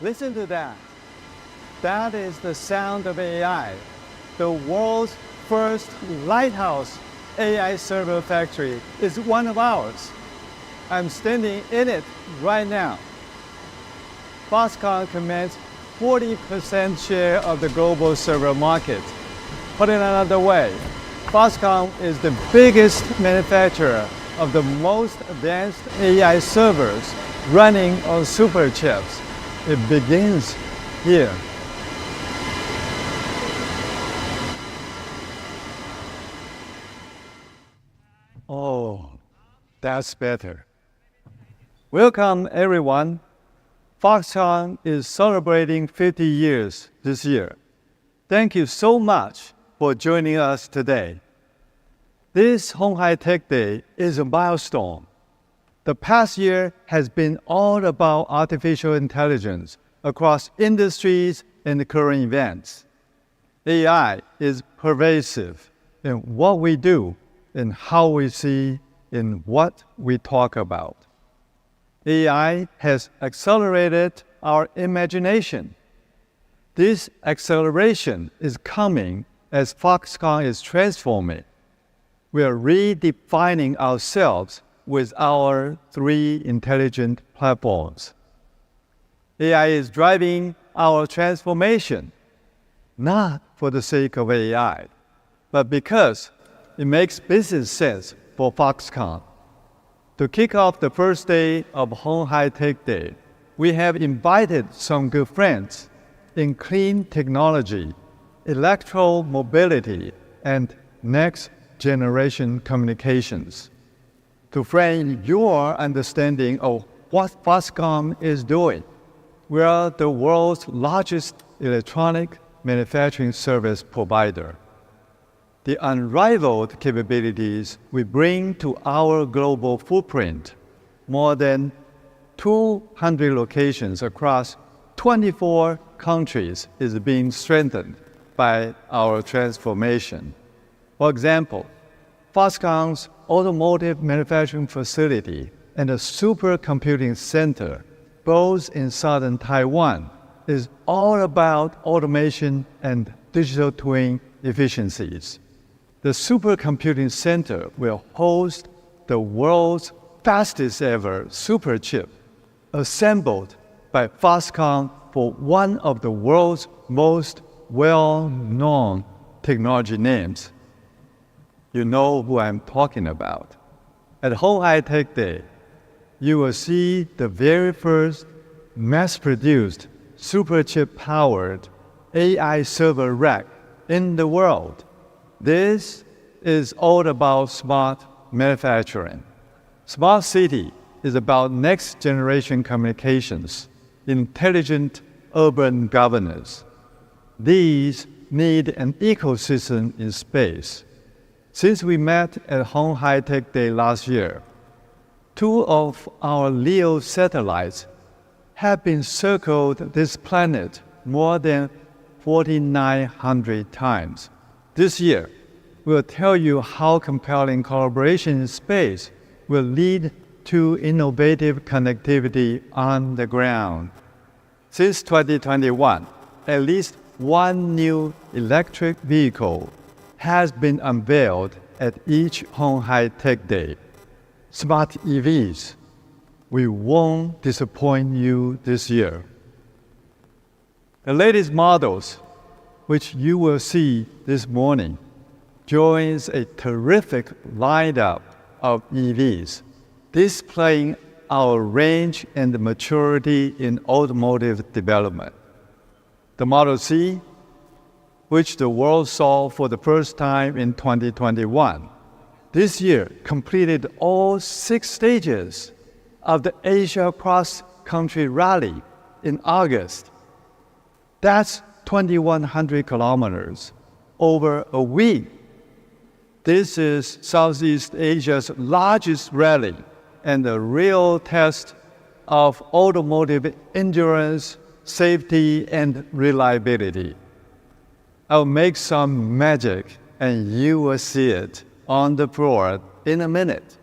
Listen to that. That is the sound of AI. The world's first lighthouse AI server factory is one of ours. I'm standing in it right now. Foxconn commands 40% share of the global server market. Put it another way, Foxconn is the biggest manufacturer of the most advanced AI servers running on super chips. It begins here. Oh, that's better. Welcome, everyone. Foxconn is celebrating 50 years this year. Thank you so much for joining us today. This鴻海Tech Day is a milestone. The past year has been all about artificial intelligence across industries and current events. AI is pervasive in what we do and how we see in what we talk about. AI has accelerated our imagination. This acceleration is coming as Foxconn is transforming. We are redefining ourselves with our 3 intelligent platforms. AI is driving our transformation, not for the sake of AI, but because it makes business sense for Foxconn. To kick off the first day of鴻海Tech Day, we have invited some good friends in clean technology, electromobility, and next-generation communications. To frame your understanding of what Foxconn is doing, we are the world's largest electronic manufacturing service provider. The unrivaled capabilities we bring to our global footprint, more than 200 locations across 24 countries, is being strengthened by our transformation. For example, Foxconn's automotive manufacturing facility and a supercomputing center, both in southern Taiwan, is all about automation and digital twin efficiencies. The supercomputing center will host the world's fastest ever superchip, assembled by Foxconn for one of the world's most well-known technology names. You know who I'm talking about. At鴻海Tech Day, you will see the very first mass-produced superchip-powered AI server rack in the world. This is all about smart manufacturing. Smart city is about next-generation communications, intelligent urban governance. These need an ecosystem in space. Since we met at鴻海Tech Day last year, 2 of our LEO satellites have been circled this planet more than 4,900 times. This year, we'll tell you how compelling collaboration in space will lead to innovative connectivity on the ground. Since 2021, at least 1 new electric vehicle has been unveiled at each鴻海Tech Day. Smart EVs. We won't disappoint you this year. The latest models, which you will see this morning, joins a terrific lineup of EVs, displaying our range and maturity in automotive development. The Model C, which the world saw for the first time in 2021, this year completed all 6 stages of the Asia cross-country rally in August. That's 2,100 kilometers over a week. This is Southeast Asia's largest rally and a real test of automotive endurance, safety, and reliability. I'll make some magic and you will see it on the floor in a minute.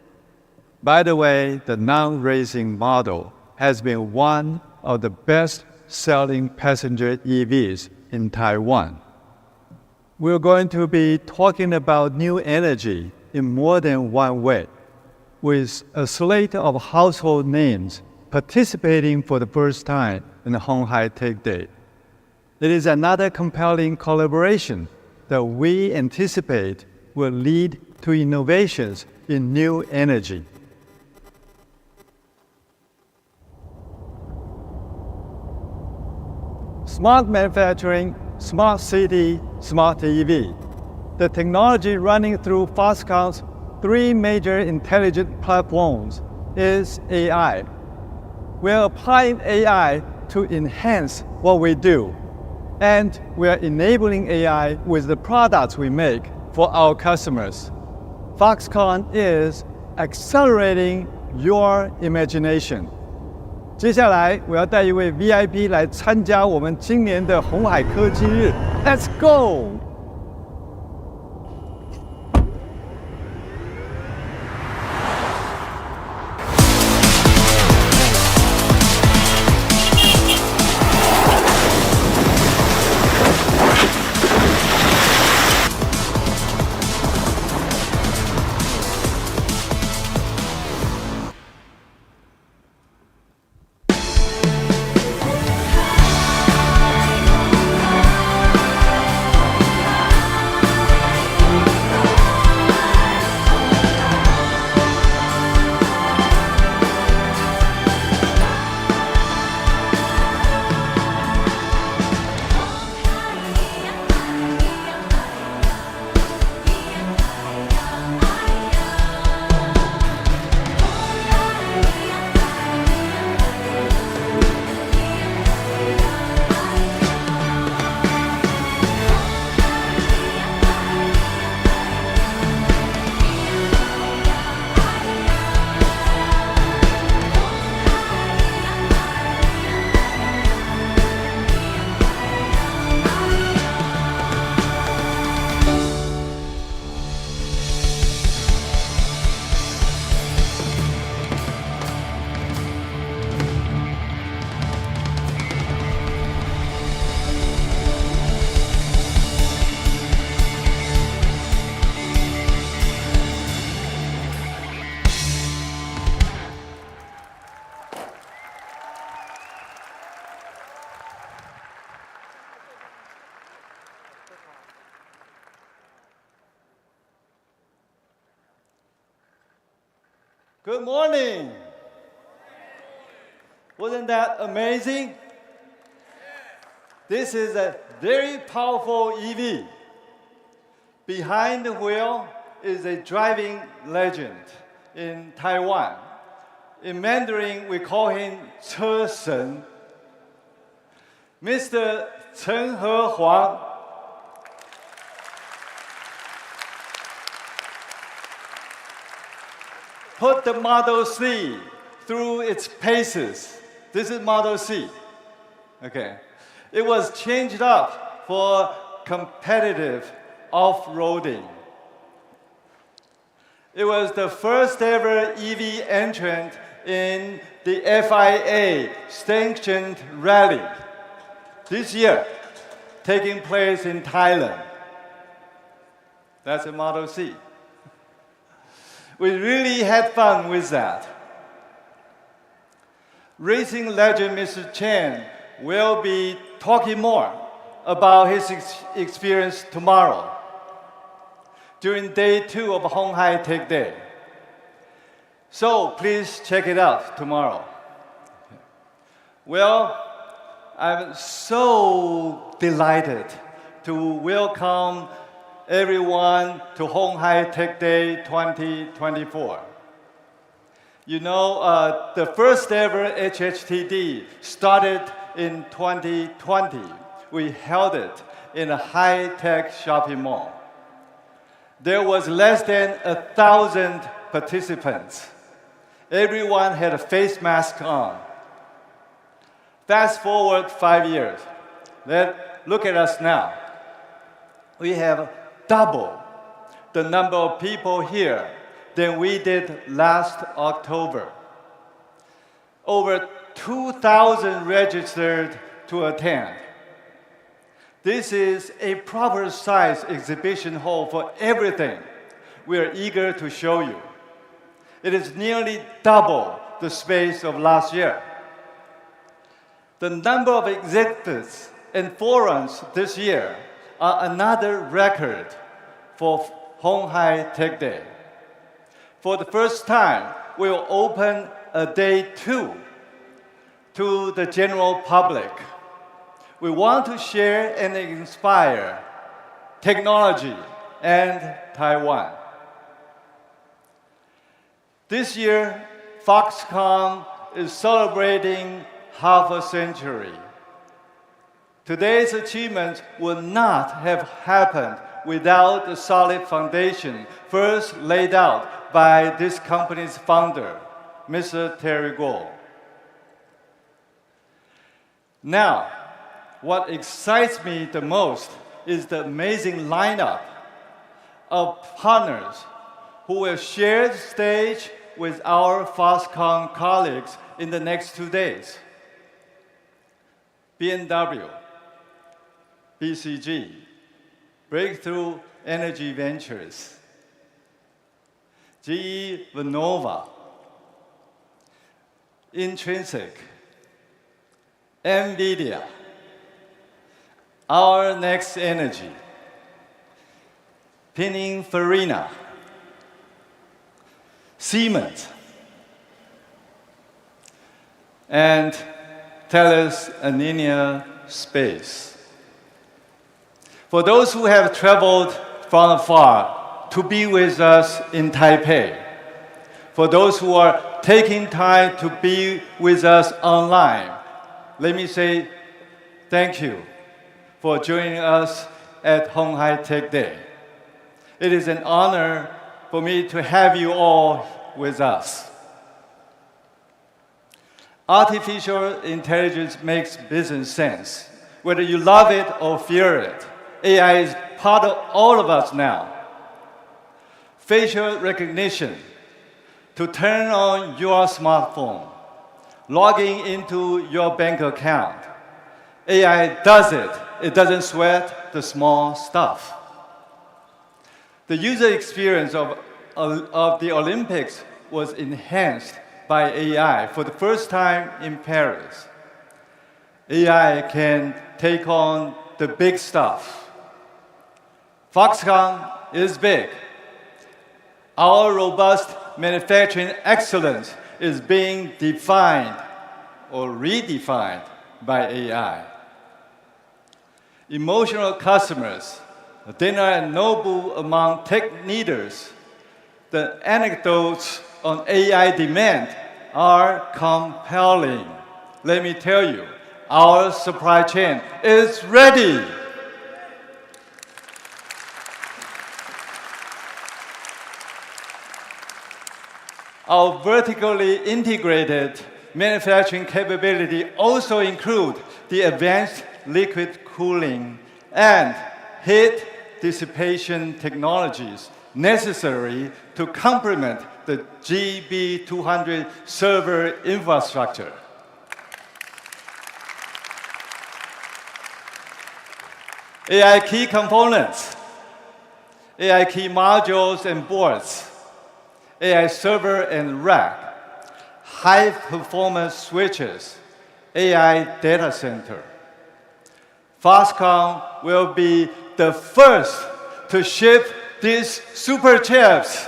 By the way, the non-racing model has been one of the best selling passenger EVs in Taiwan. We're going to be talking about new energy in more than one way, with a slate of household names participating for the first time in the鴻海Tech Day. It is another compelling collaboration that we anticipate will lead to innovations in new energy. Smart manufacturing, smart city, smart EV. The technology running through Foxconn's three major intelligent platforms is AI. We're applying AI to enhance what we do, and we're enabling AI with the products we make for our customers. Foxconn is accelerating your imagination. 接下来，我要带一位 VIP 来参加我们今年的鸿海科技日。Let's go! Good morning. Wasn't that amazing? This is a very powerful EV. Behind the wheel is a driving legend in Taiwan. In Mandarin, we call him 车神, Mr. Chen Hehuang. Put the Model C through its paces. This is Model C. Okay. It was changed up for competitive off-roading. It was the first ever EV entrant in the FIA sanctioned rally this year, taking place in Thailand. That's a Model C. We really had fun with that. Racing legend Mr. Chen will be talking more about his experience tomorrow during day 2 of鴻海Tech Day. So please check it out tomorrow. Well, I'm so delighted to welcome everyone to鴻海Tech Day 2024. You know, the first ever HHTD started in 2020. We held it in a high-tech shopping mall. There was less than 1,000 participants. Everyone had a face mask on. Fast forward 5 years. Look at us now. We have double the number of people here than we did last October. Over 2,000 registered to attend. This is a proper-sized exhibition hall for everything we are eager to show you. It is nearly double the space of last year. The number of exhibits and forums this year are another record for鴻海Tech Day. For the first time, we will open a day 2 to the general public. We want to share and inspire technology and Taiwan. This year, Foxconn is celebrating half a century. Today's achievements would not have happened without the solid foundation first laid out by this company's founder, Mr. Terry Gou. Now, what excites me the most is the amazing lineup of partners who will share the stage with our Foxconn colleagues in the next 2 days. BMW, BCG, Breakthrough Energy Ventures, GE Vernova, Intrinsic, NVIDIA, Our Next Energy, Pininfarina, Siemens, and Thales Alenia Space. For those who have traveled from afar to be with us in Taipei, for those who are taking time to be with us online, let me say thank you for joining us at鴻海Tech Day. It is an honor for me to have you all with us. Artificial intelligence makes business sense. Whether you love it or fear it, AI is part of all of us now. Facial recognition to turn on your smartphone, logging into your bank account. AI does it. It doesn't sweat the small stuff. The user experience of the Olympics was enhanced by AI for the first time in Paris. AI can take on the big stuff. Foxconn is big. Our robust manufacturing excellence is being defined or redefined by AI. Emotional customers, dinner at Nobu among tech leaders, the anecdotes on AI demand are compelling. Let me tell you, our supply chain is ready. Our vertically integrated manufacturing capability also include the advanced liquid cooling and heat dissipation technologies necessary to complement the GB200 server infrastructure. AI key components, AI key modules and boards, AI server and rack, high-performance switches, AI data center. Foxconn will be the first to ship these super chips.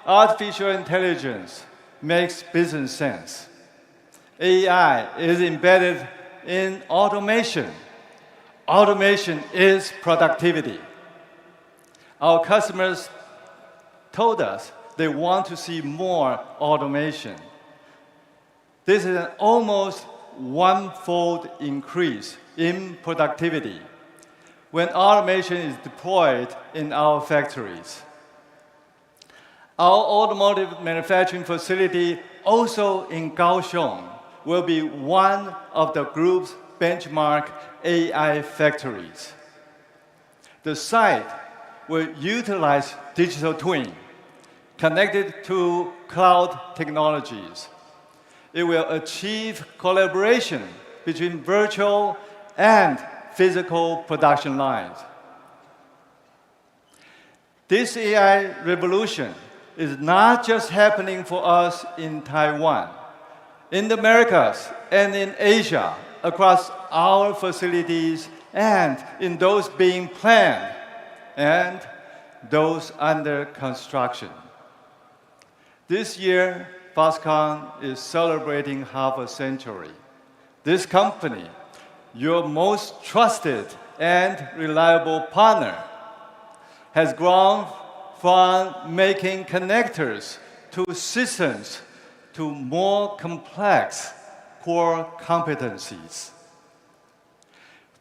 Artificial intelligence makes business sense. AI is embedded in automation. Automation is productivity. Our customers told us they want to see more automation. This is an almost one-fold increase in productivity when automation is deployed in our factories. Our automotive manufacturing facility, also in Kaohsiung, will be one of the group's benchmark AI factories. The site will utilize digital twin, connected to cloud technologies. It will achieve collaboration between virtual and physical production lines. This AI revolution is not just happening for us in Taiwan. In the Americas and in Asia, across our facilities and in those being planned and those under construction. This year, Foxconn is celebrating half a century. This company, your most trusted and reliable partner, has grown from making connectors to systems to more complex core competencies.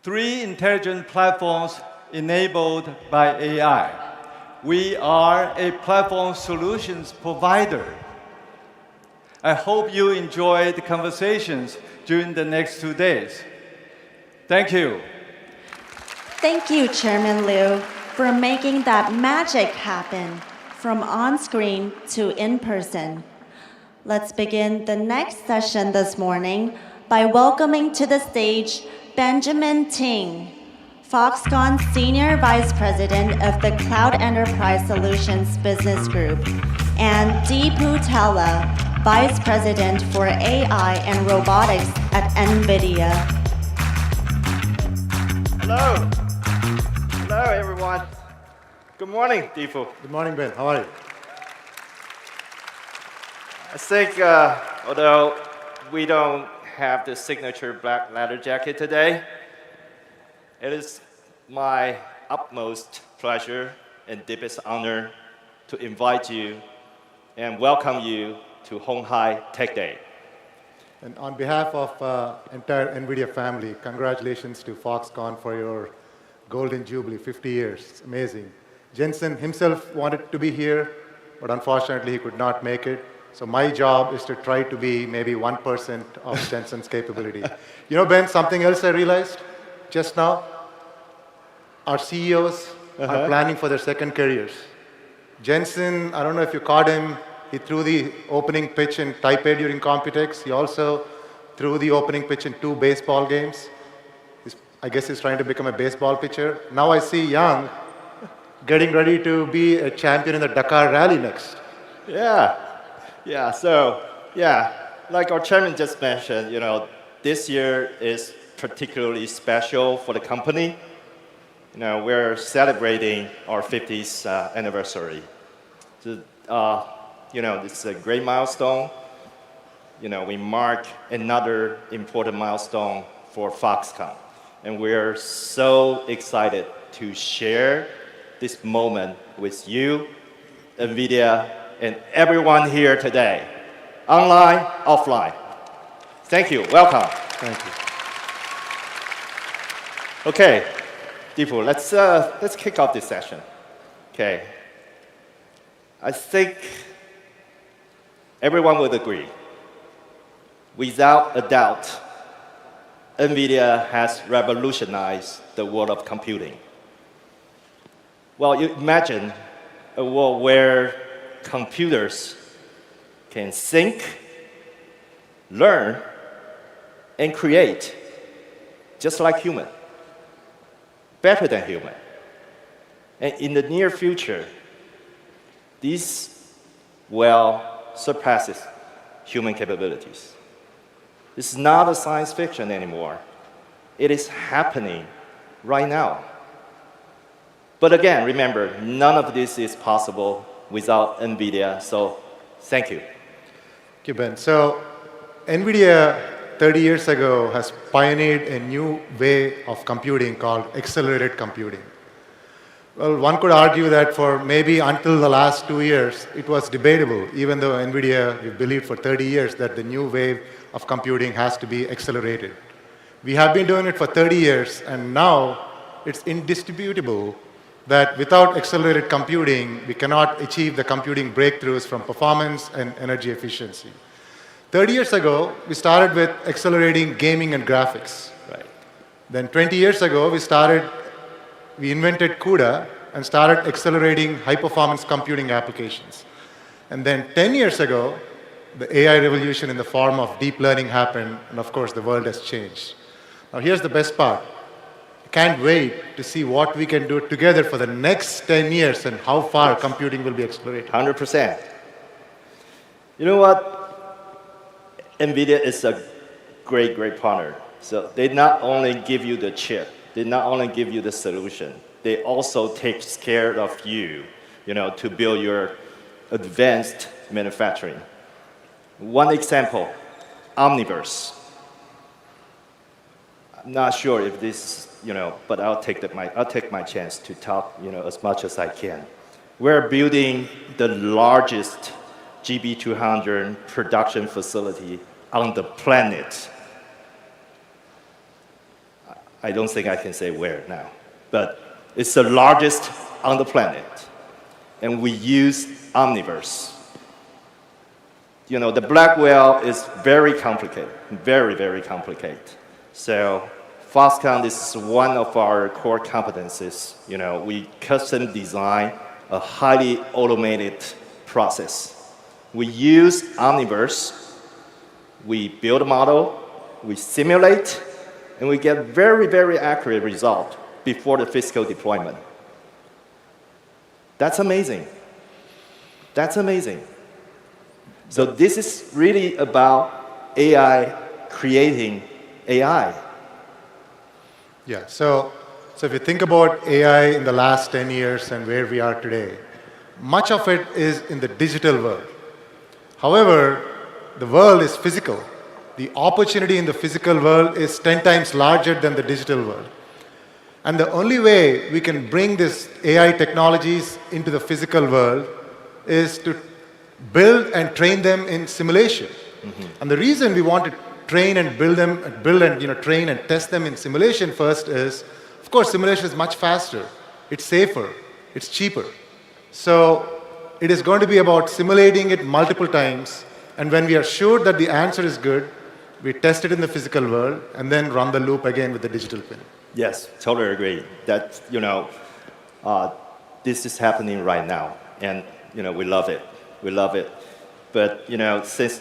3 intelligent platforms enabled by AI. We are a platform solutions provider. I hope you enjoy the conversations during the next 2 days. Thank you. Thank you, Chairman Liu, for making that magic happen from on-screen to in-person. Let's begin the next session this morning by welcoming to the stage Benjamin Ting, Foxconn Senior Vice President of the Cloud Enterprise Solutions Business Group, and Deepu Tella, Vice President for AI and Robotics at NVIDIA. Hello. Hello, everyone. Good morning, Deepu. Good morning, Ben. How are you? I think, although we don't have the signature black leather jacket today, it is my utmost pleasure and deepest honor to invite you and welcome you to Honghai Tech Day. And on behalf of entire NVIDIA family, congratulations to Foxconn for your Golden Jubilee, 50 years. It's amazing. Jensen himself wanted to be here, but unfortunately he could not make it. So my job is to try to be maybe 1% of Jensen's capability. You know, Ben, something else I realized just now? Our CEOs are planning for their second careers. Jensen, I don't know if you caught him, he threw the opening pitch in Taipei during Computex. He also threw the opening pitch in 2 baseball games. I guess he's trying to become a baseball pitcher. Now I see Yang getting ready to be a champion in the Dakar Rally next. Like our chairman just mentioned, this year is particularly special for the company. We're celebrating our 50th anniversary. So, it's a great milestone. We mark another important milestone for Foxconn. And we're so excited to share this moment with you, NVIDIA, and everyone here today, online, offline. Thank you. Welcome. Thank you. Okay, Deepu, let's kick off this session. Okay. I think everyone would agree. Without a doubt, NVIDIA has revolutionized the world of computing. Well, you imagine a world where computers can think, learn, and create just like human, better than human. And in the near future, this well surpasses human capabilities. It's not a science fiction anymore. It is happening right now. But again, remember, none of this is possible without NVIDIA, so thank you. Thank you, Ben. So NVIDIA 30 years ago has pioneered a new way of computing called accelerated computing. Well, one could argue that for maybe until the last 2 years, it was debatable, even though NVIDIA, we believed for 30 years that the new wave of computing has to be accelerated. We have been doing it for 30 years, and now it's indisputable that without accelerated computing, we cannot achieve the computing breakthroughs from performance and energy efficiency. 30 years ago, we started with accelerating gaming and graphics. Right. Then 20 years ago, we invented CUDA and started accelerating high-performance computing applications. And then 10 years ago, the AI revolution in the form of deep learning happened, and of course, the world has changed. Now, here's the best part. I can't wait to see what we can do together for the next 10 years and how far computing will be accelerated. 100%. You know what? NVIDIA is a great, great partner. So they not only give you the chip, they not only give you the solution, they also take care of you, to build your advanced manufacturing. One example, Omniverse. I'm not sure if this, but I'll take my chance to talk, as much as I can. We're building the largest GB200 production facility on the planet. I don't think I can say where now, but it's the largest on the planet. And we use Omniverse. The Blackwell is very complicated, very, very complicated. So Foxconn is one of our core competencies. We custom design a highly automated process. We use Omniverse, we build a model, we simulate, and we get very, very accurate result before the physical deployment. That's amazing. That's amazing. So this is really about AI creating AI. Yeah, so if you think about AI in the last 10 years and where we are today, much of it is in the digital world. However, the world is physical. The opportunity in the physical world is 10 times larger than the digital world. And the only way we can bring this AI technologies into the physical world is to build and train them in simulation. Mm-hmm. And the reason we want to train and train and test them in simulation first is, of course, simulation is much faster, it's safer, it's cheaper. So it is going to be about simulating it multiple times, and when we are sure that the answer is good, we test it in the physical world and then run the loop again with the digital twin. Yes, totally agree. That this is happening right now, and we love it. We love it. But since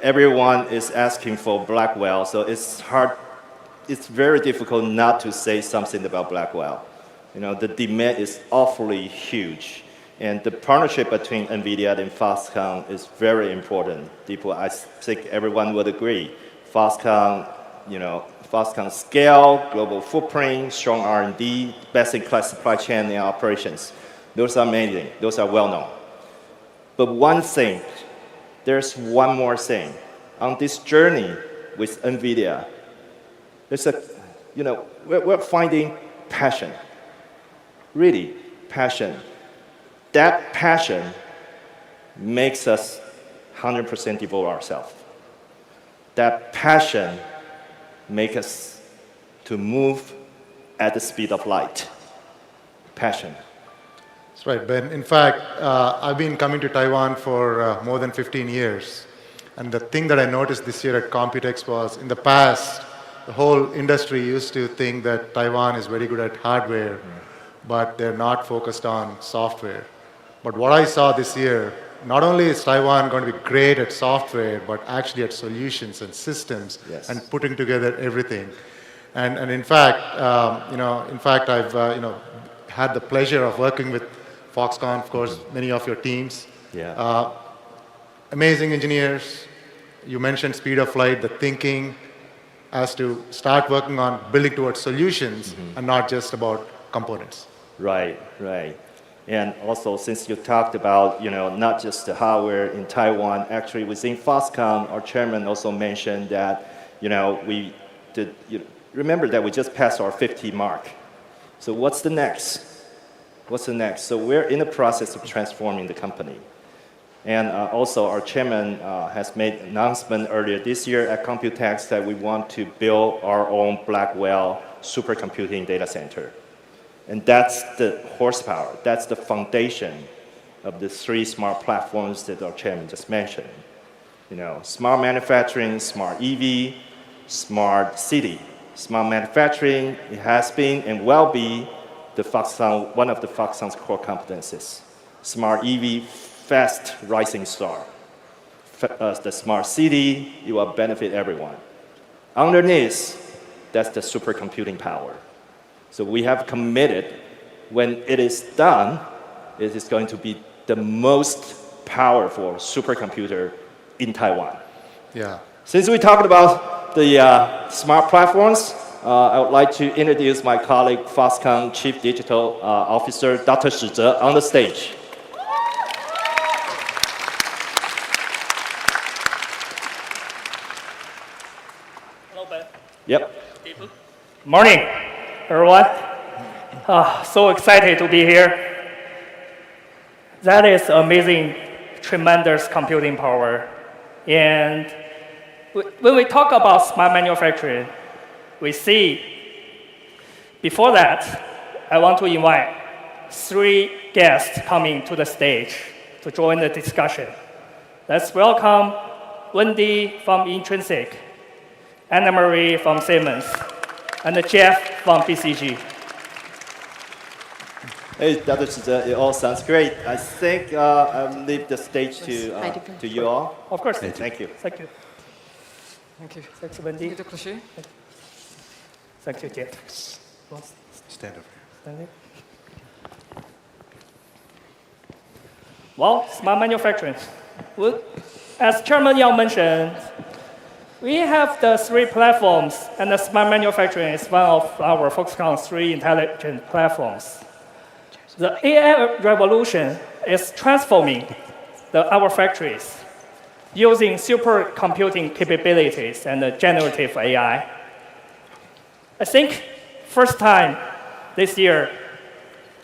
everyone is asking for Blackwell, so it's hard. It's very difficult not to say something about Blackwell. The demand is awfully huge, and the partnership between NVIDIA and Foxconn is very important. I think everyone would agree. Foxconn scale, global footprint, strong R&D, best-in-class supply chain and operations. Those are amazing. Those are well-known. But one thing, there's one more thing. On this journey with NVIDIA, there's we're finding passion. Really, passion. That passion makes us 100% devote ourselves. That passion makes us to move at the speed of light. Passion. That's right, Ben. In fact, I've been coming to Taiwan for more than 15 years. And the thing that I noticed this year at Computex was, in the past, the whole industry used to think that Taiwan is very good at hardware, but they're not focused on software. But what I saw this year, not only is Taiwan going to be great at software, but actually at solutions and systems, yes, and putting together everything. And in fact, I've had the pleasure of working with Foxconn, of course, many of your teams. Yeah. Amazing engineers. You mentioned speed of light, the thinking as to start working on building towards solutions, and not just about components. Right, right. And also, since you talked about, not just the hardware in Taiwan, actually within Foxconn, our chairman also mentioned that, we did, remember that we just passed our 50 mark. So what's the next? What's the next? So we're in the process of transforming the company. And also, our chairman has made an announcement earlier this year at Computex that we want to build our own Blackwell supercomputing data center. And that's the horsepower, that's the foundation of the 3 smart platforms that our chairman just mentioned. Smart manufacturing, smart EV, smart city. Smart manufacturing, it has been and will be one of the Foxconn's core competencies. Smart EV fast rising star. The smart city, it will benefit everyone. Underneath, that's the supercomputing power. So we have committed, when it is done, it is going to be the most powerful supercomputer in Taiwan. Yeah. Since we talked about the smart platforms, I would like to introduce my colleague, Foxconn Chief Digital Officer, Dr. Shi Zhe, on the stage. Hello, Ben. Yep. Morning, everyone. So excited to be here. That is amazing, tremendous computing power. And when we talk about smart manufacturing, we see, before that, I want to invite 3 guests coming to the stage to join the discussion. Let's welcome Wendy from Intrinsic, Anna Marie from Siemens, and Jeff from BCG. Hey, Dr. Shi Zhe, it all sounds great. I think I'll leave the stage to you all. Of course. Thank you. Thank you. Thank you. Thanks, Wendy. Thank you, Dr. Shi. Thank you, Jeff. Stand up. Stand here. Well, smart manufacturing. Well, as Chairman Yang mentioned, we have the 3 platforms, and the smart manufacturing is one of our Foxconn 3 intelligent platforms. The AI revolution is transforming our factories using supercomputing capabilities and generative AI. I think first time this year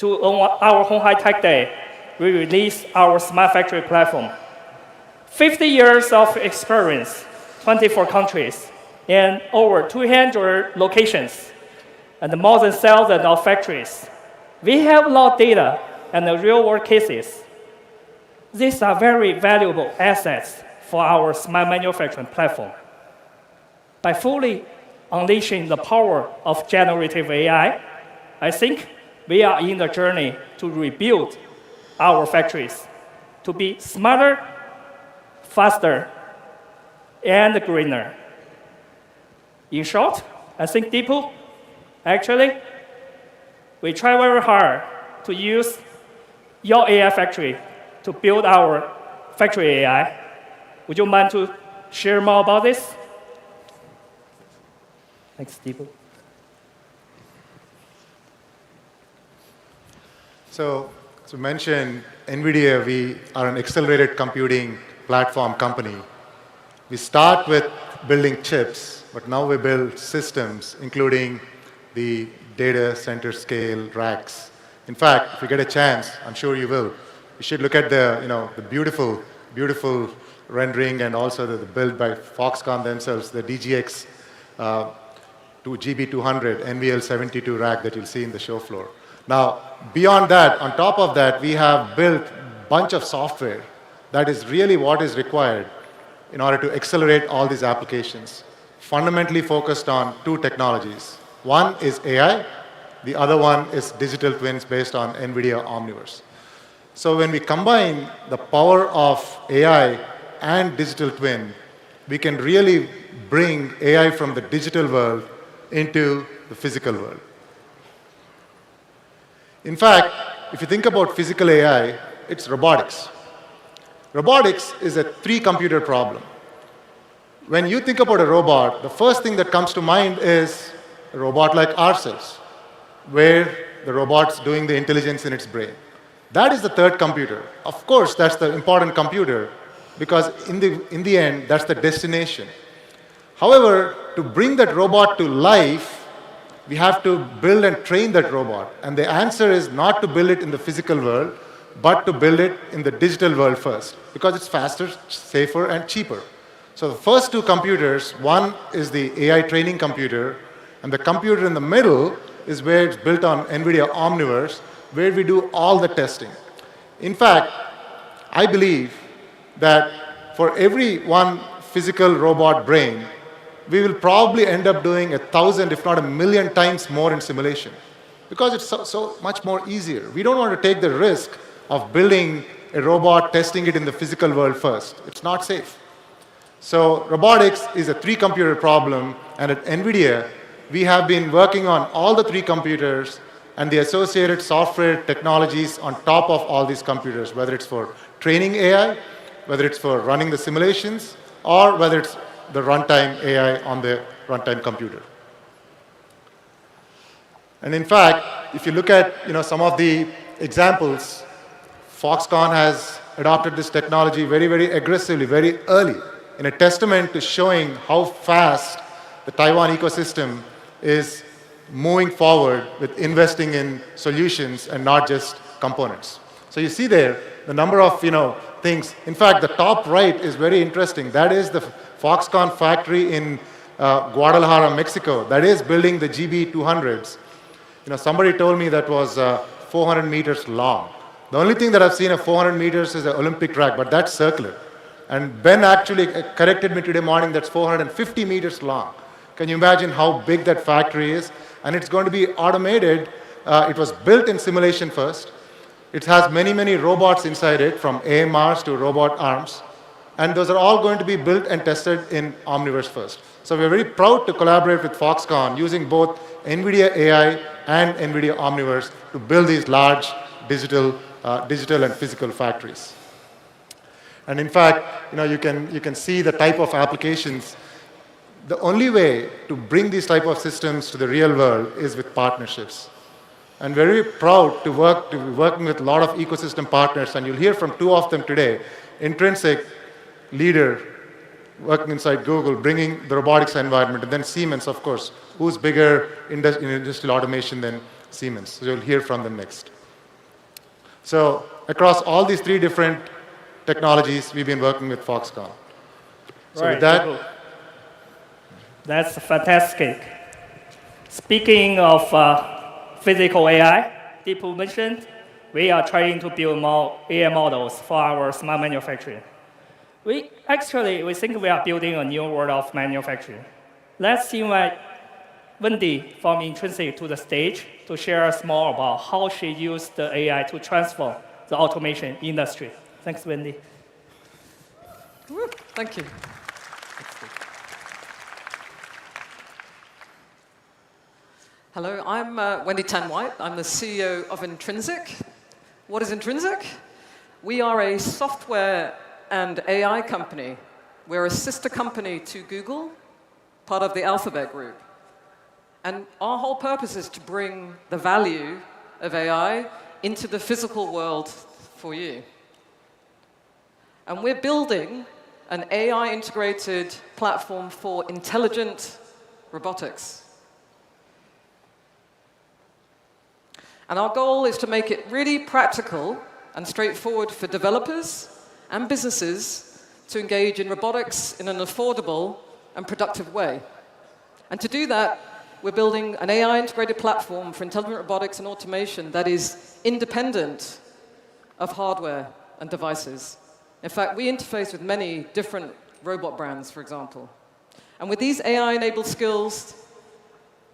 on our鴻海Tech Day, we released our smart factory platform. 50 years of experience, 24 countries, and over 200 locations, and more than 1,000 of factories. We have a lot of data and the real-world cases. These are very valuable assets for our smart manufacturing platform. By fully unleashing the power of generative AI, I think we are in the journey to rebuild our factories to be smarter, faster, and greener. In short, I think Deepu, actually, we try very hard to use your AI factory to build our factory AI. Would you mind to share more about this? Thanks, Deepu. So, to mention, NVIDIA, we are an accelerated computing platform company. We start with building chips, but now we build systems, including the data center scale racks. In fact, if you get a chance, I'm sure you will, you should look at the beautiful, beautiful rendering and also the build by Foxconn themselves, the DGX GB200 NVL72 rack that you'll see in the show floor. Now, beyond that, on top of that, we have built a bunch of software that is really what is required in order to accelerate all these applications, fundamentally focused on 2 technologies. One is AI, the other one is digital twins based on NVIDIA Omniverse. So when we combine the power of AI and digital twin, we can really bring AI from the digital world into the physical world. In fact, if you think about physical AI, it's robotics. Robotics is a 3-computer problem. When you think about a robot, the first thing that comes to mind is a robot like ourselves, where the robot's doing the intelligence in its brain. That is the 3rd computer. Of course, that's the important computer, because in the end, that's the destination. However, to bring that robot to life, we have to build and train that robot. And the answer is not to build it in the physical world, but to build it in the digital world first, because it's faster, safer, and cheaper. So the first 2 computers, one is the AI training computer, and the computer in the middle is where it's built on NVIDIA Omniverse, where we do all the testing. In fact, I believe that for every one physical robot brain, we will probably end up doing 1,000, if not 1,000,000 times more in simulation, because it's so much more easier. We don't want to take the risk of building a robot, testing it in the physical world first. It's not safe. So robotics is a 3-computer problem, and at NVIDIA, we have been working on all the 3 computers and the associated software technologies on top of all these computers, whether it's for training AI, whether it's for running the simulations, or whether it's the runtime AI on the runtime computer. And in fact, if you look at some of the examples, Foxconn has adopted this technology very, very aggressively, very early, in a testament to showing how fast the Taiwan ecosystem is moving forward with investing in solutions and not just components. So you see there the number of things. In fact, the top right is very interesting. That is the Foxconn factory in Guadalajara, Mexico. That is building the GB200s. Somebody told me that was 400 meters long. The only thing that I've seen of 400 meters is an Olympic track, but that's circular. And Ben actually corrected me today morning, that's 450 meters long. Can you imagine how big that factory is? And it's going to be automated. It was built in simulation first. It has many, many robots inside it, from AMRs to robot arms. And those are all going to be built and tested in Omniverse first. So we're very proud to collaborate with Foxconn using both NVIDIA AI and NVIDIA Omniverse to build these large digital and physical factories. And in fact, you can see the type of applications. The only way to bring these type of systems to the real world is with partnerships. And very proud to be working with a lot of ecosystem partners, and you'll hear from 2 of them today. Intrinsic, leader, working inside Google, bringing the robotics environment, and then Siemens, of course, who's bigger in industrial automation than Siemens. So you'll hear from them next. So across all these 3 different technologies, we've been working with Foxconn. So right, with that, that's fantastic. Speaking of physical AI, Deepu mentioned, we are trying to build more AI models for our smart manufacturing. We think we are building a new world of manufacturing. Let's invite Wendy from Intrinsic to the stage to share us more about how she used the AI to transform the automation industry. Thanks, Wendy. Thank you. Hello, I'm Wendy Tan-White. I'm the CEO of Intrinsic. What is Intrinsic? We are a software and AI company. We're a sister company to Google, part of the Alphabet Group. And our whole purpose is to bring the value of AI into the physical world for you. And we're building an AI-integrated platform for intelligent robotics. And our goal is to make it really practical and straightforward for developers and businesses to engage in robotics in an affordable and productive way. And to do that, we're building an AI-integrated platform for intelligent robotics and automation that is independent of hardware and devices. In fact, we interface with many different robot brands, for example. And with these AI-enabled skills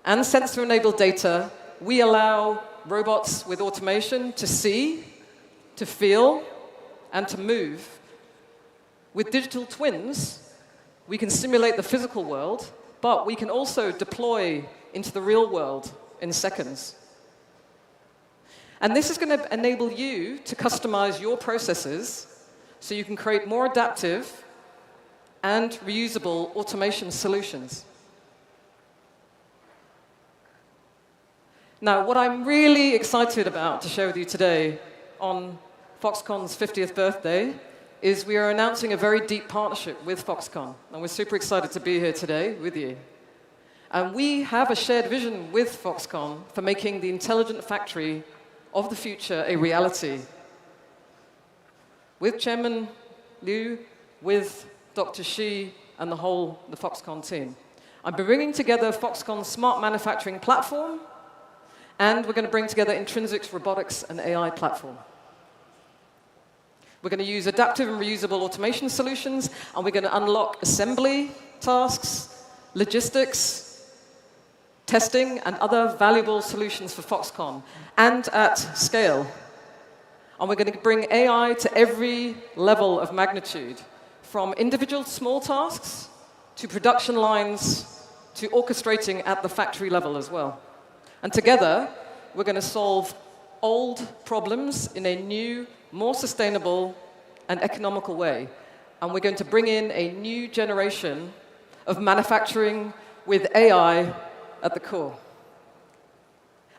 and sensor-enabled data, we allow robots with automation to see, to feel, and to move. With digital twins, we can simulate the physical world, but we can also deploy into the real world in seconds. And this is going to enable you to customize your processes so you can create more adaptive and reusable automation solutions. Now, what I'm really excited about to share with you today on Foxconn's 50th birthday is we are announcing a very deep partnership with Foxconn. And we're super excited to be here today with you. And we have a shared vision with Foxconn for making the intelligent factory of the future a reality. With Chairman Liu, with Dr. Shi, and the Foxconn team. I'm bringing together Foxconn's smart manufacturing platform, and we're going to bring together Intrinsic's robotics and AI platform. We're going to use adaptive and reusable automation solutions, and we're going to unlock assembly tasks, logistics, testing, and other valuable solutions for Foxconn, and at scale. And we're going to bring AI to every level of magnitude, from individual small tasks to production lines to orchestrating at the factory level as well. And together, we're going to solve old problems in a new, more sustainable and economical way. And we're going to bring in a new generation of manufacturing with AI at the core.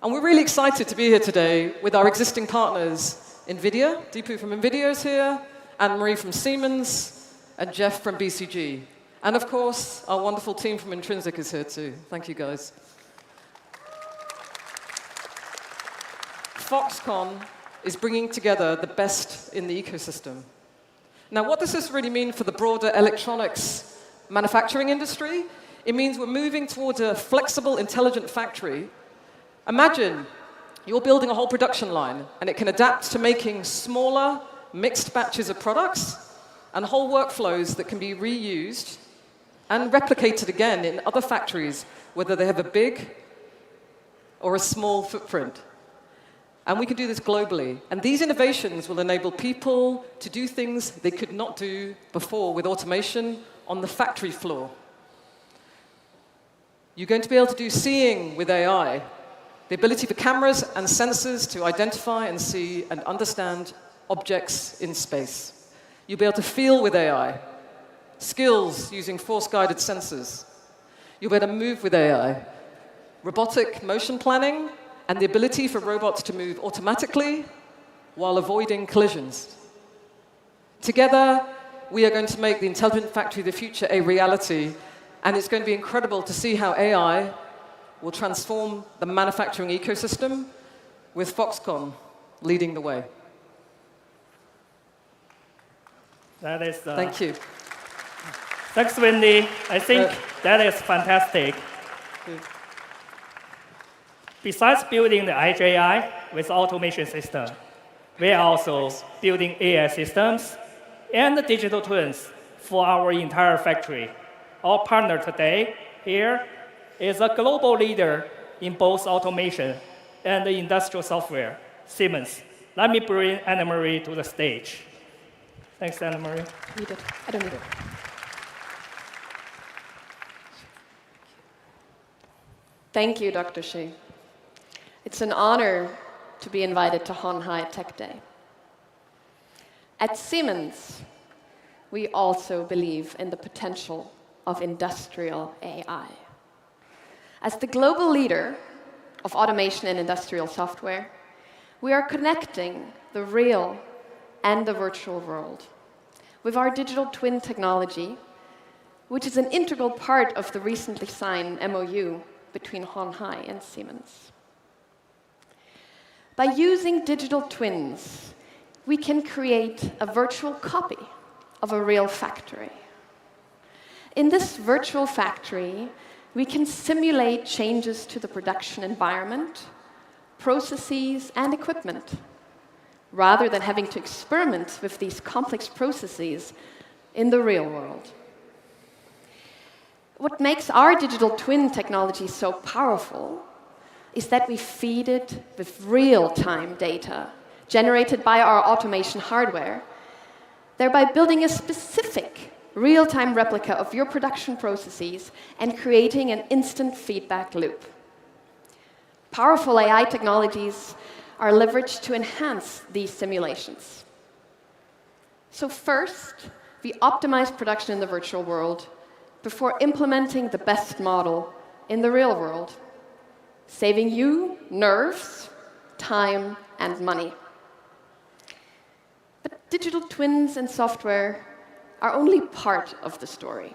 And we're really excited to be here today with our existing partners, NVIDIA, Deepu from NVIDIA is here, Anne-Marie from Siemens, and Jeff from BCG. And of course, our wonderful team from Intrinsic is here too. Thank you, guys. Foxconn is bringing together the best in the ecosystem. Now, what does this really mean for the broader electronics manufacturing industry? It means we're moving towards a flexible, intelligent factory. Imagine you're building a whole production line, and it can adapt to making smaller, mixed batches of products and whole workflows that can be reused and replicated again in other factories, whether they have a big or a small footprint. And we can do this globally. And these innovations will enable people to do things they could not do before with automation on the factory floor. You're going to be able to do seeing with AI, the ability for cameras and sensors to identify and see and understand objects in space. You'll be able to feel with AI, skills using force-guided sensors. You'll be able to move with AI, robotic motion planning, and the ability for robots to move automatically while avoiding collisions. Together, we are going to make the intelligent factory of the future a reality, and it's going to be incredible to see how AI will transform the manufacturing ecosystem with Foxconn leading the way. That is, Thank you. Thanks, Wendy. I think that is fantastic. Besides building the IJI with automation system, we are also building AI systems and the digital twins for our entire factory. Our partner today here is a global leader in both automation and industrial software, Siemens. Let me bring Anne-Marie to the stage. Thanks, Anne-Marie. Need it. I don't need it. Thank you, Dr. Shi. It's an honor to be invited to鴻海Tech Day. At Siemens, we also believe in the potential of industrial AI. As the global leader of automation and industrial software, we are connecting the real and the virtual world with our digital twin technology, which is an integral part of the recently signed MOU between鴻海and Siemens. By using digital twins, we can create a virtual copy of a real factory. In this virtual factory, we can simulate changes to the production environment, processes, and equipment, rather than having to experiment with these complex processes in the real world. What makes our digital twin technology so powerful is that we feed it with real-time data generated by our automation hardware, thereby building a specific real-time replica of your production processes and creating an instant feedback loop. Powerful AI technologies are leveraged to enhance these simulations. So first, we optimize production in the virtual world before implementing the best model in the real world, saving you nerves, time, and money. But digital twins and software are only part of the story.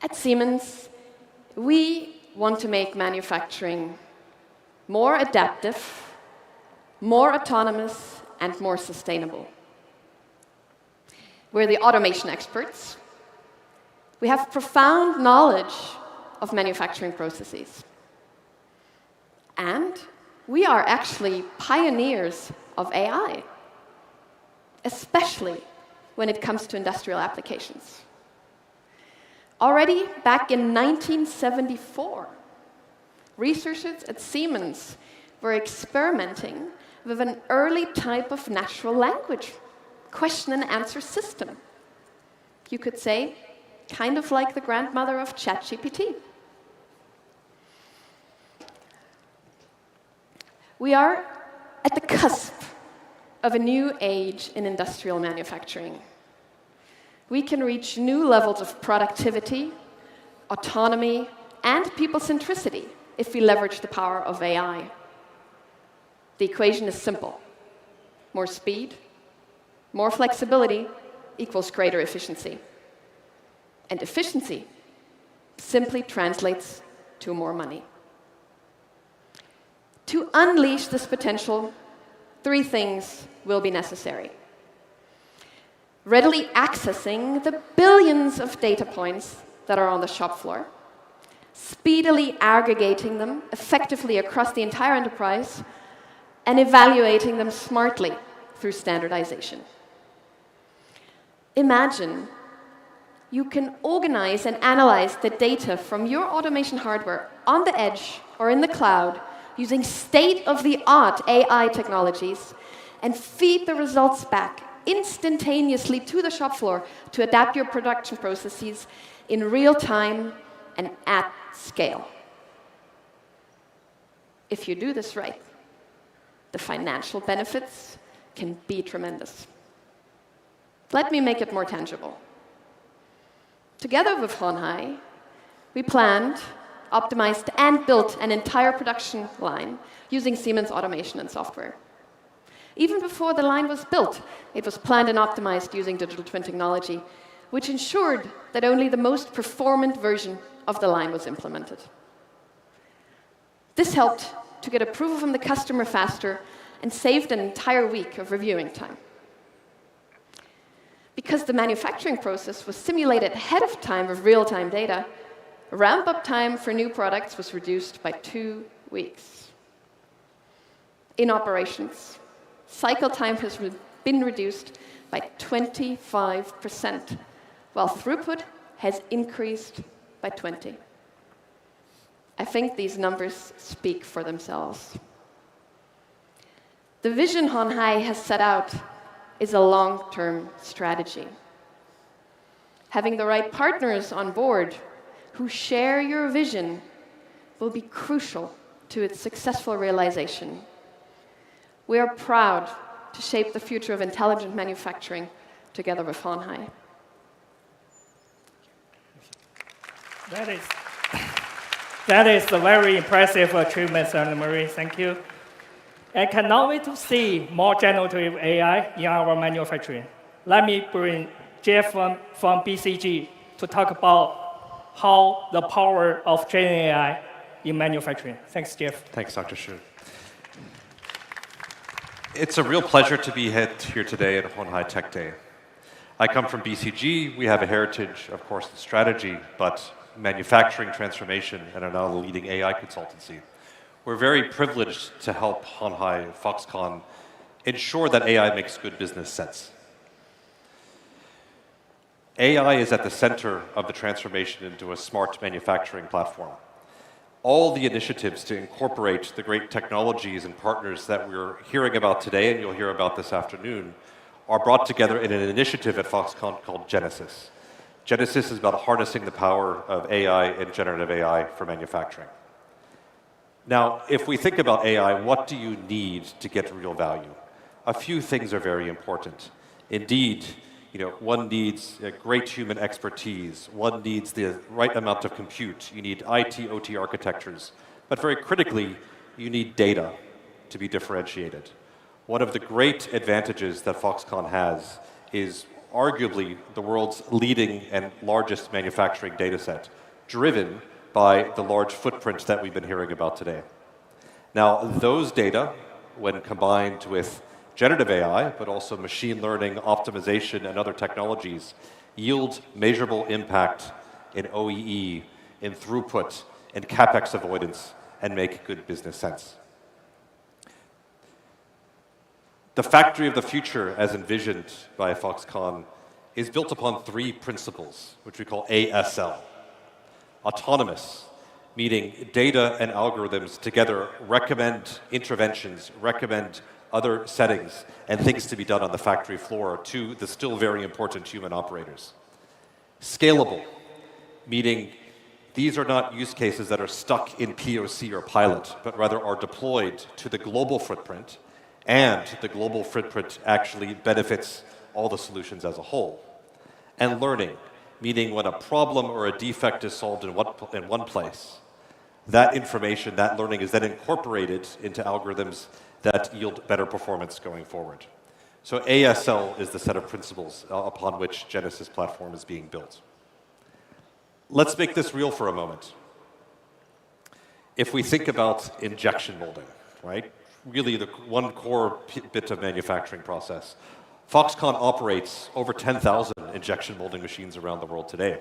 At Siemens, we want to make manufacturing more adaptive, more autonomous, and more sustainable. We're the automation experts. We have profound knowledge of manufacturing processes. And we are actually pioneers of AI, especially when it comes to industrial applications. Already back in 1974, researchers at Siemens were experimenting with an early type of natural language question and answer system. You could say, kind of like the grandmother of ChatGPT. We are at the cusp of a new age in industrial manufacturing. We can reach new levels of productivity, autonomy, and people centricity if we leverage the power of AI. The equation is simple. More speed, more flexibility equals greater efficiency. And efficiency simply translates to more money. To unleash this potential, 3 things will be necessary. Readily accessing the billions of data points that are on the shop floor, speedily aggregating them effectively across the entire enterprise, and evaluating them smartly through standardization. Imagine you can organize and analyze the data from your automation hardware on the edge or in the cloud using state-of-the-art AI technologies and feed the results back instantaneously to the shop floor to adapt your production processes in real time and at scale. If you do this right, the financial benefits can be tremendous. Let me make it more tangible. Together with鴻海, we planned, optimized, and built an entire production line using Siemens automation and software. Even before the line was built, it was planned and optimized using digital twin technology, which ensured that only the most performant version of the line was implemented. This helped to get approval from the customer faster and saved an entire week of reviewing time. Because the manufacturing process was simulated ahead of time with real-time data, ramp-up time for new products was reduced by 2 weeks. In operations, cycle time has been reduced by 25%, while throughput has increased by 20%. I think these numbers speak for themselves. The vision鴻海has set out is a long-term strategy. Having the right partners on board who share your vision will be crucial to its successful realization. We are proud to shape the future of intelligent manufacturing together with鴻海. That is a very impressive achievement, Anne-Marie. Thank you. I cannot wait to see more generative AI in our manufacturing. Let me bring Jeff from BCG to talk about how the power of Gen AI in manufacturing. Thanks, Jeff. Thanks, Dr. Xu. It's a real pleasure to be here today at鴻海Tech Day. I come from BCG. We have a heritage, of course, in strategy, but manufacturing transformation, and are now the leading AI consultancy. We're very privileged to help鴻海, Foxconn, ensure that AI makes good business sense. AI is at the center of the transformation into a smart manufacturing platform. All the initiatives to incorporate the great technologies and partners that we're hearing about today, and you'll hear about this afternoon, are brought together in an initiative at Foxconn called Genesis. Genesis is about harnessing the power of AI and generative AI for manufacturing. Now, if we think about AI, what do you need to get real value? A few things are very important. Indeed, one needs great human expertise. One needs the right amount of compute. You need IT, OT architectures. But very critically, you need data to be differentiated. One of the great advantages that Foxconn has is arguably the world's leading and largest manufacturing data set, driven by the large footprint that we've been hearing about today. Now, those data, when combined with generative AI, but also machine learning, optimization, and other technologies, yield measurable impact in OEE, in throughput, in CapEx avoidance, and make good business sense. The factory of the future, as envisioned by Foxconn, is built upon 3 principles, which we call ASL. Autonomous, meaning data and algorithms together recommend interventions, recommend other settings, and things to be done on the factory floor to the still very important human operators. Scalable, meaning these are not use cases that are stuck in POC or pilot, but rather are deployed to the global footprint, and the global footprint actually benefits all the solutions as a whole. And learning, meaning when a problem or a defect is solved in one place, that information, that learning is then incorporated into algorithms that yield better performance going forward. So ASL is the set of principles upon which Genesis platform is being built. Let's make this real for a moment. If we think about injection molding, right? Really the one core bit of manufacturing process. Foxconn operates over 10,000 injection molding machines around the world today.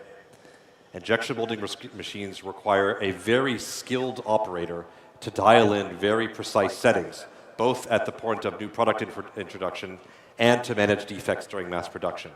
Injection molding machines require a very skilled operator to dial in very precise settings, both at the point of new product introduction and to manage defects during mass production.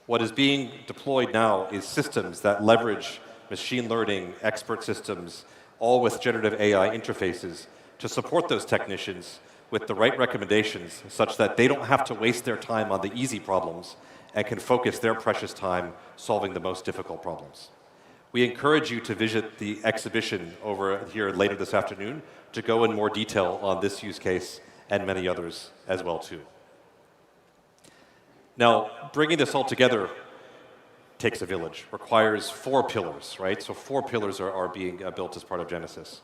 What is being deployed now is systems that leverage machine learning, expert systems, all with generative AI interfaces to support those technicians with the right recommendations such that they don't have to waste their time on the easy problems and can focus their precious time solving the most difficult problems. We encourage you to visit the exhibition over here later this afternoon to go in more detail on this use case and many others as well too. Now, bringing this all together takes a village, requires 4 pillars, right? So 4 pillars are being built as part of Genesis.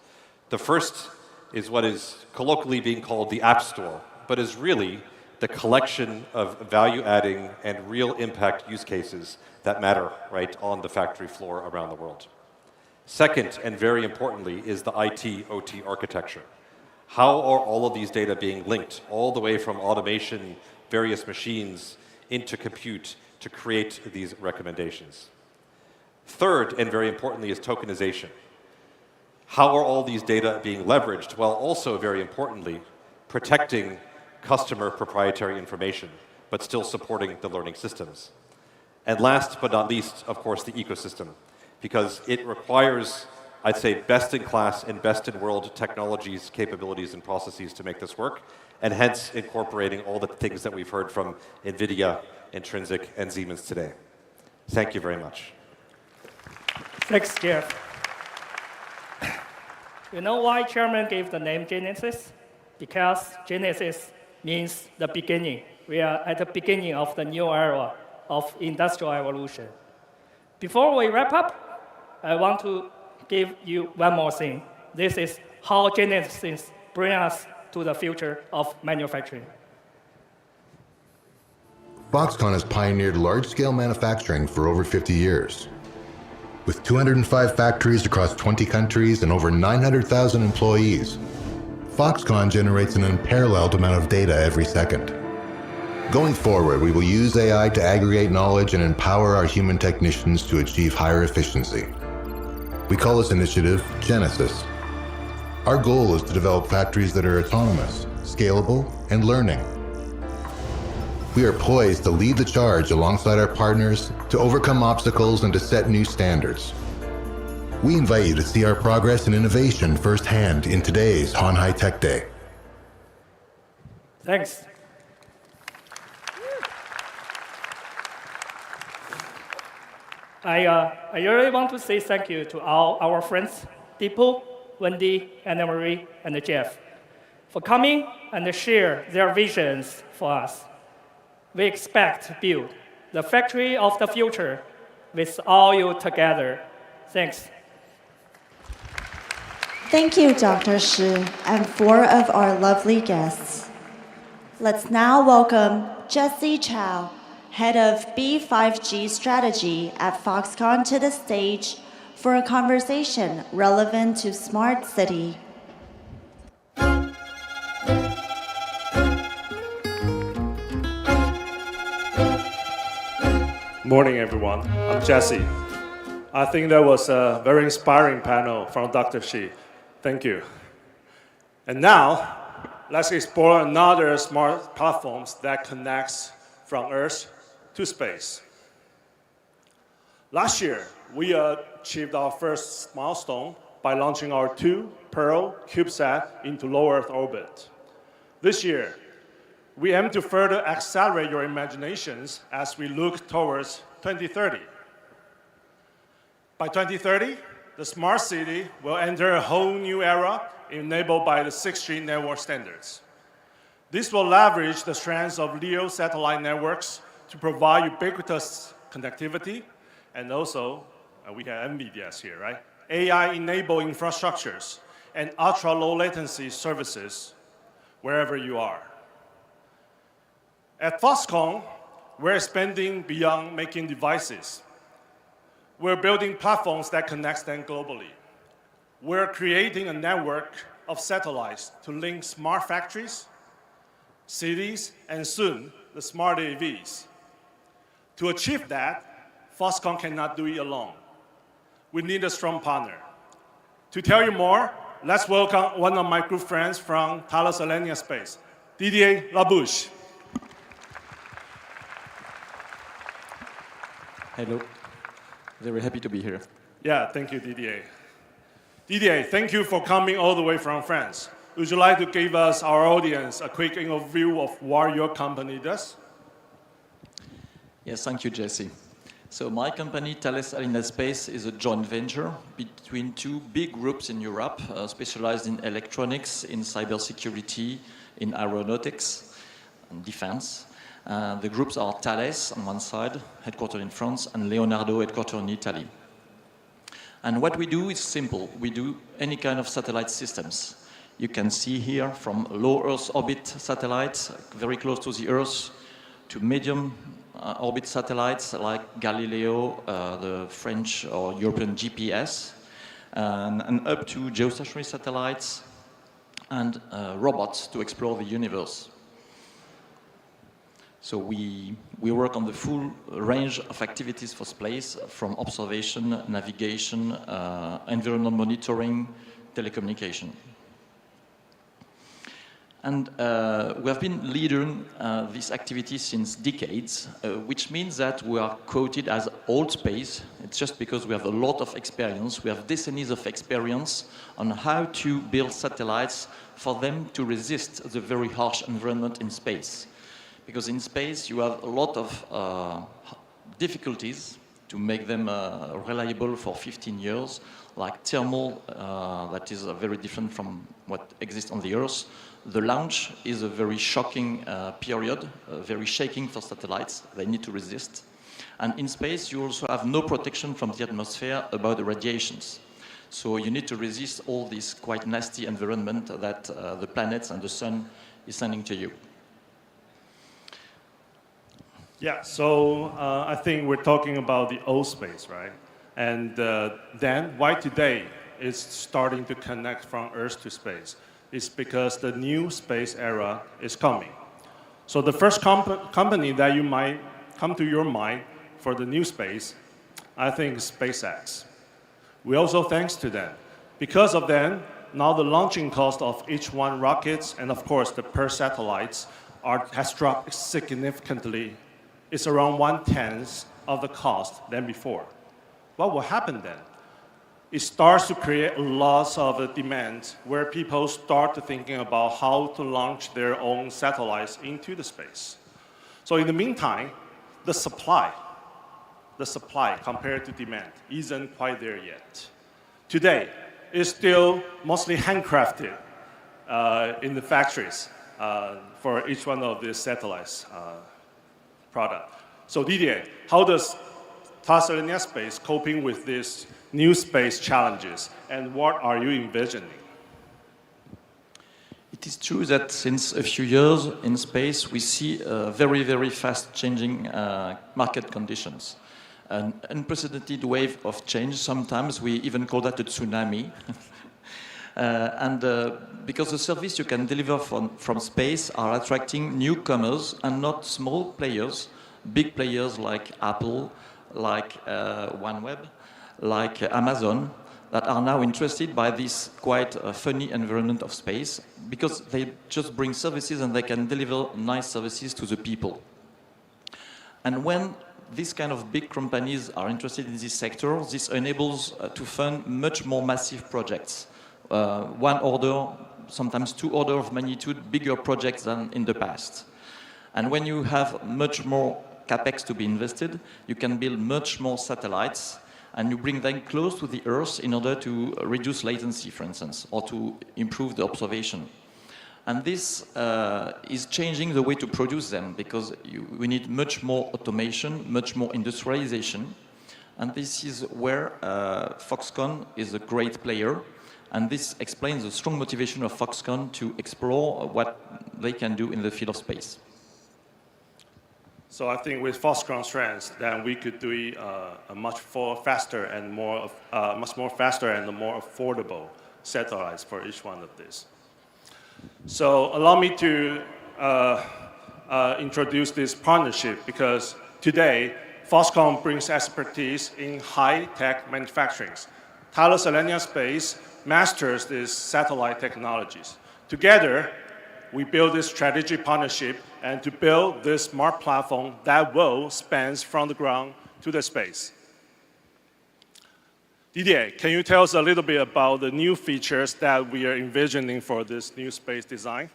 The first is what is colloquially being called the App Store, but is really the collection of value-adding and real impact use cases that matter, right, on the factory floor around the world. Second, and very importantly, is the IT/OT architecture. How are all of these data being linked all the way from automation, various machines, into compute to create these recommendations? Third, and very importantly, is tokenization. How are all these data being leveraged while also, very importantly, protecting customer proprietary information, but still supporting the learning systems? And last but not least, of course, the ecosystem, because it requires, I'd say, best-in-class and best-in-world technologies, capabilities, and processes to make this work, and hence incorporating all the things that we've heard from NVIDIA, Intrinsic, and Siemens today. Thank you very much. Thanks, Jeff. You know why Chairman gave the name Genesis? Because Genesis means the beginning. We are at the beginning of the new era of industrial evolution. Before we wrap up, I want to give you one more thing. This is how Genesis brings us to the future of manufacturing. Foxconn has pioneered large-scale manufacturing for over 50 years. With 205 factories across 20 countries and over 900,000 employees, Foxconn generates an unparalleled amount of data every second. Going forward, we will use AI to aggregate knowledge and empower our human technicians to achieve higher efficiency. We call this initiative Genesis. Our goal is to develop factories that are autonomous, scalable, and learning. We are poised to lead the charge alongside our partners to overcome obstacles and to set new standards. We invite you to see our progress and innovation firsthand in today's鴻海Tech Day. Thanks. I really want to say thank you to all our friends, Deepu, Wendy, Anna Marie, and Jeff, for coming and share their visions for us. We expect to build the factory of the future with all you together. Thanks. Thank you, Dr. Shi, and 4 of our lovely guests. Let's now welcome Jesse Chow, Head of B5G Strategy at Foxconn, to the stage for a conversation relevant to Smart City. Morning, everyone. I'm Jesse. I think that was a very inspiring panel from Dr. Shi. Thank you. And now, let's explore another smart platforms that connects from Earth to space. Last year, we achieved our first milestone by launching our 2 Pearl CubeSat into low Earth orbit. This year, we aim to further accelerate your imaginations as we look towards 2030. By 2030, the smart city will enter a whole new era enabled by the 6G network standards. This will leverage the strengths of LEO satellite networks to provide ubiquitous connectivity, and also, we have NVIDIA here, right? AI-enabled infrastructures and ultra-low latency services wherever you are. At Foxconn, we're expanding beyond making devices. We're building platforms that connect them globally. We're creating a network of satellites to link smart factories, cities, and soon, the smart AVs. To achieve that, Foxconn cannot do it alone. We need a strong partner. To tell you more, let's welcome one of my good friends from Thales Alenia Space, Didier Labouche. Hello. Very happy to be here. Yeah, thank you, Didier. Didier, thank you for coming all the way from France. Would you like to give us, our audience, a quick overview of what your company does? Yes, thank you, Jesse. So my company, Thales Alenia Space, is a joint venture between two big groups in Europe, specialized in electronics, in cybersecurity, in aeronautics, and defense. The groups are Thales on one side, headquartered in France, and Leonardo, headquartered in Italy. And what we do is simple. We do any kind of satellite systems. You can see here from low Earth orbit satellites, very close to the Earth, to medium orbit satellites like Galileo, the French or European GPS, and up to geostationary satellites and robots to explore the universe. So we work on the full range of activities for space, from observation, navigation, environmental monitoring, telecommunication. And we have been leading this activity since decades, which means that we are quoted as old space. It's just because we have a lot of experience. We have decennies of experience on how to build satellites for them to resist the very harsh environment in space. Because in space, you have a lot of difficulties to make them reliable for 15 years, like thermal, that is very different from what exists on the Earth. The launch is a very shocking period, very shaking for satellites. They need to resist. And in space, you also have no protection from the atmosphere about the radiations. So you need to resist all this quite nasty environment that the planets and the sun is sending to you. Yeah, so I think we're talking about the old space, right? And then why today is starting to connect from Earth to space? It's because the new space era is coming. So the first company that you might come to your mind for the new space, I think is SpaceX. We also thanks to them. Because of them, now the launching cost of each one rockets and of course the per satellites has dropped significantly. It's around 1/10 of the cost than before. What will happen then? It starts to create lots of demand where people start thinking about how to launch their own satellites into the space. So in the meantime, the supply compared to demand isn't quite there yet. Today, it's still mostly handcrafted in the factories for each one of the satellites product. So Didier, how does Thales Alenia Space coping with these new space challenges, and what are you envisioning? It is true that since a few years in space, we see very, very fast changing market conditions. An unprecedented wave of change. Sometimes we even call that a tsunami. Because the service you can deliver from space are attracting newcomers and not small players, big players like Apple, like OneWeb, like Amazon, that are now interested by this quite funny environment of space because they just bring services and they can deliver nice services to the people. And when these kind of big companies are interested in this sector, this enables to fund much more massive projects. One order sometimes 2 orders of magnitude bigger projects than in the past. And when you have much more capex to be invested, you can build much more satellites, and you bring them close to the Earth in order to reduce latency, for instance, or to improve the observation. And this is changing the way to produce them, because we need much more automation, much more industrialization. And this is where Foxconn is a great player. And this explains the strong motivation of Foxconn to explore what they can do in the field of space. So I think with Foxconn's strengths, then we could do a much faster and more affordable satellites for each one of these. So allow me to introduce this partnership, because today Foxconn brings expertise in high-tech manufacturing. Thales Alenia Space masters these satellite technologies. Together, we build this strategic partnership and to build this smart platform that will span from the ground to the space. Didier, can you tell us a little bit about the new features that we are envisioning for this new space design?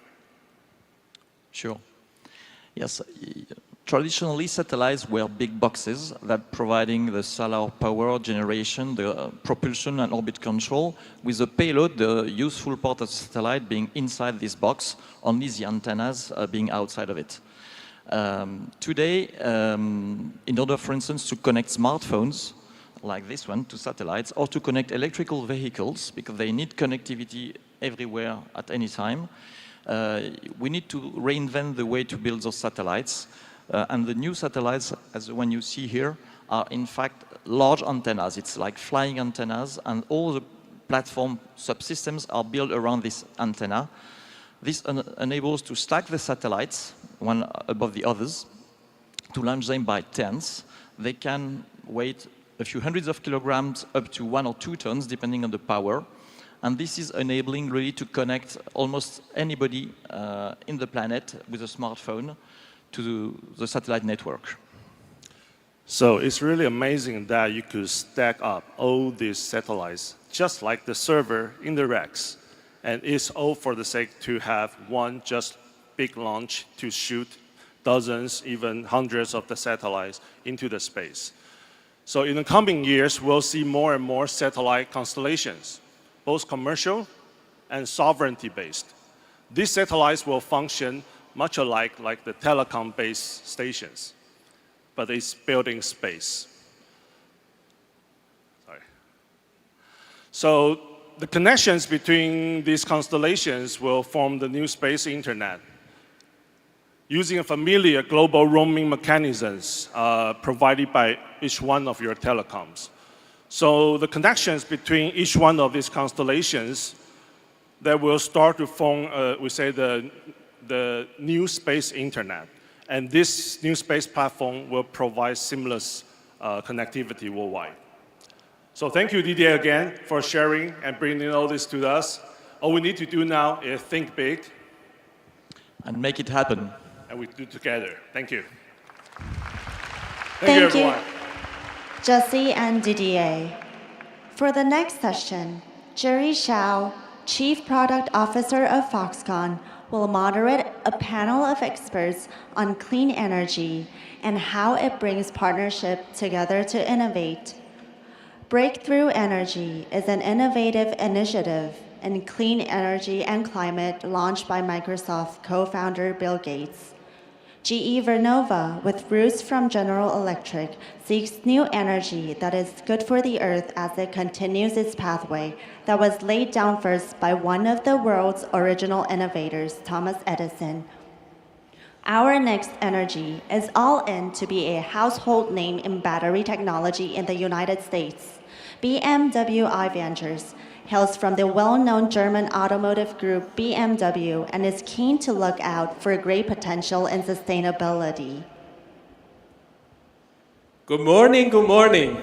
Sure. Yes. Traditionally, satellites were big boxes that providing the solar power generation, the propulsion and orbit control, with the payload, the useful part of the satellite being inside this box, only the antennas being outside of it. Today, in order, for instance, to connect smartphones, like this one, to satellites, or to connect electrical vehicles, because they need connectivity everywhere at any time, we need to reinvent the way to build those satellites. And the new satellites, as the one you see here, are in fact large antennas. It's like flying antennas, and all the platform subsystems are built around this antenna. This enables to stack the satellites, one above the others, to launch them by tens. They can weigh a few hundreds of kilograms up to 1 or 2 tons, depending on the power. And this is enabling really to connect almost anybody in the planet with a smartphone to the satellite network. So it's really amazing that you could stack up all these satellites, just like the server in the racks. And it's all for the sake to have one just big launch to shoot dozens, even hundreds of the satellites into the space. So in the coming years, we'll see more and more satellite constellations, both commercial and sovereignty-based. These satellites will function much alike like the telecom-based stations, but it's built in space. Sorry. So the connections between these constellations will form the new space internet, using a familiar global roaming mechanisms provided by each one of your telecoms. So the connections between each one of these constellations that will start to form, we say, the new space internet. And this new space platform will provide seamless connectivity worldwide. So thank you, Didier, again, for sharing and bringing all this to us. All we need to do now is think big. And make it happen. And we do it together. Thank you. Thank you, everyone. Jesse and Didier. For the next session, Jerry Shao, Chief Product Officer of Foxconn, will moderate a panel of experts on clean energy and how it brings partnership together to innovate. Breakthrough Energy is an innovative initiative in clean energy and climate launched by Microsoft co-founder Bill Gates. GE Vernova, with roots from General Electric, seeks new energy that is good for the Earth as it continues its pathway that was laid down first by one of the world's original innovators, Thomas Edison. Our next energy is all in to be a household name in battery technology in the United States. BMW i Ventures hails from the well-known German automotive group BMW and is keen to look out for great potential in sustainability. Good morning, good morning.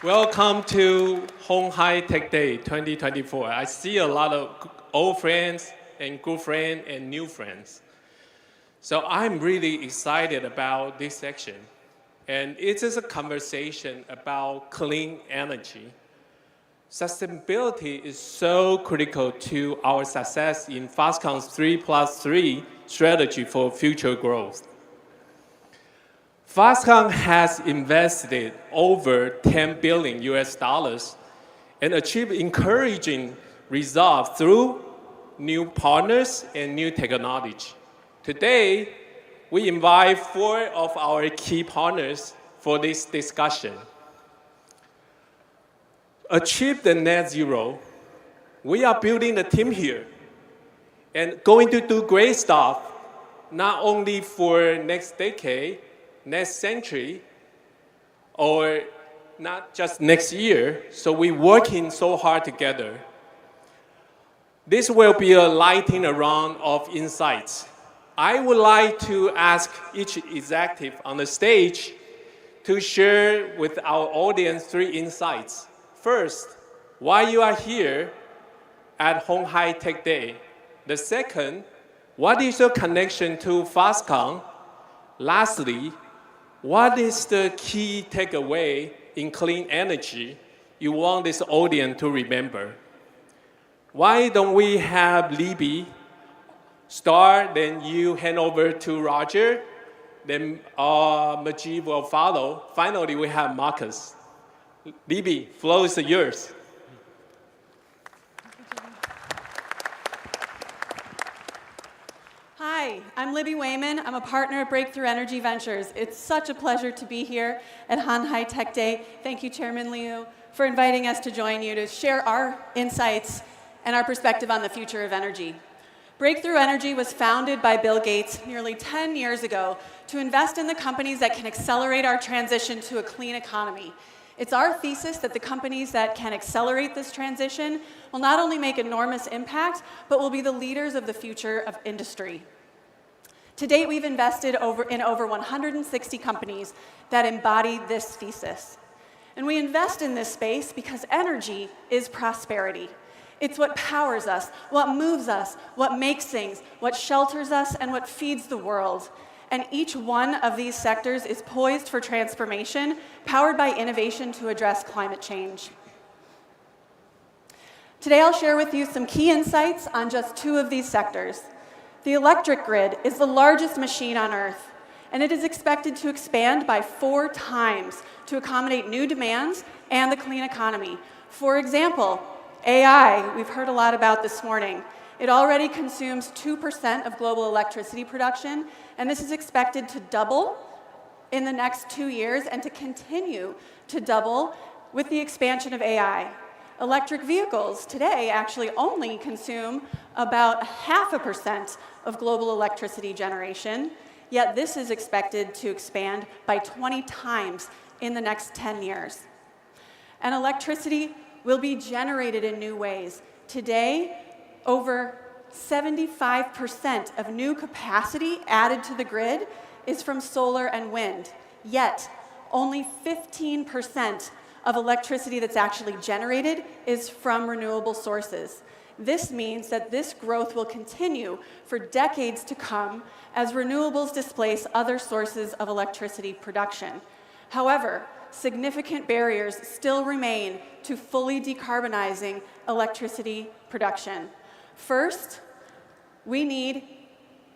Welcome to鴻海Tech Day 2024. I see a lot of old friends and good friends and new friends. So I'm really excited about this section. And it is a conversation about clean energy. Sustainability is so critical to our success in Foxconn's 3+3 strategy for future growth. Foxconn has invested over $10 billion and achieved encouraging results through new partners and new technology. Today, we invite 4 of our key partners for this discussion. Achieve the net zero, we are building a team here and going to do great stuff, not only for next decade, next century, or not just next year. So we're working so hard together. This will be a lightning round of insights. I would like to ask each executive on the stage to share with our audience 3 insights. First, why you are here at鴻海Tech Day. The second, what is your connection to Foxconn? Lastly, what is the key takeaway in clean energy you want this audience to remember? Why don't we have Libby start, then you hand over to Roger, then Majid will follow. Finally, we have Marcus. Libby, floor is yours. Hi, I'm Libby Wayman. I'm a partner at Breakthrough Energy Ventures. It's such a pleasure to be here at鴻海Tech Day. Thank you, Chairman Liu, for inviting us to join you to share our insights and our perspective on the future of energy. Breakthrough Energy was founded by Bill Gates nearly 10 years ago to invest in the companies that can accelerate our transition to a clean economy. It's our thesis that the companies that can accelerate this transition will not only make enormous impact, but will be the leaders of the future of industry. To date, we've invested in over 160 companies that embody this thesis. And we invest in this space because energy is prosperity. It's what powers us, what moves us, what makes things, what shelters us, and what feeds the world. And each one of these sectors is poised for transformation, powered by innovation to address climate change. Today, I'll share with you some key insights on just 2 of these sectors. The electric grid is the largest machine on Earth, and it is expected to expand by 4 times to accommodate new demands and the clean economy. For example, AI, we've heard a lot about this morning. It already consumes 2% of global electricity production, and this is expected to double in the next 2 years and to continue to double with the expansion of AI. Electric vehicles today actually only consume about 0.5% of global electricity generation, yet this is expected to expand by 20 times in the next 10 years. And electricity will be generated in new ways. Today, over 75% of new capacity added to the grid is from solar and wind, yet only 15% of electricity that's actually generated is from renewable sources. This means that this growth will continue for decades to come as renewables displace other sources of electricity production. However, significant barriers still remain to fully decarbonizing electricity production. First, we need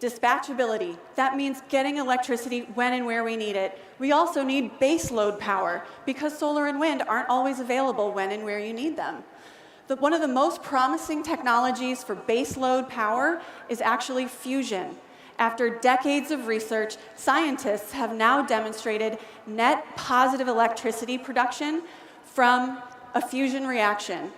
dispatchability. That means getting electricity when and where we need it. We also need base load power because solar and wind aren't always available when and where you need them. One of the most promising technologies for base load power is actually fusion. After decades of research, scientists have now demonstrated net positive electricity production from a fusion reaction.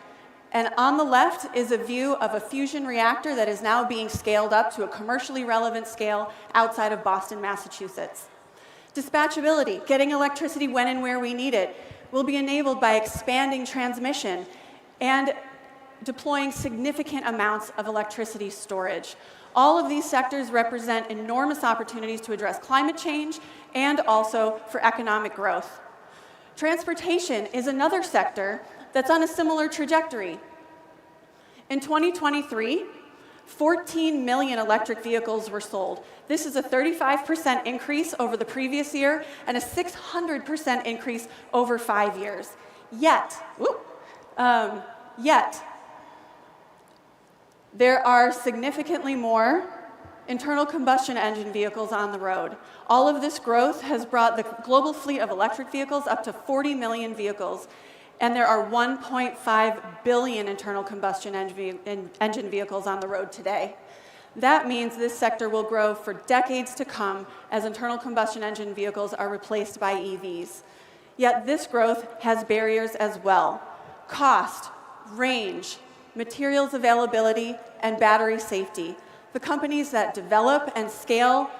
And on the left is a view of a fusion reactor that is now being scaled up to a commercially relevant scale outside of Boston, Massachusetts. Dispatchability, getting electricity when and where we need it, will be enabled by expanding transmission and deploying significant amounts of electricity storage. All of these sectors represent enormous opportunities to address climate change and also for economic growth. Transportation is another sector that's on a similar trajectory. In 2023, 14 million electric vehicles were sold. This is a 35% increase over the previous year and a 600% increase over 5 years. Yet, Yet, there are significantly more internal combustion engine vehicles on the road. All of this growth has brought the global fleet of electric vehicles up to 40 million vehicles, and there are 1.5 billion internal combustion engine vehicles on the road today. That means this sector will grow for decades to come as internal combustion engine vehicles are replaced by EVs. Yet this growth has barriers as well: cost, range, materials availability, and battery safety. The companies that develop and scale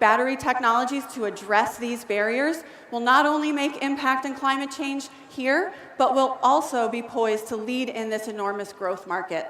battery technologies to address these barriers will not only make impact in climate change here, but will also be poised to lead in this enormous growth market.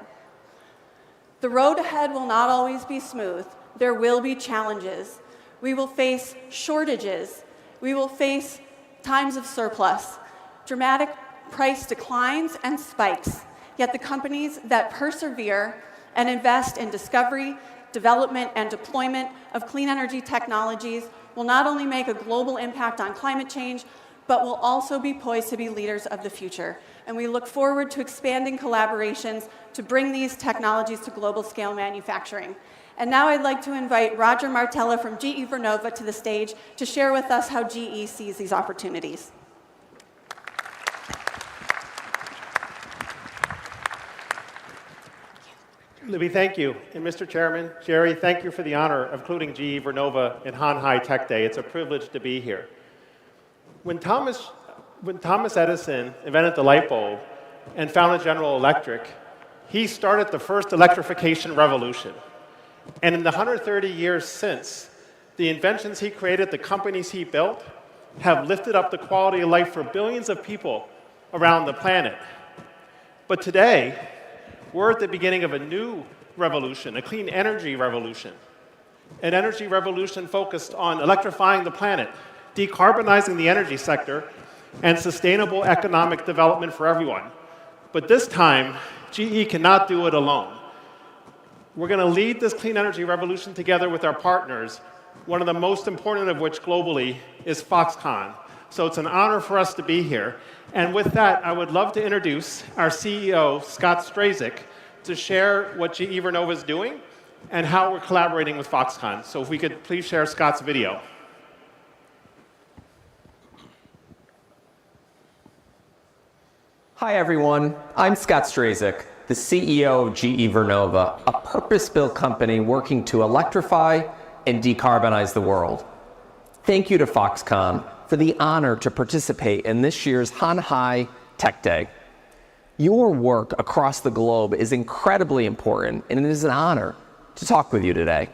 The road ahead will not always be smooth. There will be challenges. We will face shortages. We will face times of surplus, dramatic price declines, and spikes. Yet the companies that persevere and invest in discovery, development, and deployment of clean energy technologies will not only make a global impact on climate change, but will also be poised to be leaders of the future. And we look forward to expanding collaborations to bring these technologies to global scale manufacturing. And now I'd like to invite Roger Martella from GE Vernova to the stage to share with us how GE sees these opportunities. Libby, thank you. And Mr. Chairman, Jerry, thank you for the honor of including GE Vernova in Hanhai Tech Day. It's a privilege to be here. When Thomas Edison invented the light bulb and founded General Electric, he started the first electrification revolution. And in the 130 years since, the inventions he created, the companies he built, have lifted up the quality of life for billions of people around the planet. But today, we're at the beginning of a new revolution, a clean energy revolution. An energy revolution focused on electrifying the planet, decarbonizing the energy sector, and sustainable economic development for everyone. But this time, GE cannot do it alone. We're going to lead this clean energy revolution together with our partners, one of the most important of which globally is Foxconn. So it's an honor for us to be here. And with that, I would love to introduce our CEO, Scott Strazik, to share what GE Vernova is doing and how we're collaborating with Foxconn. So if we could please share Scott's video. Hi, everyone. I'm Scott Strazik, the CEO of GE Vernova, a purpose-built company working to electrify and decarbonize the world. Thank you to Foxconn for the honor to participate in this year's Hanhai Tech Day. Your work across the globe is incredibly important, and it is an honor to talk with you today.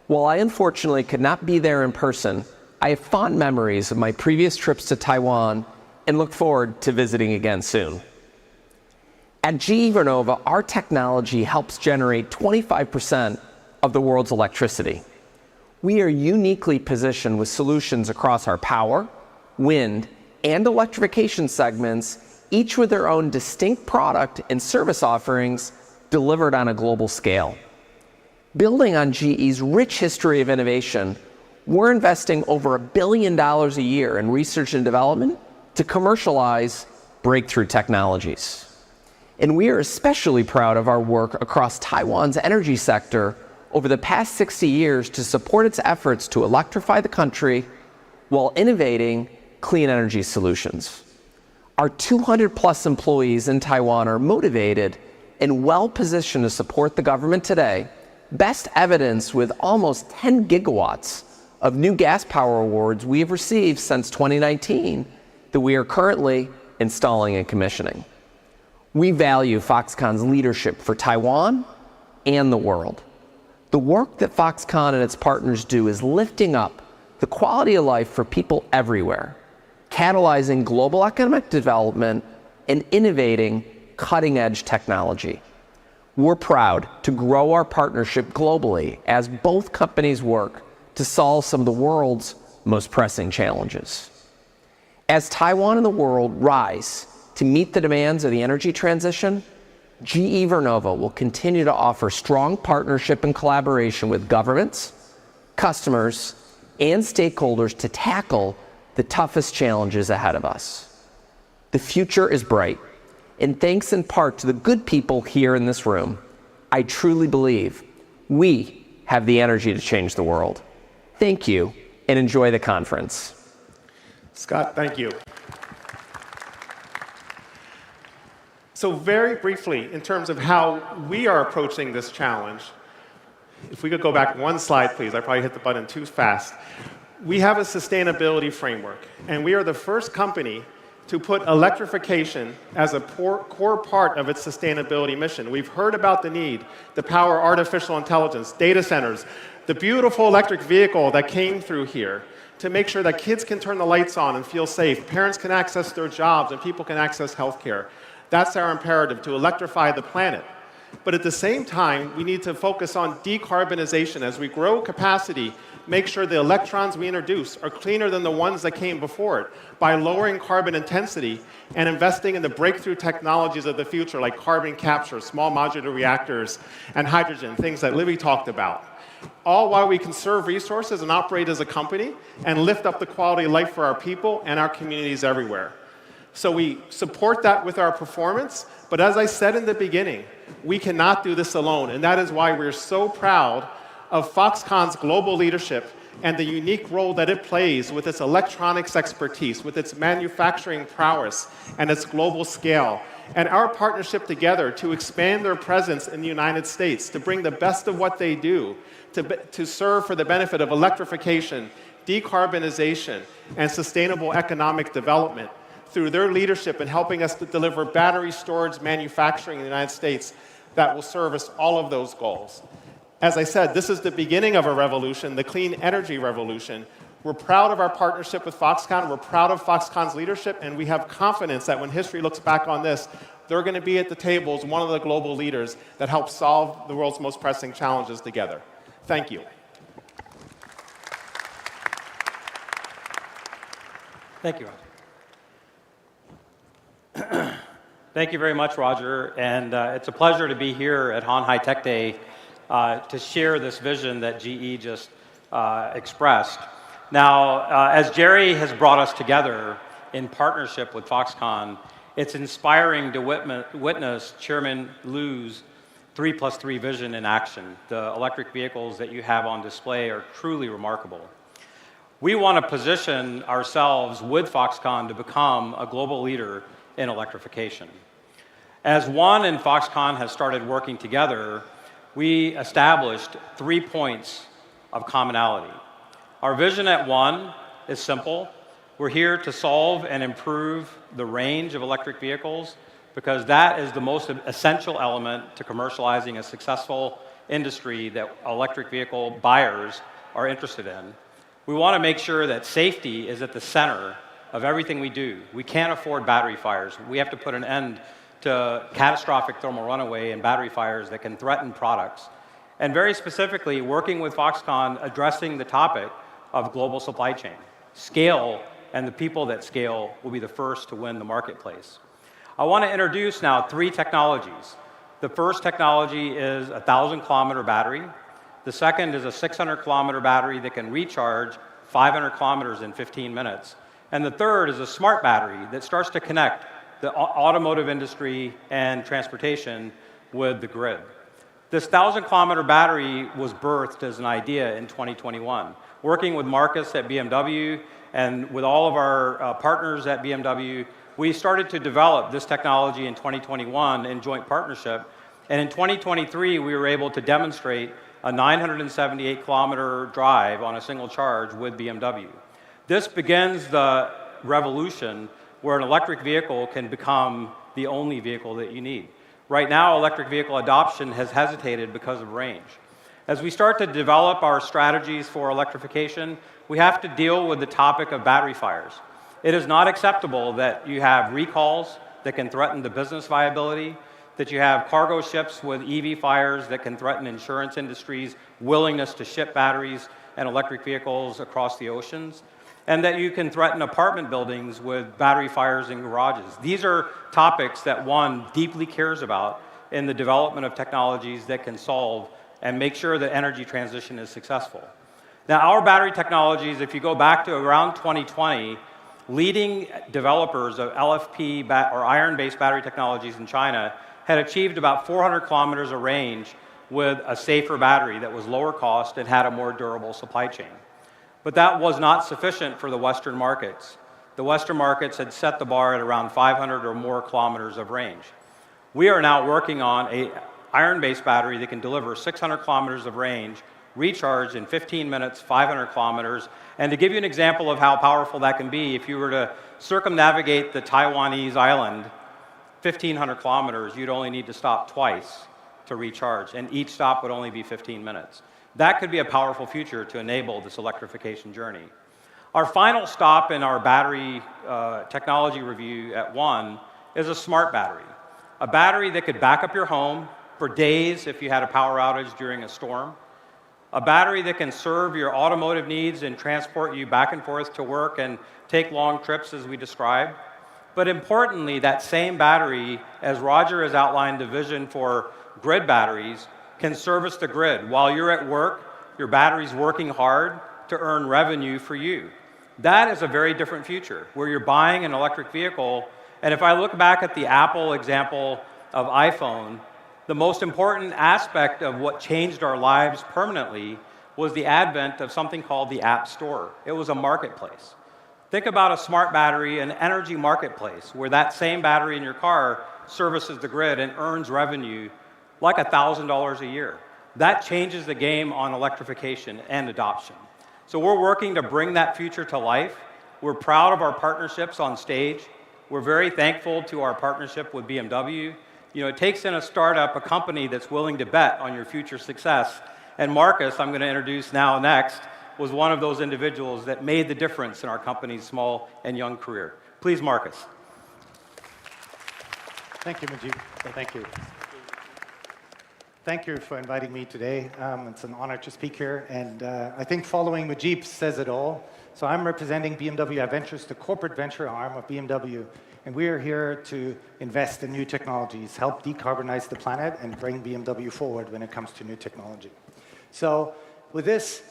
While I unfortunately could not be there in person, I have fond memories of my previous trips to Taiwan and look forward to visiting again soon. At GE Vernova, our technology helps generate 25% of the world's electricity. We are uniquely positioned with solutions across our power, wind, and electrification segments, each with their own distinct product and service offerings delivered on a global scale. Building on GE's rich history of innovation, we're investing over $1 billion a year in research and development to commercialize breakthrough technologies. And we are especially proud of our work across Taiwan's energy sector over the past 60 years to support its efforts to electrify the country while innovating clean energy solutions. Our 200+ employees in Taiwan are motivated and well-positioned to support the government today, best evidenced with almost 10 gigawatts of new gas power awards we have received since 2019 that we are currently installing and commissioning. We value Foxconn's leadership for Taiwan and the world. The work that Foxconn and its partners do is lifting up the quality of life for people everywhere, catalyzing global economic development and innovating cutting-edge technology. We're proud to grow our partnership globally as both companies work to solve some of the world's most pressing challenges. As Taiwan and the world rise to meet the demands of the energy transition, GE Vernova will continue to offer strong partnership and collaboration with governments, customers, and stakeholders to tackle the toughest challenges ahead of us. The future is bright, and thanks in part to the good people here in this room, I truly believe we have the energy to change the world. Thank you, and enjoy the conference. Scott, thank you. So very briefly, in terms of how we are approaching this challenge, if we could go back one slide, please. I probably hit the button too fast. We have a sustainability framework, and we are the first company to put electrification as a core part of its sustainability mission. We've heard about the need to power artificial intelligence, data centers, the beautiful electric vehicle that came through here to make sure that kids can turn the lights on and feel safe, parents can access their jobs, and people can access healthcare. That's our imperative, to electrify the planet. But at the same time, we need to focus on decarbonization. As we grow capacity, make sure the electrons we introduce are cleaner than the ones that came before it by lowering carbon intensity and investing in the breakthrough technologies of the future, like carbon capture, small modular reactors, and hydrogen, things that Libby talked about. All while we conserve resources and operate as a company and lift up the quality of life for our people and our communities everywhere. So we support that with our performance, but as I said in the beginning, we cannot do this alone, and that is why we're so proud of Foxconn's global leadership and the unique role that it plays with its electronics expertise, with its manufacturing prowess, and its global scale, and our partnership together to expand their presence in the United States, to bring the best of what they do, to serve for the benefit of electrification, decarbonization, and sustainable economic development through their leadership in helping us to deliver battery storage manufacturing in the United States that will service all of those goals. As I said, this is the beginning of a revolution, the clean energy revolution. We're proud of our partnership with Foxconn, we're proud of Foxconn's leadership, and we have confidence that when history looks back on this, they're going to be at the table as one of the global leaders that help solve the world's most pressing challenges together. Thank you. Thank you, Roger. Thank you very much, Roger. And it's a pleasure to be here at鴻海Tech Day to share this vision that GE just expressed. Now, as Jerry has brought us together in partnership with Foxconn, it's inspiring to witness Chairman Liu's 3+3 vision in action. The electric vehicles that you have on display are truly remarkable. We want to position ourselves with Foxconn to become a global leader in electrification. As One and Foxconn have started working together, we established 3 points of commonality. Our vision at One is simple. We're here to solve and improve the range of electric vehicles because that is the most essential element to commercializing a successful industry that electric vehicle buyers are interested in. We want to make sure that safety is at the center of everything we do. We can't afford battery fires. We have to put an end to catastrophic thermal runaway and battery fires that can threaten products. And very specifically, working with Foxconn, addressing the topic of global supply chain. Scale and the people that scale will be the first to win the marketplace. I want to introduce now 3 technologies. The first technology is a 1,000-kilometer battery. The second is a 600-kilometer battery that can recharge 500 kilometers in 15 minutes. And the third is a smart battery that starts to connect the automotive industry and transportation with the grid. This 1,000-kilometer battery was birthed as an idea in 2021. Working with Marcus at BMW and with all of our partners at BMW, we started to develop this technology in 2021 in joint partnership. And in 2023, we were able to demonstrate a 978-kilometer drive on a single charge with BMW. This begins the revolution where an electric vehicle can become the only vehicle that you need. Right now, electric vehicle adoption has hesitated because of range. As we start to develop our strategies for electrification, we have to deal with the topic of battery fires. It is not acceptable that you have recalls that can threaten the business viability, that you have cargo ships with EV fires that can threaten insurance industries' willingness to ship batteries and electric vehicles across the oceans, and that you can threaten apartment buildings with battery fires in garages. These are topics that One deeply cares about in the development of technologies that can solve and make sure that energy transition is successful. Now, our battery technologies, if you go back to around 2020, leading developers of LFP or iron-based battery technologies in China had achieved about 400 kilometers of range with a safer battery that was lower cost and had a more durable supply chain. But that was not sufficient for the Western markets. The Western markets had set the bar at around 500 or more kilometers of range. We are now working on an iron-based battery that can deliver 600 kilometers of range, recharge in 15 minutes, 500 kilometers. And to give you an example of how powerful that can be, if you were to circumnavigate the Taiwanese island 1,500 kilometers, you'd only need to stop twice to recharge, and each stop would only be 15 minutes. That could be a powerful future to enable this electrification journey. Our final stop in our battery technology review at one is a smart battery. A battery that could back up your home for days if you had a power outage during a storm. A battery that can serve your automotive needs and transport you back and forth to work and take long trips as we described. But importantly, that same battery, as Roger has outlined the vision for grid batteries, can service the grid. While you're at work, your battery's working hard to earn revenue for you. That is a very different future, where you're buying an electric vehicle. And if I look back at the Apple example of iPhone, the most important aspect of what changed our lives permanently was the advent of something called the App Store. It was a marketplace. Think about a smart battery, an energy marketplace, where that same battery in your car services the grid and earns revenue like $1,000 a year. That changes the game on electrification and adoption. So we're working to bring that future to life. We're proud of our partnerships on stage. We're very thankful to our partnership with BMW. You know, it takes in a startup, a company that's willing to bet on your future success. And Marcus, I'm going to introduce now next, was one of those individuals that made the difference in our company's small and young career. Please, Marcus. Thank you, Majid. Thank you. Thank you for inviting me today. It's an honor to speak here, and I think following Majid says it all. So I'm representing BMW Ventures, the corporate venture arm of BMW, and we are here to invest in new technologies, help decarbonize the planet, and bring BMW forward when it comes to new technology. So with this,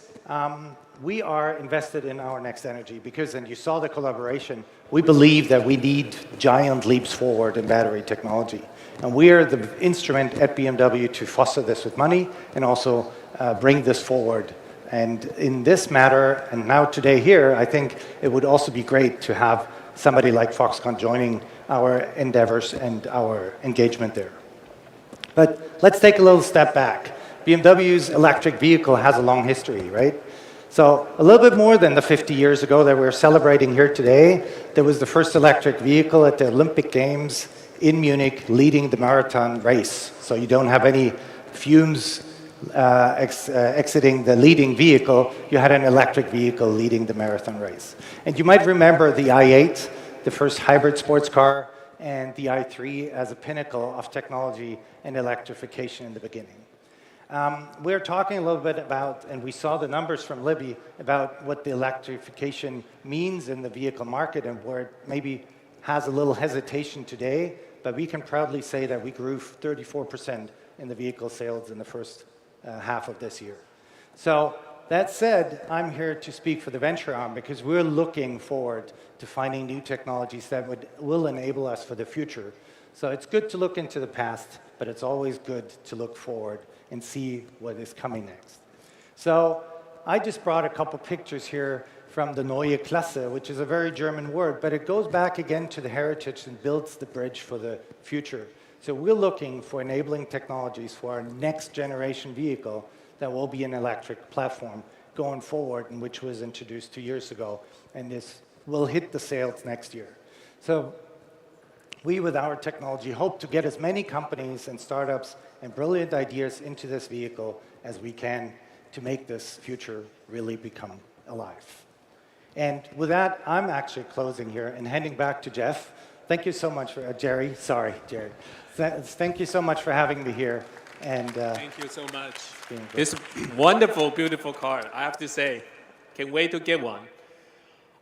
we are invested in our next energy because, and you saw the collaboration, we believe that we need giant leaps forward in battery technology. And we are the instrument at BMW to foster this with money and also bring this forward. And in this matter, and now today here, I think it would also be great to have somebody like Foxconn joining our endeavors and our engagement there. But let's take a little step back. BMW's electric vehicle has a long history, right? So a little bit more than the 50 years ago that we're celebrating here today, there was the first electric vehicle at the Olympic Games in Munich leading the marathon race. So you don't have any fumes exiting the leading vehicle, you had an electric vehicle leading the marathon race. And you might remember the i8, the first hybrid sports car, and the i3 as a pinnacle of technology and electrification in the beginning. We're talking a little bit about, and we saw the numbers from Libby, about what the electrification means in the vehicle market and where it maybe has a little hesitation today, but we can proudly say that we grew 34% in the vehicle sales in the first half of this year. So that said, I'm here to speak for the venture arm because we're looking forward to finding new technologies that will enable us for the future. So it's good to look into the past, but it's always good to look forward and see what is coming next. So I just brought a couple pictures here from the Neue Klasse, which is a very German word, but it goes back again to the heritage and builds the bridge for the future. So we're looking for enabling technologies for our next generation vehicle that will be an electric platform going forward, and which was introduced 2 years ago, and this will hit the sales next year. So we, with our technology, hope to get as many companies and startups and brilliant ideas into this vehicle as we can to make this future really become alive. And with that, I'm actually closing here and handing back to Jeff. Thank you so much for, Jerry. Sorry, Jerry. Thank you so much for having me here. And thank you so much. It's a wonderful, beautiful car, I have to say. Can't wait to get one.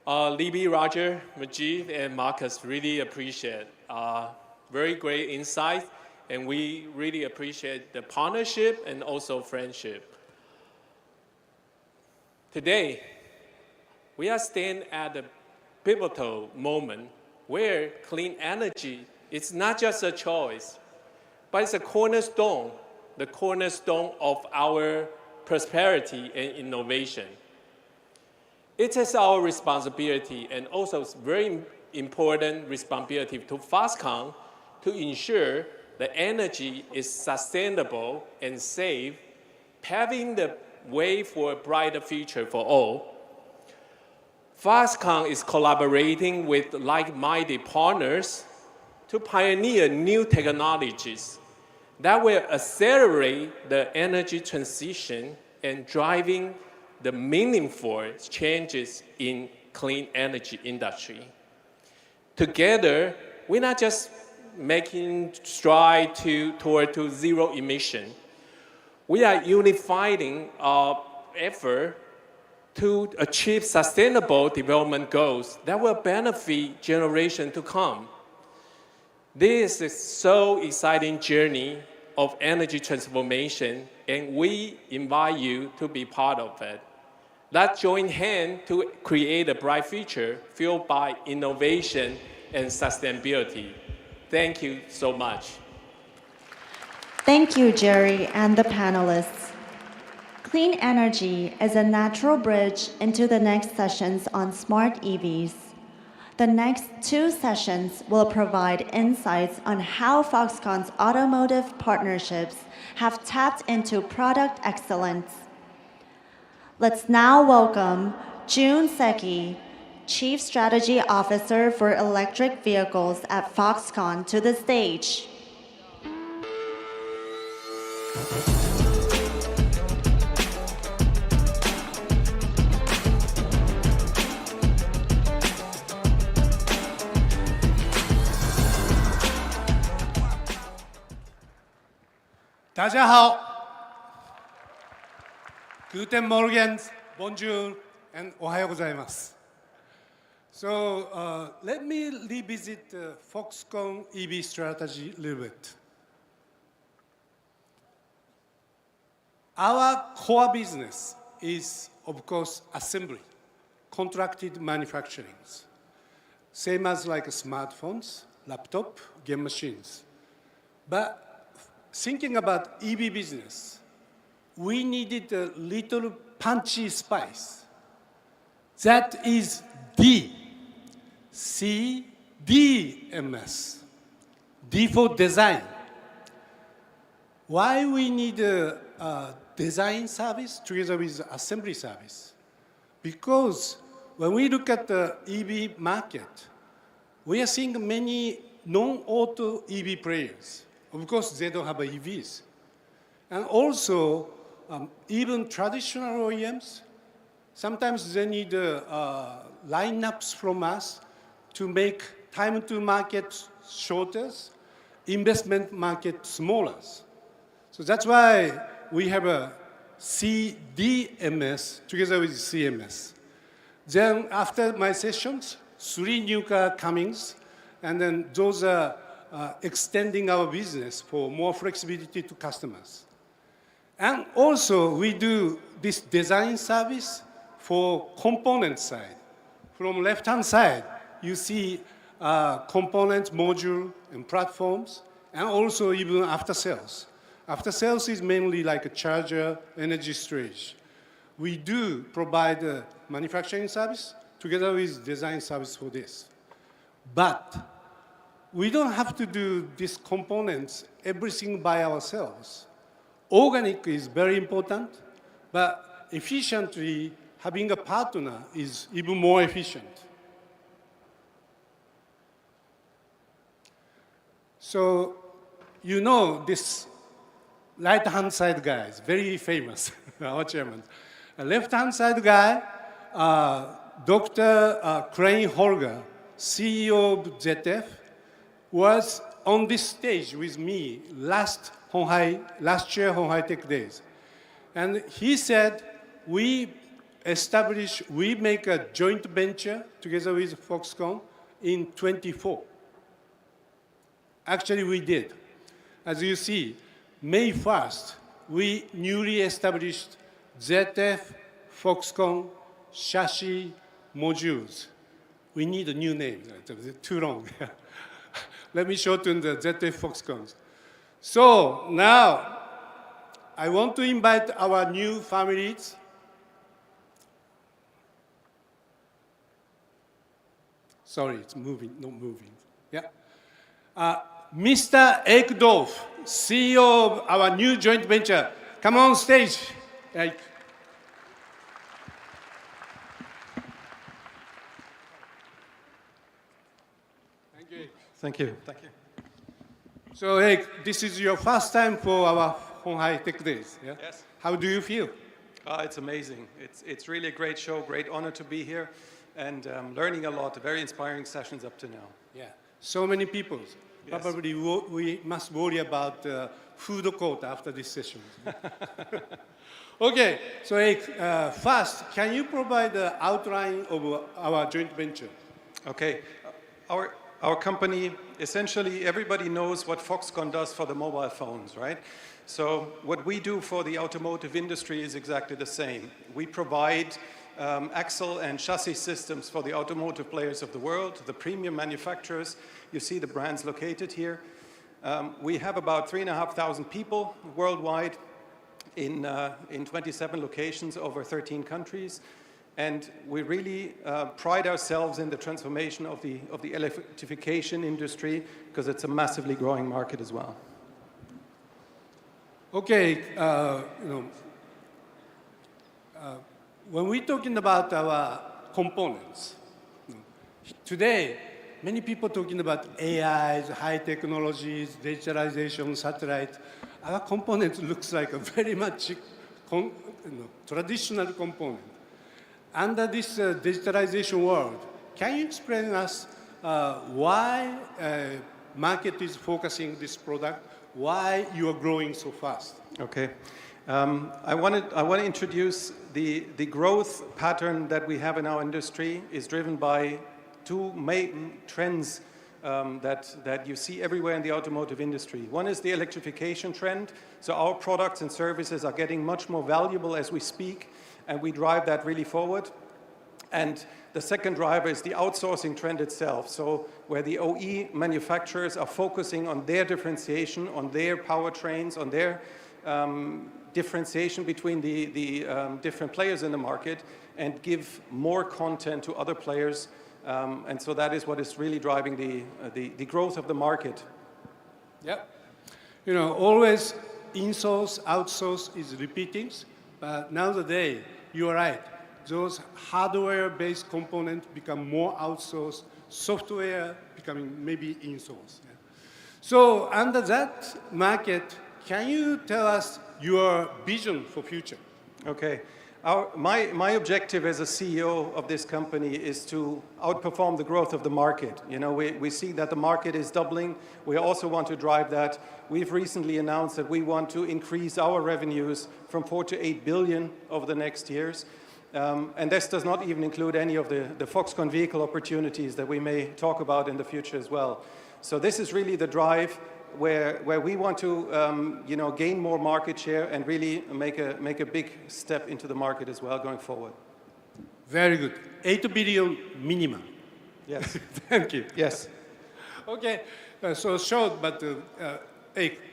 Libby, Roger, Majid, and Marcus really appreciate very great insight, and we really appreciate the partnership and also friendship. Today, we are standing at the pivotal moment where clean energy is not just a choice, but it's a cornerstone, the cornerstone of our prosperity and innovation. It is our responsibility and also very important responsibility to Foxconn to ensure the energy is sustainable and safe, paving the way for a brighter future for all. Foxconn is collaborating with like-minded partners to pioneer new technologies that will accelerate the energy transition and driving the meaningful changes in clean energy industry. Together, we're not just making stride toward zero emission. We are unifying our effort to achieve sustainable development goals that will benefit generations to come. This is so exciting journey of energy transformation, and we invite you to be part of it. Let's join hands to create a bright future fueled by innovation and sustainability. Thank you so much. Thank you, Jerry, and the panelists. Clean energy is a natural bridge into the next sessions on smart EVs. The next two sessions will provide insights on how Foxconn's automotive partnerships have tapped into product excellence. Let's now welcome Jun Seki, Chief Strategy Officer for Electric Vehicles at Foxconn, to the stage. Guten Morgen, bonjour, and ohayo gozaimasu. So let me revisit Foxconn EV strategy a little bit. Our core business is, of course, assembly, contracted manufacturing, same as like smartphones, laptop, game machines. But thinking about EV business, we needed a little punchy spice. That is DMS. D for design. Why we need a design service together with assembly service? Because when we look at the EV market, we are seeing many non-auto EV players. Of course, they don't have EVs. And also, even traditional OEMs, sometimes they need lineups from us to make time to market shorter, investment market smaller. So that's why we have a CDMS together with CMS. Then after my sessions, 3 new car comings, and then those are extending our business for more flexibility to customers. And also, we do this design service for component side. From left-hand side, you see component, module, and platforms, and also even after sales. After sales is mainly like a charger, energy storage. We do provide a manufacturing service together with design service for this. But we don't have to do these components, everything by ourselves. Organic is very important, but efficiently having a partner is even more efficient. So, you know this right-hand side guy is very famous, our chairman. A left-hand side guy, Dr. Crane Holger, CEO of ZF, was on this stage with me last year鴻海Tech Days. And he said, we make a joint venture together with Foxconn in 24. Actually, we did. As you see, May 1st, we newly established ZF, Foxconn, chassis, modules. We need a new name. Too long. Let me shorten the ZF Foxconn. So now, I want to invite our new families. Sorry, it's moving, not moving. Yeah. Mr. Ekdorf, CEO of our new joint venture. Come on stage. Thank you. Thank you. Thank you. So, Eric, this is your first time for our Honghai Tech Days. Yeah? Yes. How do you feel? It's amazing. It's really a great show, great honor to be here, and learning a lot. Very inspiring sessions up to now. Yeah. So many people. Yes. Probably we must worry about food court after this session. Okay. So, Eric, first, can you provide the outline of our joint venture? Okay. Our company, essentially, everybody knows what Foxconn does for the mobile phones, right? So what we do for the automotive industry is exactly the same. We provide axle and chassis systems for the automotive players of the world, the premium manufacturers. You see the brands located here. We have about 3,500 people worldwide in 27 locations over 13 countries. And we really pride ourselves in the transformation of the electrification industry because it's a massively growing market as well. Okay, when we're talking about our components, today many people talking about AIs, high technologies, digitalization, satellite. Our component looks like a very much traditional component. Under this digitalization world, can you explain to us why market is focusing this product, why you are growing so fast? Okay. I want to introduce the growth pattern that we have in our industry is driven by two main trends that you see everywhere in the automotive industry. One is the electrification trend. So our products and services are getting much more valuable as we speak, and we drive that really forward. And the second driver is the outsourcing trend itself. So where the OE manufacturers are focusing on their differentiation, on their powertrains, on their differentiation between the different players in the market and give more content to other players. And so that is what is really driving the growth of the market. Yeah. You know, always in-source, outsource is repeating, but nowadays, you are right. Those hardware-based components become more outsourced, software becoming maybe in-source. Yeah. So under that market, can you tell us your vision for future? Okay. My objective as a CEO of this company is to outperform the growth of the market. You know, we see that the market is doubling. We also want to drive that. We've recently announced that we want to increase our revenues from 4 to 8 billion over the next years. And this does not even include any of the Foxconn vehicle opportunities that we may talk about in the future as well. So this is really the drive where we want to gain more market share and really make a big step into the market as well going forward. Very good. 8 billion minimum. Yes. Thank you. Yes. Okay. So short, but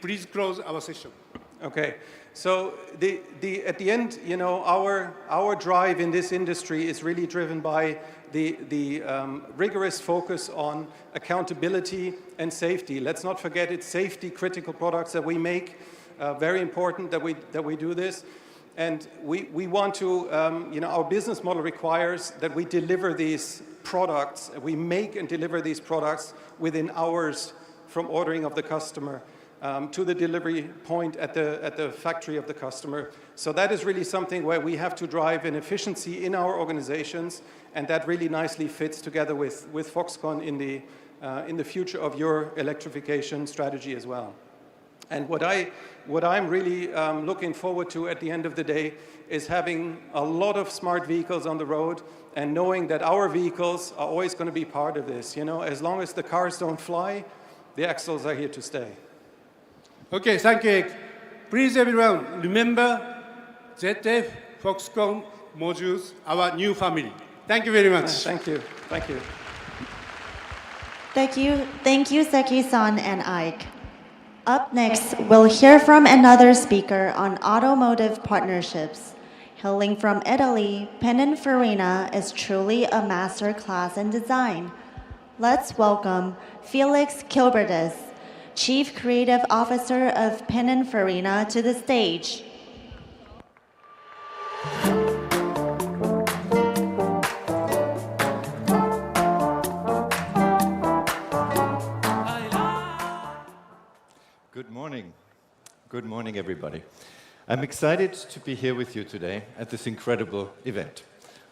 please close our session. Okay. So at the end, you know, our drive in this industry is really driven by the rigorous focus on accountability and safety. Let's not forget it's safety critical products that we make. Very important that we do this. And we want to, our business model requires that we deliver these products, we make and deliver these products within hours from ordering of the customer to the delivery point at the factory of the customer. So that is really something where we have to drive an efficiency in our organizations, and that really nicely fits together with Foxconn in the future of your electrification strategy as well. And what I'm really looking forward to at the end of the day is having a lot of smart vehicles on the road and knowing that our vehicles are always going to be part of this. You know, as long as the cars don't fly, the axles are here to stay. Okay, thank you. Please, everyone, remember ZF, Foxconn, modules, our new family. Thank you very much. Thank you. Thank you. Thank you, Seki-san and Ike. Up next, we'll hear from another speaker on automotive partnerships. Hailing from Italy, Pininfarina is truly a master class in design. Let's welcome Felix Kilbertus, Chief Creative Officer of Pininfarina, to the stage. Good morning. Good morning, everybody. I'm excited to be here with you today at this incredible event.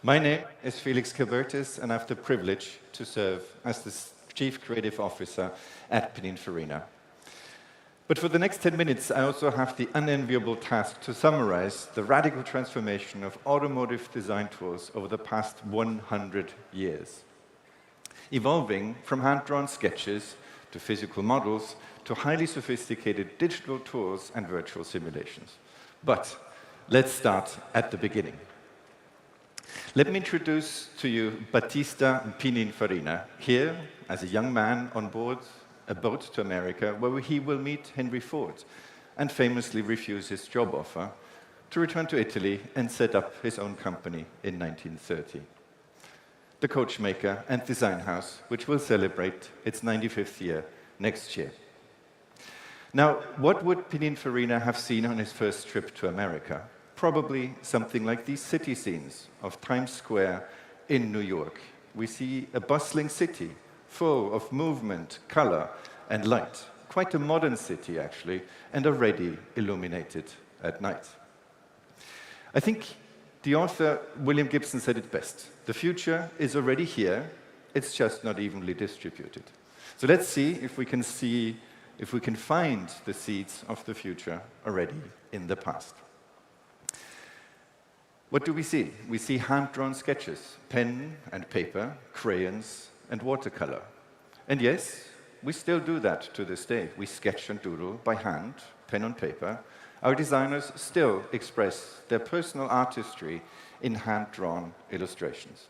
My name is Felix Kilbertus, and I have the privilege to serve as the Chief Creative Officer at Pininfarina. But for the next 10 minutes, I also have the unenviable task to summarize the radical transformation of automotive design tools over the past 100 years, evolving from hand-drawn sketches to physical models to highly sophisticated digital tools and virtual simulations. But let's start at the beginning. Let me introduce to you Battista Pininfarina, here as a young man on board a boat to America, where he will meet Henry Ford and famously refuse his job offer to return to Italy and set up his own company in 1930. The coachmaker and design house, which will celebrate its 95th year next year. Now, what would Pininfarina have seen on his first trip to America? Probably something like these city scenes of Times Square in New York. We see a bustling city full of movement, color, and light. Quite a modern city, actually, and already illuminated at night. I think the author, William Gibson, said it best. The future is already here, it's just not evenly distributed. So let's see if we can find the seeds of the future already in the past. What do we see? We see hand-drawn sketches, pen and paper, crayons, and watercolor. And yes, we still do that to this day. We sketch and doodle by hand, pen on paper. Our designers still express their personal artistry in hand-drawn illustrations.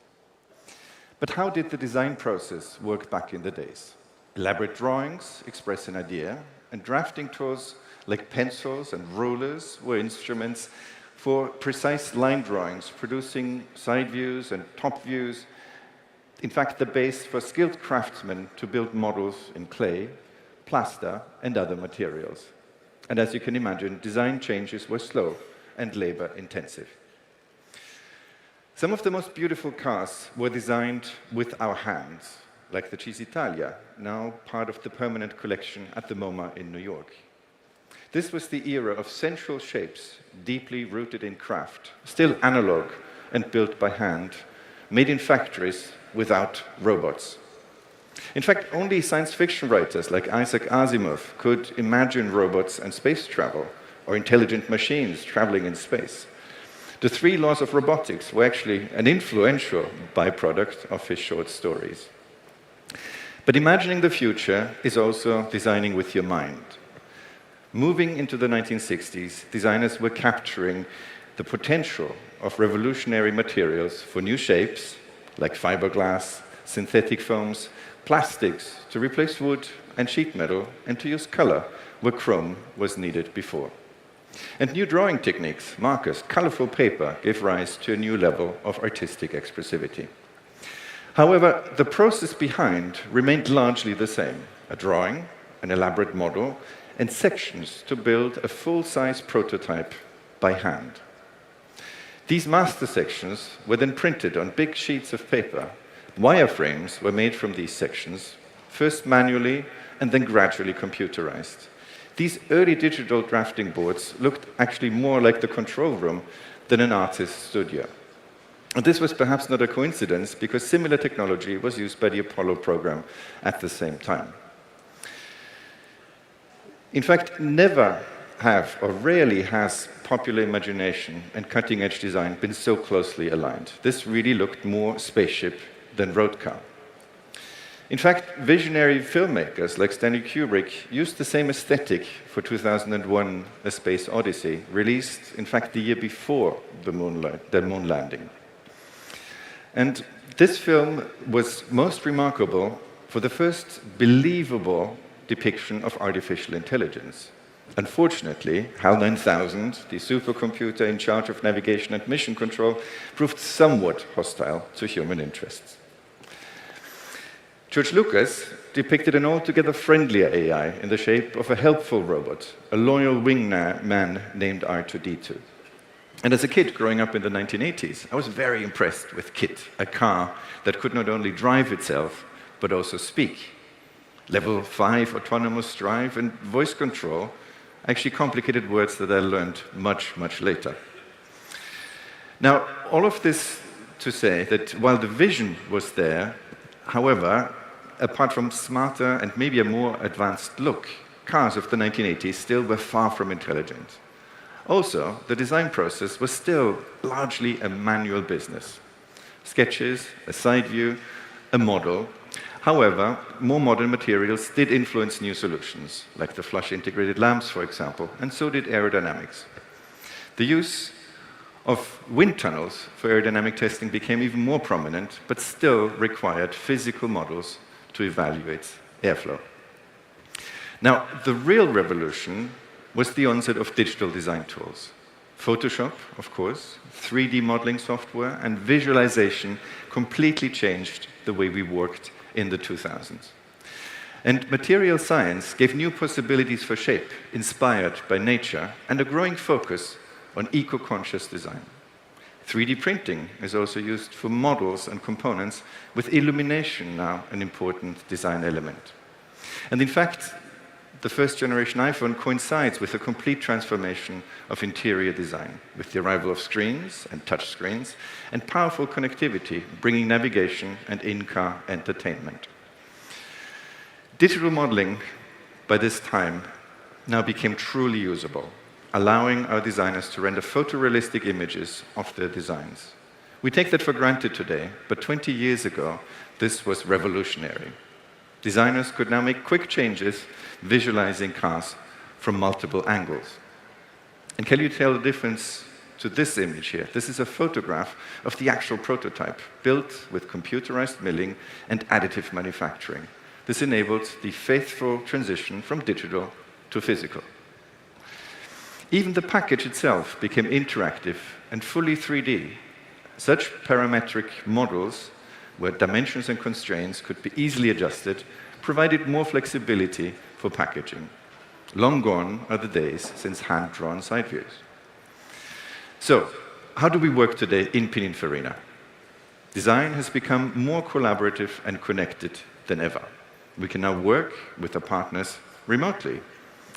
But how did the design process work back in the days? Elaborate drawings express an idea, and drafting tools like pencils and rulers were instruments for precise line drawings, producing side views and top views. In fact, the base for skilled craftsmen to build models in clay, plaster, and other materials. And as you can imagine, design changes were slow and labor-intensive. Some of the most beautiful cars were designed with our hands, like the Cisitalia, now part of the permanent collection at the MoMA in New York. This was the era of sensual shapes, deeply rooted in craft, still analog and built by hand, made in factories without robots. In fact, only science fiction writers like Isaac Asimov could imagine robots and space travel, or intelligent machines traveling in space. The 3 laws of robotics were actually an influential byproduct of his short stories. But imagining the future is also designing with your mind. Moving into the 1960s, designers were capturing the potential of revolutionary materials for new shapes, like fiberglass, synthetic foams, plastics to replace wood and sheet metal, and to use color where chrome was needed before. And new drawing techniques, markers, colorful paper gave rise to a new level of artistic expressivity. However, the process behind remained largely the same: a drawing, an elaborate model, and sections to build a full-size prototype by hand. These master sections were then printed on big sheets of paper. Wireframes were made from these sections, first manually and then gradually computerized. These early digital drafting boards looked actually more like the control room than an artist's studio. And this was perhaps not a coincidence, because similar technology was used by the Apollo program at the same time. In fact, never have, or rarely has, popular imagination and cutting-edge design been so closely aligned. This really looked more spaceship than road car. In fact, visionary filmmakers like Stanley Kubrick used the same aesthetic for 2001: A Space Odyssey, released, in fact, the year before the moon landing. And this film was most remarkable for the first believable depiction of artificial intelligence. Unfortunately, HAL 9000, the supercomputer in charge of navigation and mission control, proved somewhat hostile to human interests. George Lucas depicted an altogether friendlier AI in the shape of a helpful robot, a loyal wingman named R2-D2. And as a kid growing up in the 1980s, I was very impressed with KITT, a car that could not only drive itself, but also speak. Level 5 autonomous drive and voice control, actually complicated words that I learned much, much later. Now, all of this to say that while the vision was there, however, apart from smarter and maybe a more advanced look, cars of the 1980s still were far from intelligent. Also, the design process was still largely a manual business. Sketches, a side view, a model. However, more modern materials did influence new solutions, like the flush integrated lamps, for example, and so did aerodynamics. The use of wind tunnels for aerodynamic testing became even more prominent, but still required physical models to evaluate airflow. Now, the real revolution was the onset of digital design tools. Photoshop, of course, 3D modeling software, and visualization completely changed the way we worked in the 2000s. And material science gave new possibilities for shape, inspired by nature, and a growing focus on eco-conscious design. 3D printing is also used for models and components, with illumination now an important design element. And in fact, the first generation iPhone coincides with a complete transformation of interior design, with the arrival of screens and touch screens, and powerful connectivity, bringing navigation and in-car entertainment. Digital modeling, by this time, now became truly usable, allowing our designers to render photorealistic images of their designs. We take that for granted today, but 20 years ago, this was revolutionary. Designers could now make quick changes, visualizing cars from multiple angles. And can you tell the difference to this image here? This is a photograph of the actual prototype, built with computerized milling and additive manufacturing. This enabled the faithful transition from digital to physical. Even the package itself became interactive and fully 3D. Such parametric models, where dimensions and constraints could be easily adjusted, provided more flexibility for packaging. Long gone are the days since hand-drawn side views. So, how do we work today in Pininfarina? Design has become more collaborative and connected than ever. We can now work with our partners remotely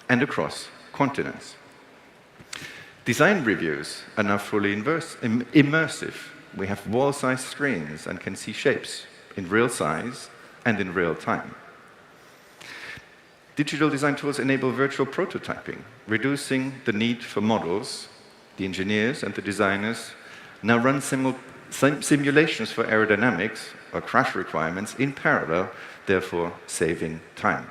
and across continents. Design reviews are now fully immersive. We have wall-sized screens and can see shapes in real size and in real time. Digital design tools enable virtual prototyping, reducing the need for models. The engineers and the designers now run simulations for aerodynamics or crash requirements in parallel, therefore saving time.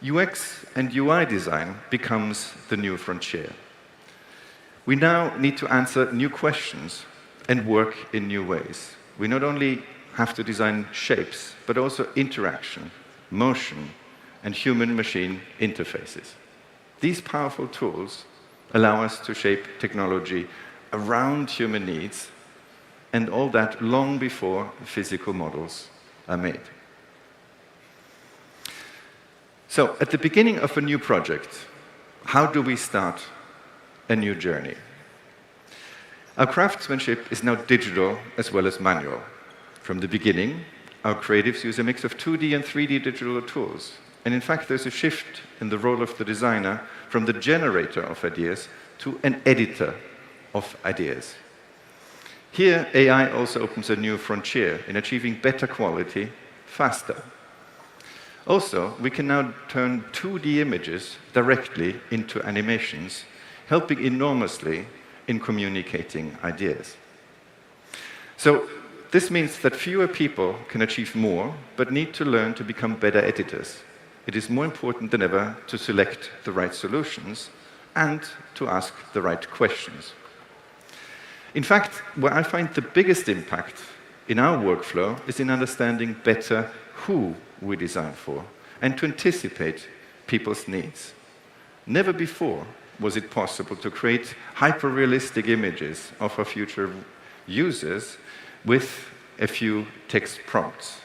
UX and UI design becomes the new frontier. We now need to answer new questions and work in new ways. We not only have to design shapes, but also interaction, motion, and human-machine interfaces. These powerful tools allow us to shape technology around human needs, and all that long before physical models are made. So, at the beginning of a new project, how do we start a new journey? Our craftsmanship is now digital as well as manual. From the beginning, our creatives use a mix of 2D and 3D digital tools. And in fact, there's a shift in the role of the designer from the generator of ideas to an editor of ideas. Here, AI also opens a new frontier in achieving better quality faster. Also, we can now turn 2D images directly into animations, helping enormously in communicating ideas. So, this means that fewer people can achieve more, but need to learn to become better editors. It is more important than ever to select the right solutions and to ask the right questions. In fact, where I find the biggest impact in our workflow is in understanding better who we design for and to anticipate people's needs. Never before was it possible to create hyper-realistic images of our future users with a few text prompts.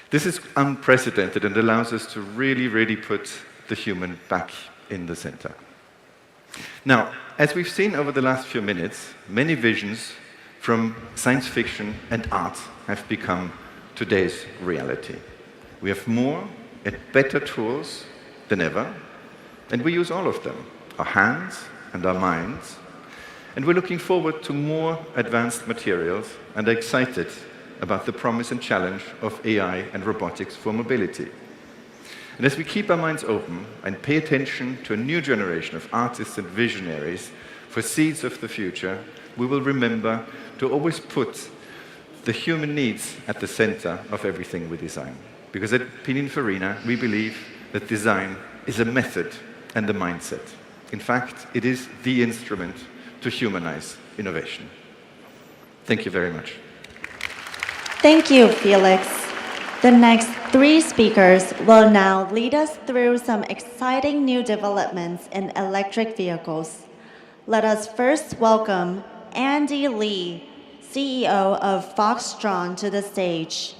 This is unprecedented and allows us to really put the human back in the center. Now, as we've seen over the last few minutes, many visions from science fiction and art have become today's reality. We have more and better tools than ever, and we use all of them, our hands and our minds. And we're looking forward to more advanced materials and are excited about the promise and challenge of AI and robotics for mobility. And as we keep our minds open and pay attention to a new generation of artists and visionaries for seeds of the future, we will remember to always put the human needs at the center of everything we design. Because at Pininfarina, we believe that design is a method and a mindset. In fact, it is the instrument to humanize innovation. Thank you very much. Thank you, Felix. The next 3 speakers will now lead us through some exciting new developments in electric vehicles. Let us first welcome Andy Lee, CEO of Foxconn, to the stage.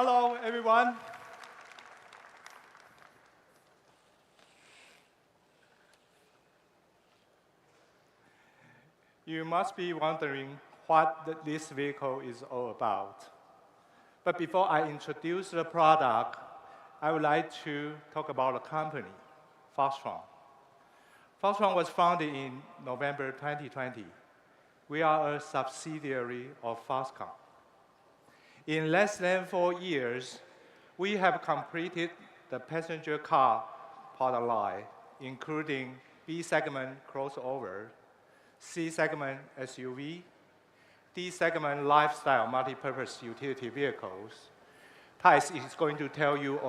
Hello, everyone. You must be wondering what this vehicle is all about. But before I introduce the product, I would like to talk about the company, Foxconn. Foxconn was founded in November 2020. We are a subsidiary of Foxconn. In less than 4 years, we have completed the passenger car product line, including B-segment crossover, C-segment SUV, D-segment lifestyle multi-purpose utility vehicles. Thijs is going to tell you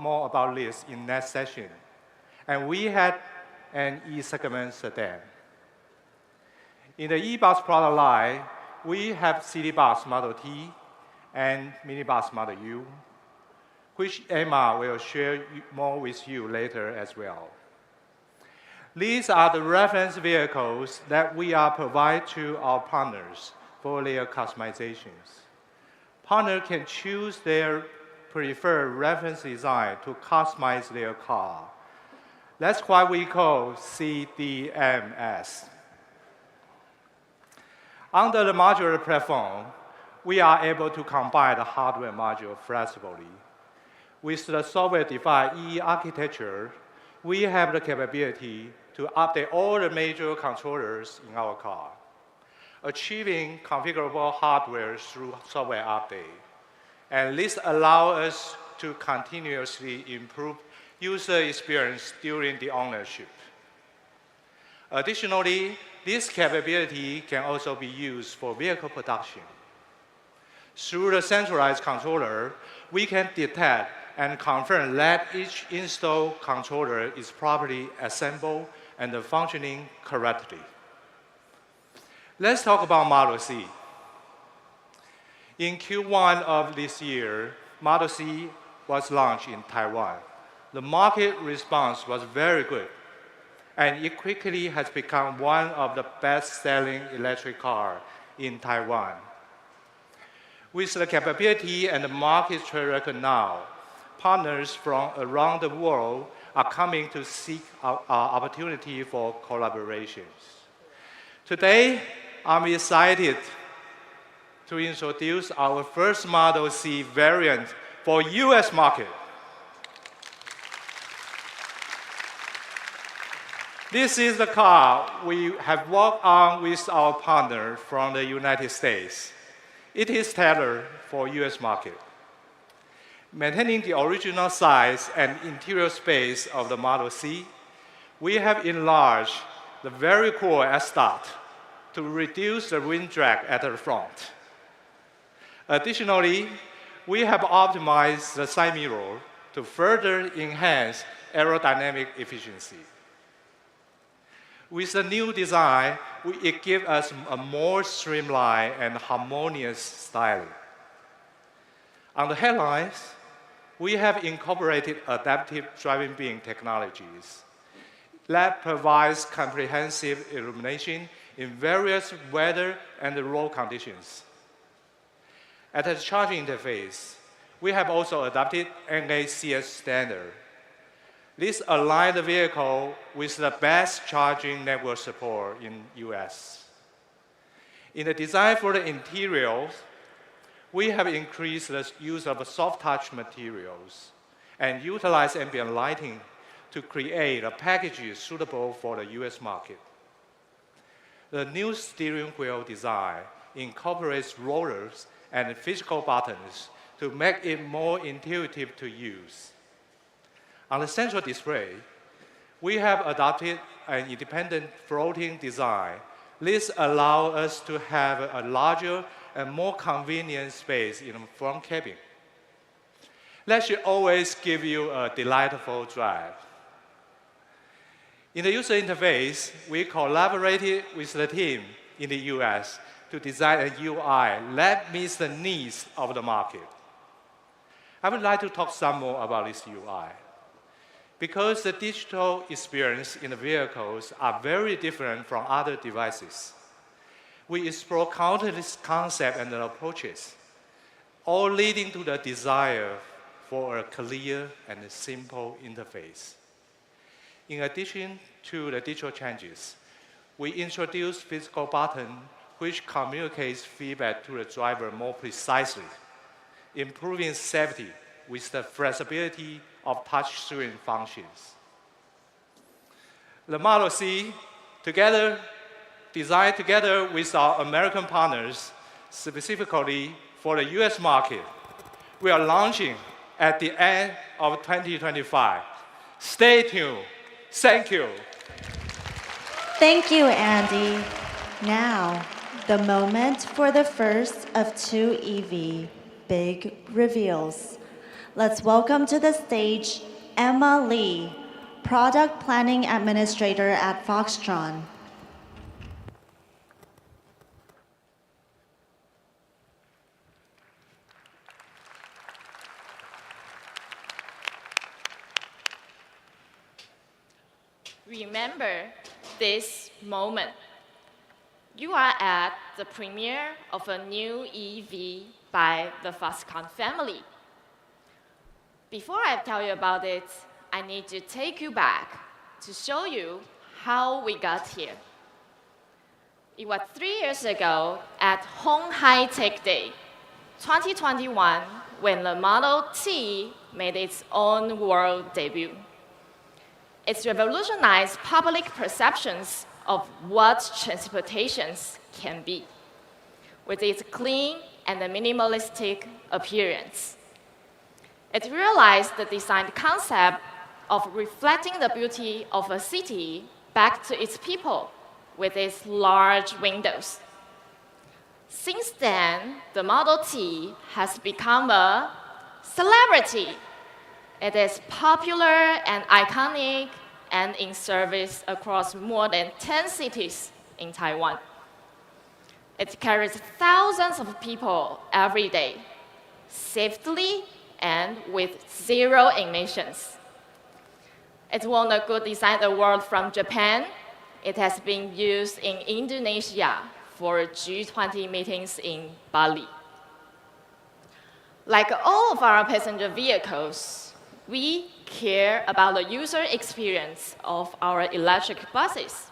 more about this in next session. And we had an E-segment sedan. In the e-bus product line, we have city bus Model T and minibus Model U, which Emma will share more with you later as well. These are the reference vehicles that we are providing to our partners for their customizations. Partners can choose their preferred reference design to customize their car. That's what we call CDMS. Under the modular platform, we are able to combine the hardware module flexibly. With the software-defined E architecture, we have the capability to update all the major controllers in our car, achieving configurable hardware through software update. And this allows us to continuously improve user experience during the ownership. Additionally, this capability can also be used for vehicle production. Through the centralized controller, we can detect and confirm that each installed controller is properly assembled and functioning correctly. Let's talk about Model C. In Q1 of this year, Model C was launched in Taiwan. The market response was very good, and it quickly has become one of the best-selling electric cars in Taiwan. With the capability and the market track record now, partners from around the world are coming to seek opportunity for collaborations. Today, I'm excited to introduce our first Model C variant for US market. This is the car we have worked on with our partner from the United States. It is tailored for US market. Maintaining the original size and interior space of the Model C, we have enlarged the very cool S-Start to reduce the wind drag at the front. Additionally, we have optimized the side mirror to further enhance aerodynamic efficiency. With the new design, it gives us a more streamlined and harmonious styling. On the headlights, we have incorporated adaptive driving beam technologies that provides comprehensive illumination in various weather and road conditions. At the charging interface, we have also adopted NACS standard. This aligns the vehicle with the best charging network support in US. In the design for the interiors, we have increased the use of soft touch materials and utilized ambient lighting to create a package suitable for the US market. The new steering wheel design incorporates rollers and physical buttons to make it more intuitive to use. On the central display, we have adopted an independent floating design. This allows us to have a larger and more convenient space in the front cabin. That should always give you a delightful drive. In the user interface, we collaborated with the team in the US to design a UI that meets the needs of the market. I would like to talk some more about this UI. Because the digital experience in the vehicles are very different from other devices. We explore countless concepts and approaches, all leading to the desire for a clear and simple interface. In addition to the digital changes, we introduced physical button which communicates feedback to the driver more precisely, improving safety with the flexibility of touchscreen functions. The Model C, designed together with our American partners, specifically for the US market, we are launching at the end of 2025. Stay tuned. Thank you. Thank you, Andy. Now, the moment for the first of two EV big reveals. Let's welcome to the stage Emma Lee, Product Planning Administrator at Foxconn. Remember this moment. You are at the premiere of a new EV by the Foxconn family. Before I tell you about it, I need to take you back to show you how we got here. It was 3 years ago at鴻海Tech Day 2021 when the Model T made its own world debut. It's revolutionized public perceptions of what transportations can be, with its clean and minimalistic appearance. It realized the design concept of reflecting the beauty of a city back to its people with its large windows. Since then, the Model T has become a celebrity. It is popular and iconic and in service across more than 10 cities in Taiwan. It carries thousands of people every day, safely and with zero emissions. It won a Good Design Award from Japan. It has been used in Indonesia for G20 meetings in Bali. Like all of our passenger vehicles, we care about the user experience of our electric buses.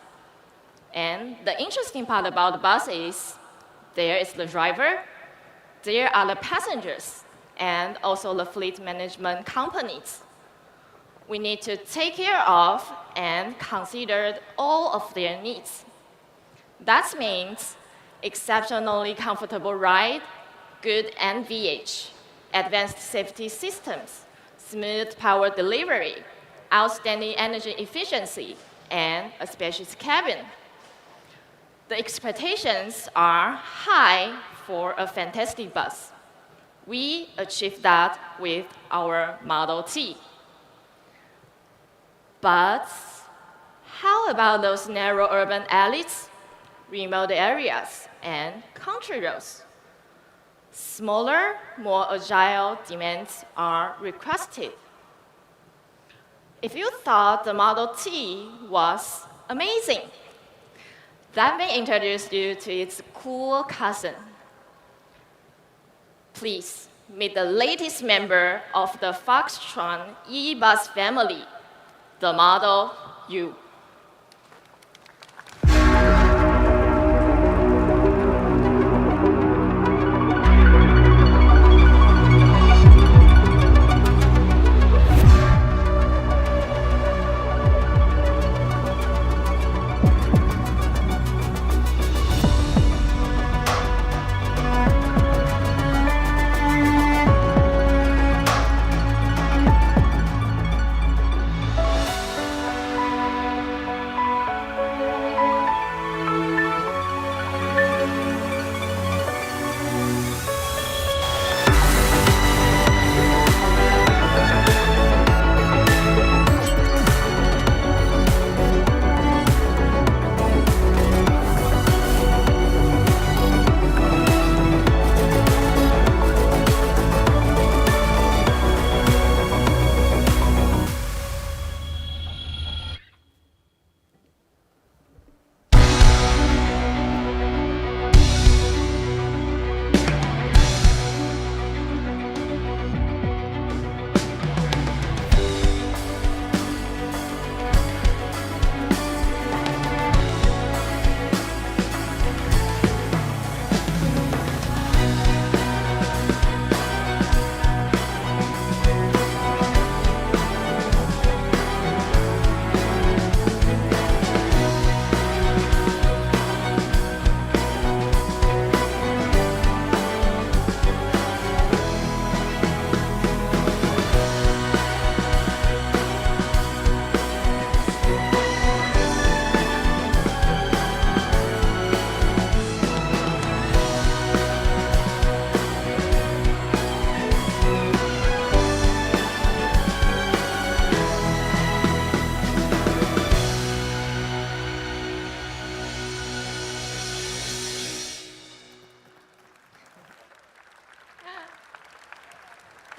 And the interesting part about the bus is there is the driver, there are the passengers, and also the fleet management companies. We need to take care of and consider all of their needs. That means exceptionally comfortable ride, good NVH, advanced safety systems, smooth power delivery, outstanding energy efficiency, and a spacious cabin. The expectations are high for a fantastic bus. We achieved that with our Model T. But how about those narrow urban alleys, remote areas, and country roads? Smaller, more agile demands are requested. If you thought the Model T was amazing, let me introduce you to its cool cousin. Please meet the latest member of the Foxconn e-bus family, the Model U.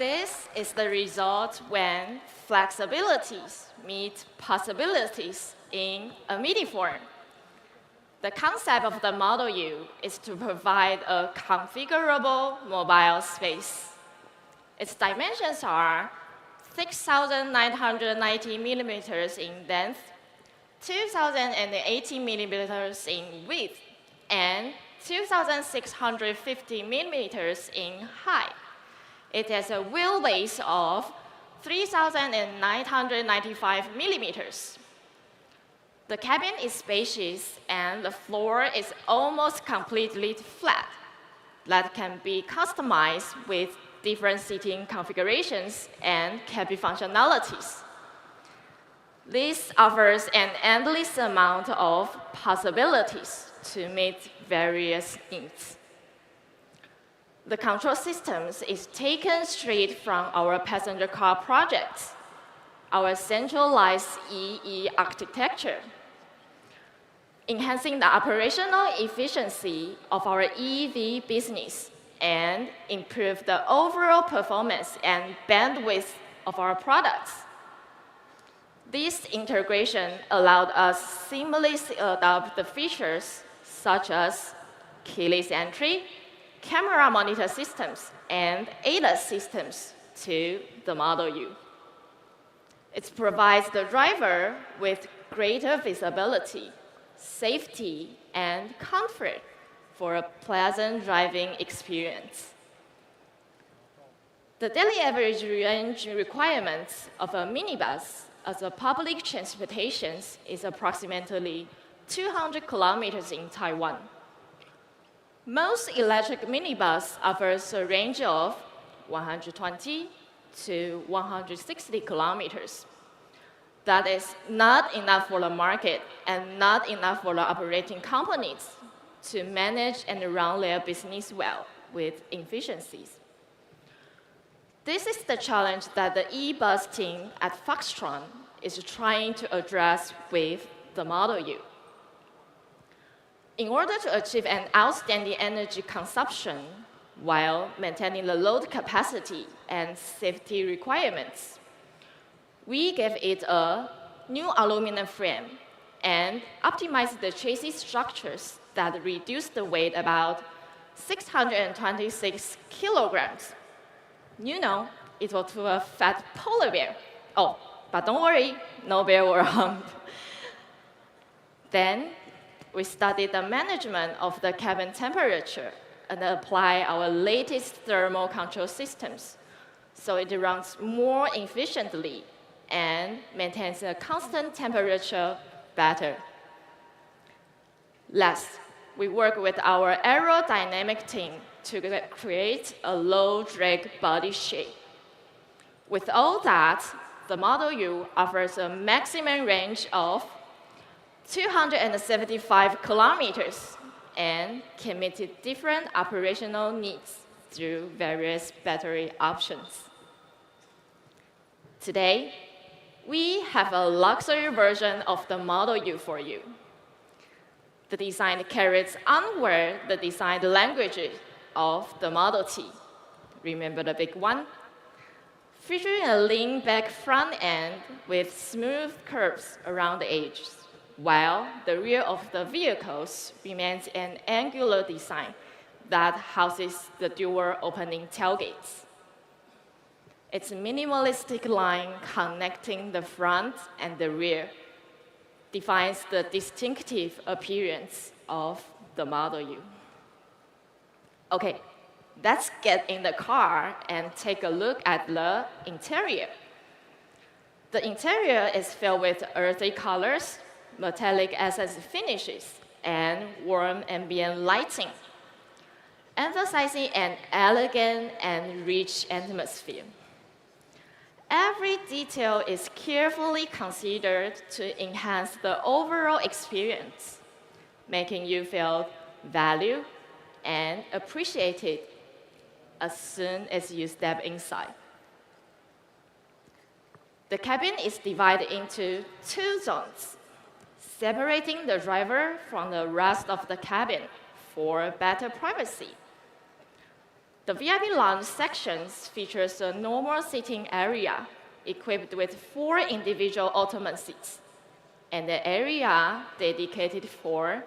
This is the result when flexibilities meet possibilities in a MIDI form. The concept of the Model U is to provide a configurable mobile space. Its dimensions are 6,990 millimeters in length, 2,080 millimeters in width, and 2,650 millimeters in height. It has a wheelbase of 3,995 millimeters. The cabin is spacious and the floor is almost completely flat. That can be customized with different seating configurations and cabin functionalities. This offers an endless amount of possibilities to meet various needs. The control systems is taken straight from our passenger car projects, our centralized EE architecture, enhancing the operational efficiency of our EV business and improve the overall performance and bandwidth of our products. This integration allowed us seamlessly adopt the features such as keyless entry, camera monitor systems, and ADAS systems to the Model U. It provides the driver with greater visibility, safety, and comfort for a pleasant driving experience. The daily average range requirements of a minibus as a public transportation is approximately 200 kilometers in Taiwan. Most electric minibus offers a range of 120 to 160 kilometers. That is not enough for the market and not enough for the operating companies to manage and run their business well with efficiencies. This is the challenge that the e-bus team at Foxconn is trying to address with the Model U. In order to achieve an outstanding energy consumption while maintaining the load capacity and safety requirements, we gave it a new aluminum frame and optimized the chassis structures that reduced the weight about 626 kilograms. You know, it was to a fat polar bear. Oh, but don't worry, no bear were harmed. Then we studied the management of the cabin temperature and apply our latest thermal control systems so it runs more efficiently and maintains a constant temperature better. Last, we work with our aerodynamic team to create a low-drag body shape. With all that, the Model U offers a maximum range of 275 kilometers and can meet different operational needs through various battery options. Today, we have a luxury version of the Model U for you. The design carries onward the design language of the Model T. Remember the big one? Featuring a lean back front end with smooth curves around the edges, while the rear of the vehicles remains an angular design that houses the dual opening tailgates. Its minimalistic line connecting the front and the rear defines the distinctive appearance of the Model U. Okay, let's get in the car and take a look at the interior. The interior is filled with earthy colors, metallic accent finishes, and warm ambient lighting, emphasizing an elegant and rich atmosphere. Every detail is carefully considered to enhance the overall experience, making you feel valued and appreciated as soon as you step inside. The cabin is divided into two zones, separating the driver from the rest of the cabin for better privacy. The VIP lounge sections features a normal seating area equipped with 4 individual ottoman seats and an area dedicated for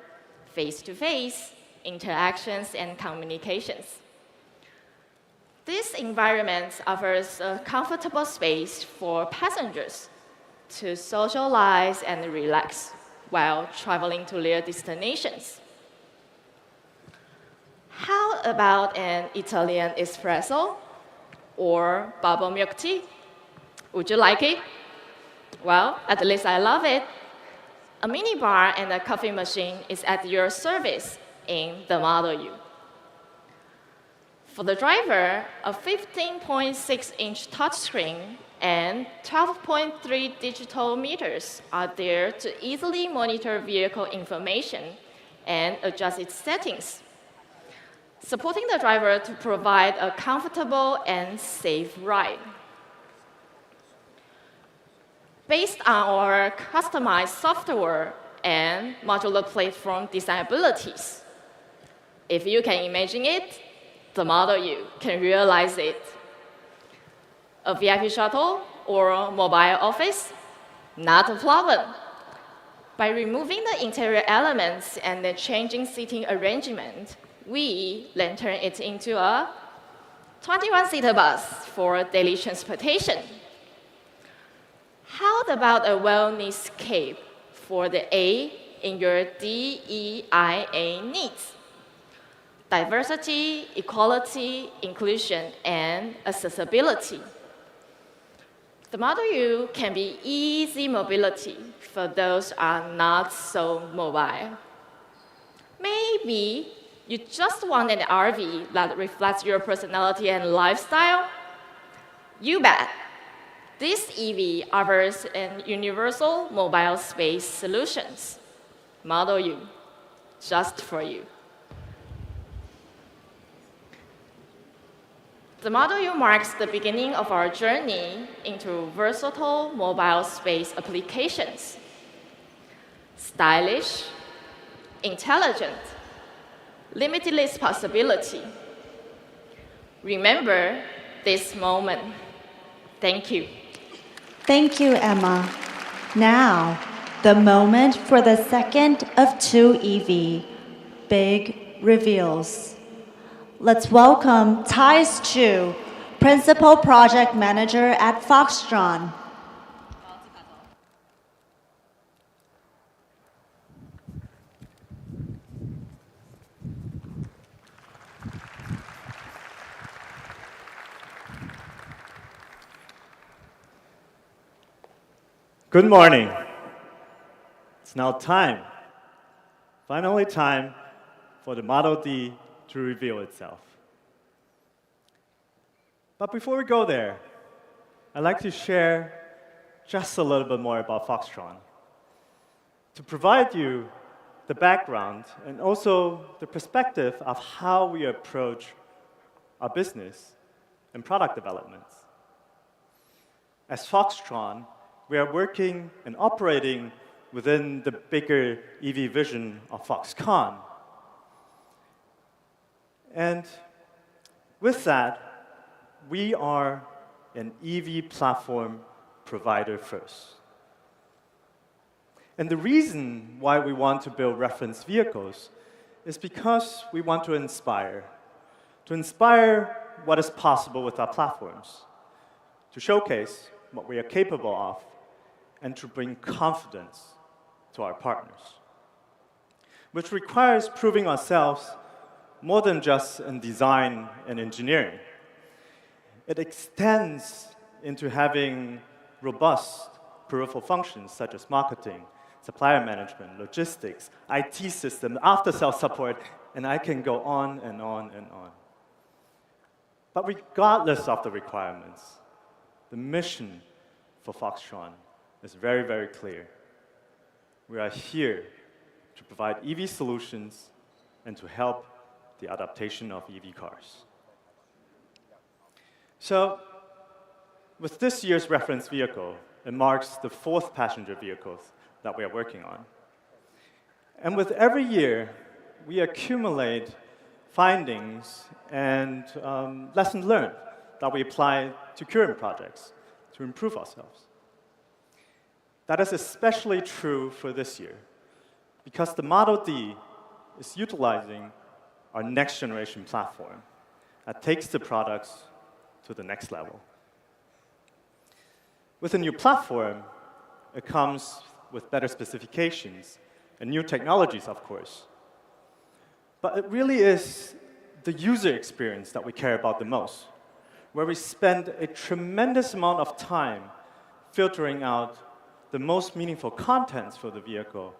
face-to-face interactions and communications. This environment offers a comfortable space for passengers to socialize and relax while traveling to their destinations. How about an Italian espresso or bubble milk tea? Would you like it? Well, at least I love it. A mini bar and a coffee machine is at your service in the Model U. For the driver, a 15.6-inch touchscreen and 12.3 digital meters are there to easily monitor vehicle information and adjust its settings, supporting the driver to provide a comfortable and safe ride. Based on our customized software and modular platform design abilities, if you can imagine it, the Model U can realize it. A VIP shuttle or a mobile office, Not a problem. By removing the interior elements and the changing seating arrangement, we then turn it into a 21-seater bus for daily transportation. How about a wellness cape for the A in your DEIA needs? Diversity, equality, inclusion, and accessibility. The Model U can be easy mobility for those who are not so mobile. Maybe you just want an RV that reflects your personality and lifestyle? You bet. This EV offers an universal mobile space solutions. Model U, just for you. The Model U marks the beginning of our journey into versatile mobile space applications. Stylish, intelligent, limitless possibility. Remember this moment. Thank you. Thank you, Emma. Now, the moment for the second of two EV, big reveals. Let's welcome Thais Chu, Principal Project Manager at Foxconn. Good morning. It's now time, finally time, for the Model D to reveal itself. But before we go there, I'd like to share just a little bit more about Foxconn to provide you the background and also the perspective of how we approach our business and product developments. As Foxconn, we are working and operating within the bigger EV vision of Foxconn. And with that, we are an EV platform provider first. And the reason why we want to build reference vehicles is because we want to inspire what is possible with our platforms, to showcase what we are capable of, and to bring confidence to our partners, which requires proving ourselves more than just in design and engineering. It extends into having robust peripheral functions such as marketing, supplier management, logistics, IT systems, after-sales support, and I can go on and on and on. But regardless of the requirements, the mission for Foxconn is very, very clear. We are here to provide EV solutions and to help the adaptation of EV cars. So, with this year's reference vehicle, it marks the 4th passenger vehicle that we are working on. And with every year, we accumulate findings and lessons learned that we apply to current projects to improve ourselves. That is especially true for this year, because the Model D is utilizing our next generation platform that takes the products to the next level. With a new platform, it comes with better specifications and new technologies, of course. But it really is the user experience that we care about the most, where we spend a tremendous amount of time filtering out the most meaningful contents for the vehicle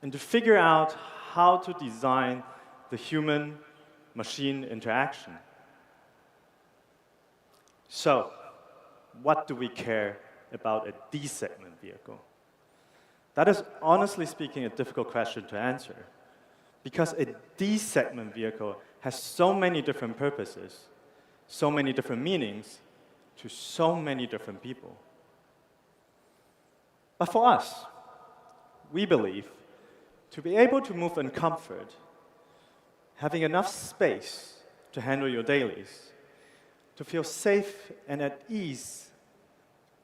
and to figure out how to design the human-machine interaction. So, what do we care about a D-segment vehicle? That is, honestly speaking, a difficult question to answer, because a D-segment vehicle has so many different purposes, so many different meanings to so many different people. But for us, we believe to be able to move in comfort, having enough space to handle your dailies, to feel safe and at ease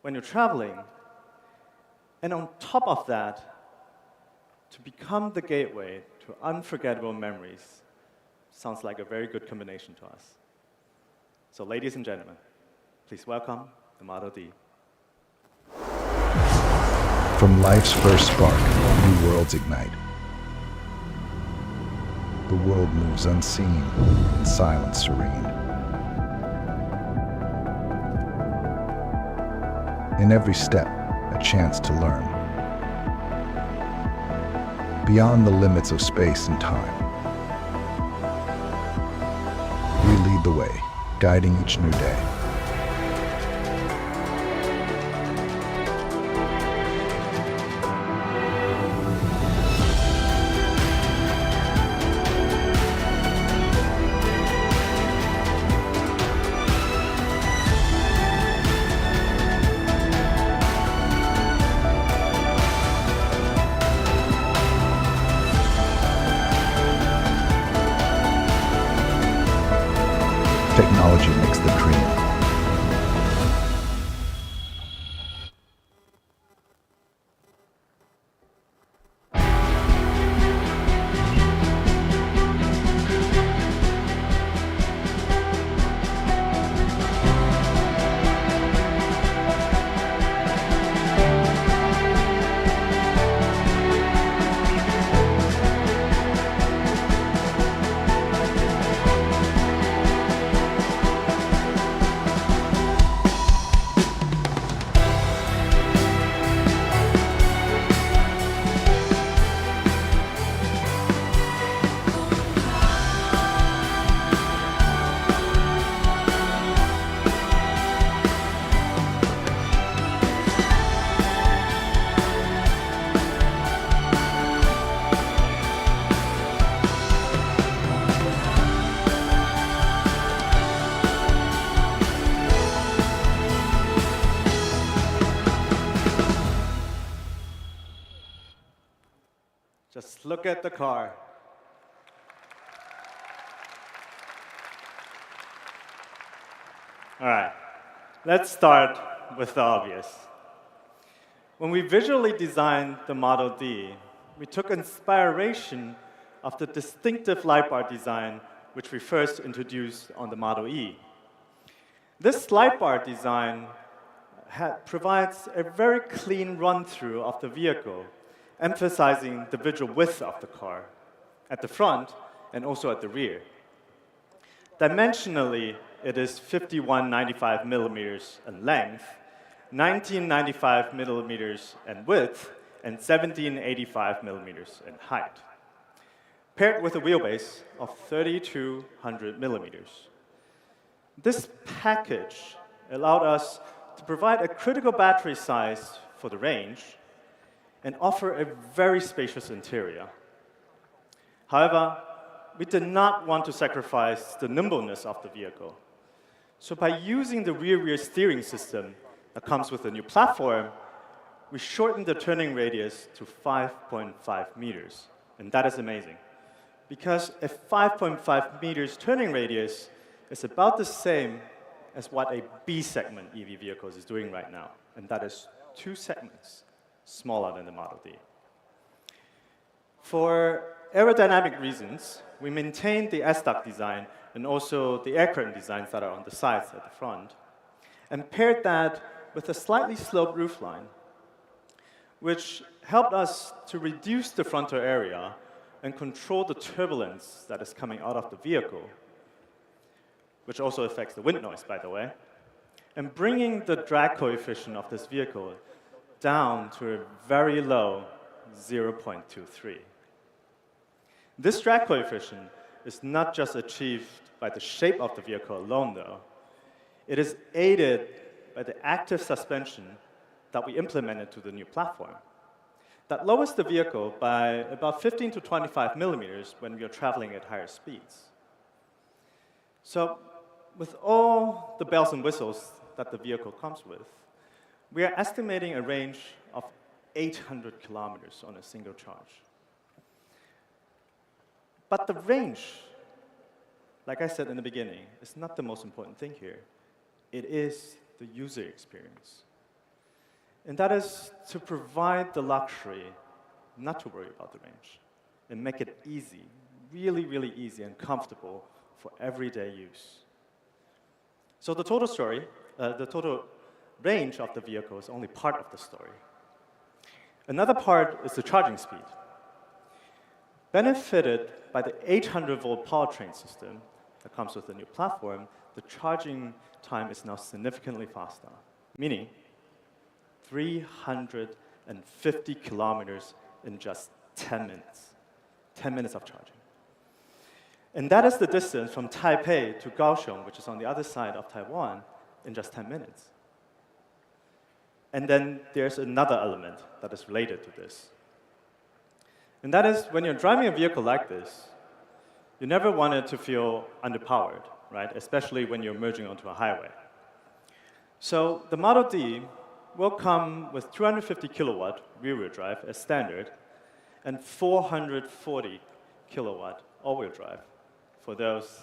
when you're traveling, And on top of that, to become the gateway to unforgettable memories sounds like a very good combination to us. So ladies and gentlemen, please welcome the Model D. From life's first spark, new worlds ignite. The world moves unseen, in silence serene. In every step, a chance to learn. Beyond the limits of space and time, we lead the way, guiding each new day. Technology makes the dream. Just look at the car. All right, let's start with the obvious. When we visually designed the Model D, we took inspiration of the distinctive light bar design which we first introduced on the Model E. This light bar design provides a very clean run-through of the vehicle, emphasizing the visual width of the car at the front and also at the rear. Dimensionally, it is 5195 millimeters in length, 1995 millimeters in width, and 1785 millimeters in height, paired with a wheelbase of 3200 millimeters. This package allowed us to provide a critical battery size for the range and offer a very spacious interior. However, we did not want to sacrifice the nimbleness of the vehicle. So by using the rear steering system that comes with the new platform, we shortened the turning radius to 5.5 meters. And that is amazing, because a 5.5 meters turning radius is about the same as what a B-segment EV vehicle is doing right now, and that is 2 segments smaller than the Model D. For aerodynamic reasons, we maintained the S-duct design and also the air curtain designs that are on the sides at the front, and paired that with a slightly sloped roofline, which helped us to reduce the frontal area and control the turbulence that is coming out of the vehicle, which also affects the wind noise, by the way, and bringing the drag coefficient of this vehicle down to a very low 0.23. This drag coefficient is not just achieved by the shape of the vehicle alone, though. It is aided by the active suspension that we implemented to the new platform that lowers the vehicle by about 15 to 25 millimeters when we are traveling at higher speeds. So with all the bells and whistles that the vehicle comes with, we are estimating a range of 800 kilometers on a single charge. But the range, like I said in the beginning, is not the most important thing here. It is the user experience. And that is to provide the luxury not to worry about the range and make it easy, really, really easy and comfortable for everyday use. So the total range of the vehicle is only part of the story. Another part is the charging speed. Benefited by the 800-volt powertrain system that comes with the new platform, the charging time is now significantly faster, meaning 350 kilometers in just 10 minutes. 10 minutes of charging. And that is the distance from Taipei to Kaohsiung, which is on the other side of Taiwan, in just 10 minutes. And then there's another element that is related to this. And that is, when you're driving a vehicle like this, you never want it to feel underpowered, right? Especially when you're merging onto a highway. So the Model D will come with 250 kilowatt rear-wheel drive as standard, and 440 kilowatt all-wheel drive for those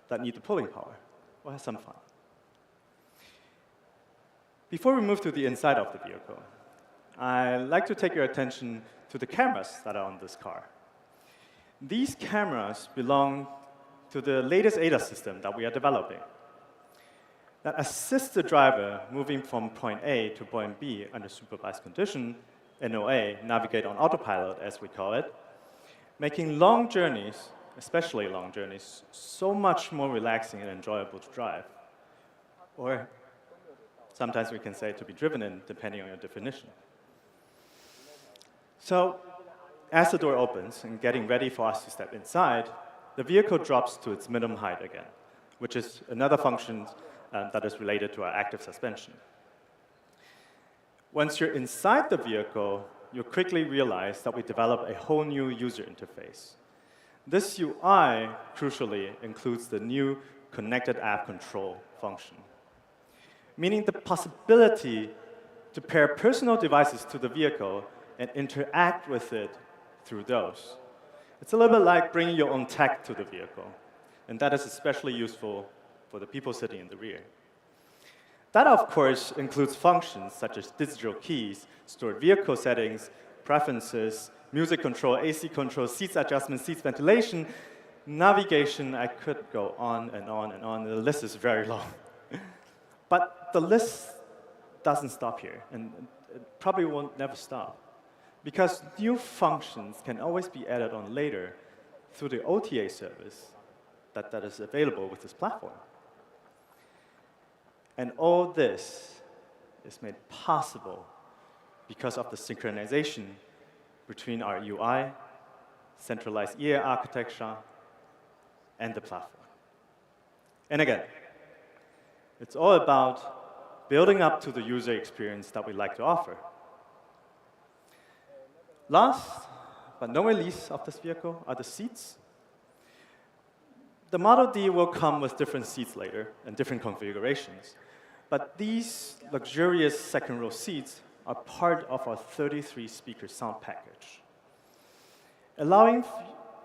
that need the pulling power. We'll have some fun. Before we move to the inside of the vehicle, I'd like to take your attention to the cameras that are on this car. These cameras belong to the latest ADAS system that we are developing that assists the driver moving from point A to point B under supervised condition, NOA, navigate on autopilot, as we call it, making long journeys, especially long journeys, so much more relaxing and enjoyable to drive. Or sometimes we can say to be driven in, depending on your definition. So, as the door opens and getting ready for us to step inside, the vehicle drops to its minimum height again, which is another function that is related to our active suspension. Once you're inside the vehicle, you'll quickly realize that we developed a whole new user interface. This UI, crucially, includes the new connected app control function, meaning the possibility to pair personal devices to the vehicle and interact with it through those. It's a little bit like bringing your own tech to the vehicle, and that is especially useful for the people sitting in the rear. That, of course, includes functions such as digital keys, stored vehicle settings, preferences, music control, AC control, seats adjustment, seats ventilation, navigation. I could go on and on and on. The list is very long. But the list doesn't stop here, and it probably won't never stop, because new functions can always be added on later through the OTA service that is available with this platform. And all this is made possible because of the synchronization between our UI, centralized EA architecture, and the platform. And again, it's all about building up to the user experience that we like to offer. Last, but no least of this vehicle, are the seats. The Model D will come with different seats later and different configurations. But these luxurious second-row seats are part of our 33-speaker sound package, allowing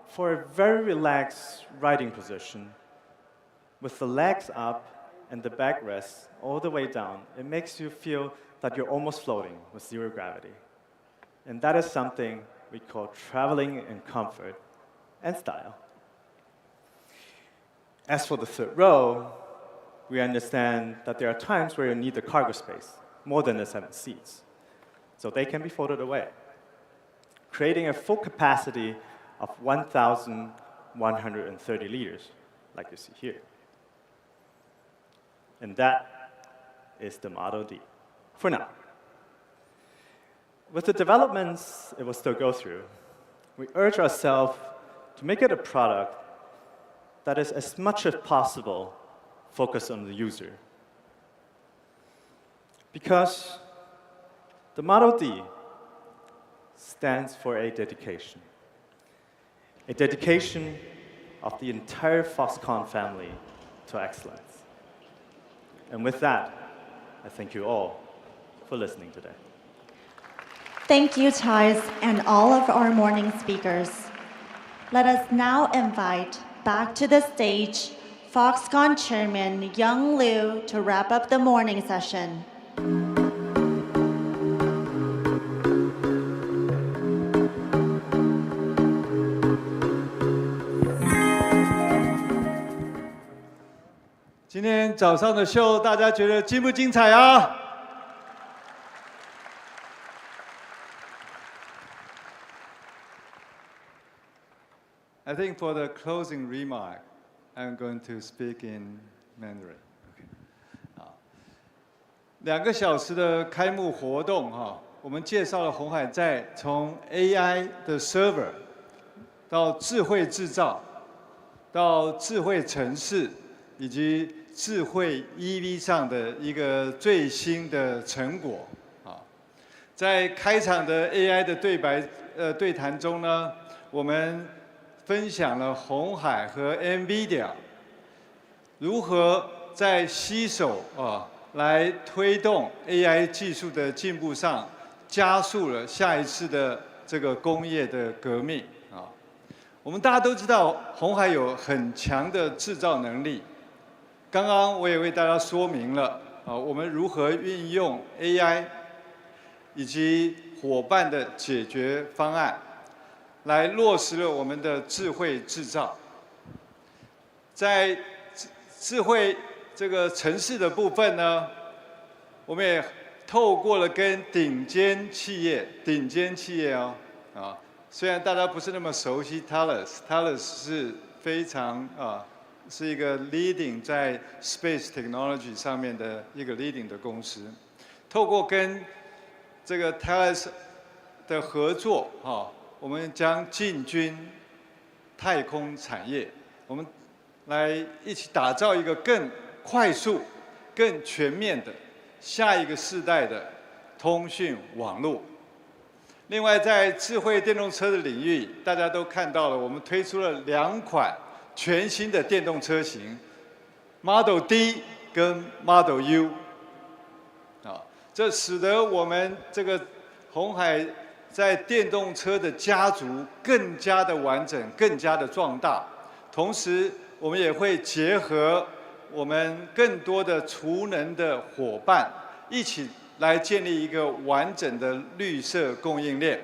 for a very relaxed riding position with the legs up and the backrest all the way down. It makes you feel that you're almost floating with zero gravity. And that is something we call traveling in comfort and style. As for the third row, we understand that there are times where you need the cargo space, more than the 7 seats. So they can be folded away, creating a full capacity of 1,130 liters, like you see here. And that is the Model D, for now. With the developments it will still go through, we urge ourselves to make it a product that is as much as possible focused on the user. Because the Model D stands for a dedication of the entire Foxconn family to excellence. And with that, I thank you all for listening today. Thank you, Thijs, and all of our morning speakers. Let us now invite back to the stage Foxconn Chairman Young Liu to wrap up the morning session. 今天早上的秀，大家觉得精不精彩啊？I think for the closing remark, I'm going to speak in Mandarin. 好，2个小时的开幕活动哈，我们介绍了鸿海在从 AI 的 server 到智慧制造，到智慧城市，以及智慧 EV 上的一个最新的成果啊。在开场的 AI 的对谈中呢，我们分享了鸿海和 NVIDIA 如何在携手来推动 AI 技术的进步上，加速了下一次的这个工业的革命啊。我们大家都知道，鸿海有很强的制造能力。刚刚我也为大家说明了我们如何运用 AI 以及伙伴的解决方案，来落实了我们的智慧制造。在智慧这个城市的部分呢，我们也透过了跟顶尖企业虽然大家不是那么熟悉 Thales 是非常是一个 leading 在 space technology 上面的一个 leading 的公司，透过跟这个 Thales 的合作我们将进军太空产业，我们来一起打造一个更快速、更全面的下一个世代的通讯网络。另外，在智慧电动车的领域，大家都看到了，我们推出了2款全新的电动车型 ，Model D 跟 Model U。这使得我们这个鸿海在电动车的家族更加的完整、更加的壮大。同时，我们也会结合我们更多的储能的伙伴，一起来建立一个完整的绿色供应链。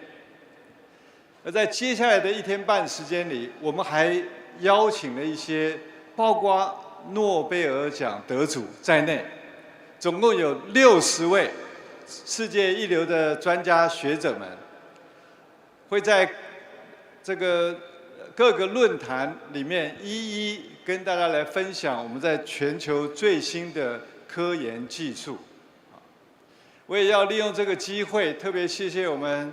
而在接下来的1天半时间里，我们还邀请了一些包括诺贝尔奖得主在内，总共有60位世界一流的专家学者们，会在这个各个论坛里面一一跟大家来分享我们在全球最新的科研技术。我也要利用这个机会，特别谢谢我们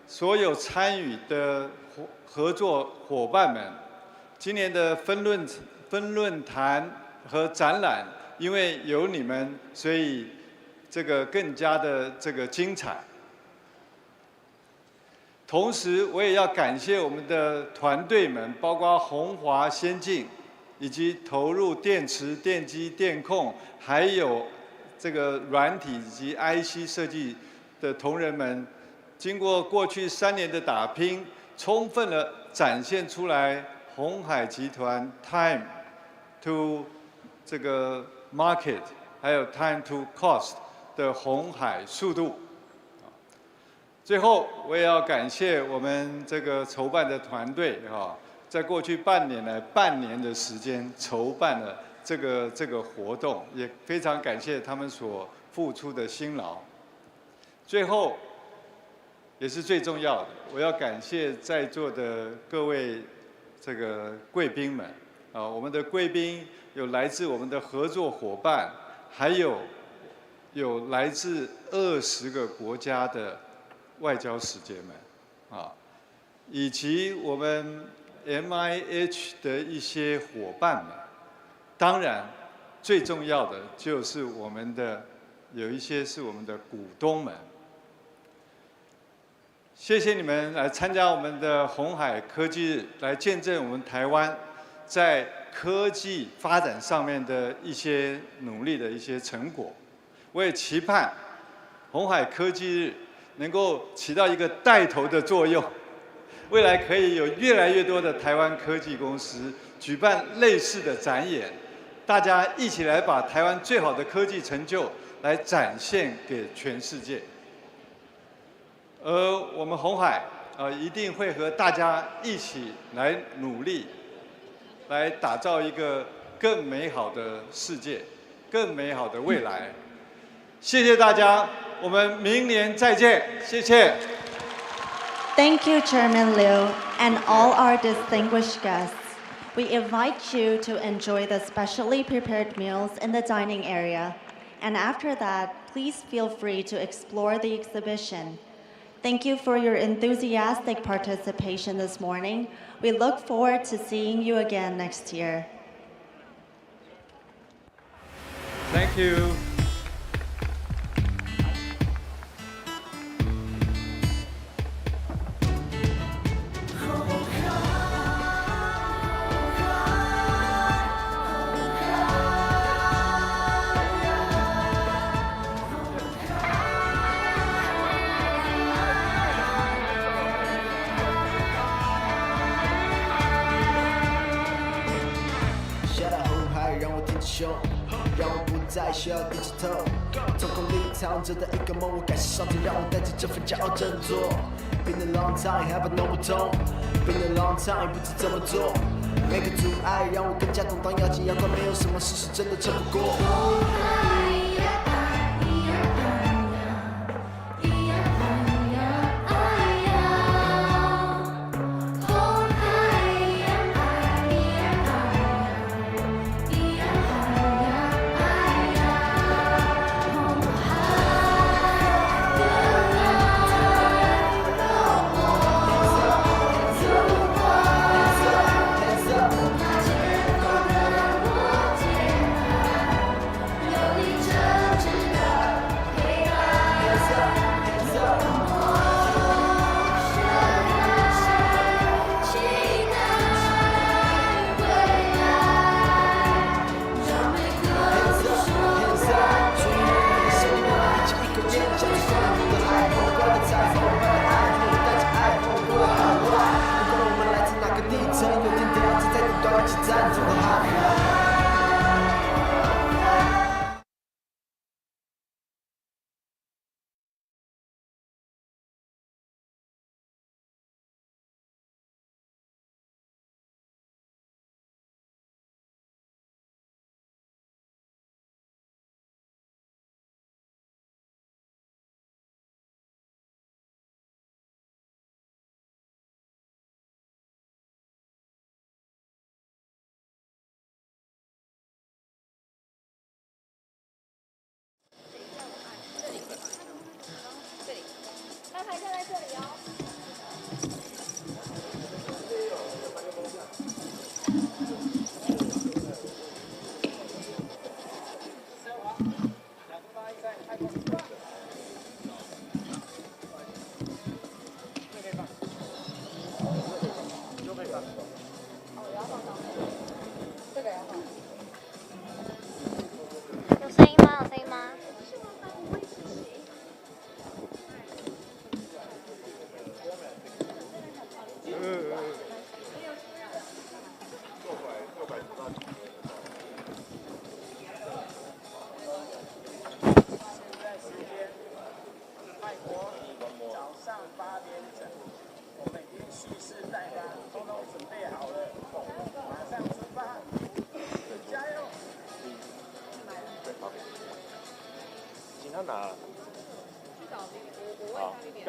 所有参与的合作伙伴们。今年的分论坛和展览，因为有你们，所以这个更加的这个精彩。同时，我也要感谢我们的团队们，包括鸿华先进，以及投入电池、电机、电控，还有这个软体以及 IC 设计的同仁们，经过过去3年的打拼，充分的展现出来鸿海集团 time to 这个 market， 还有 time to cost 的鸿海速度。最后，我也要感谢我们这个筹办的团队在过去半年的时间筹办了这个活动，也非常感谢他们所付出的辛劳。最后，也是最重要的，我要感谢在座的各位这个贵宾们我们的贵宾有来自我们的合作伙伴，还有来自20个国家的外交使节们以及我们 MIH 的一些伙伴们。当然，最重要的就是有一些是我们的股东们。谢谢你们来参加我们的鸿海科技日，来见证我们台湾在科技发展上面的一些努力的一些成果。我也期盼鸿海科技日能够起到一个带头的作用，未来可以有越来越多的台湾科技公司举办类似的展演，大家一起来把台湾最好的科技成就来展现给全世界。而我们鸿海一定会和大家一起来努力，来打造一个更美好的世界，更美好的未来。谢谢大家，我们明年再见，谢谢。Thank you, Chairman Liu, and all our distinguished guests. We invite you to enjoy the specially prepared meals in the dining area. And after that, please feel free to explore the exhibition. Thank you for your enthusiastic participation this morning. We look forward to seeing you again next year. Thank you.胸，让我不再需要低着头。瞳孔里藏着的一个梦，我该是上天让我带着这份骄傲振作。Been a long time， 还不弄不通。Been a long time， 不知怎么做。每个阻碍让我更加懂当要紧要快，没有什么事是真的撑不过。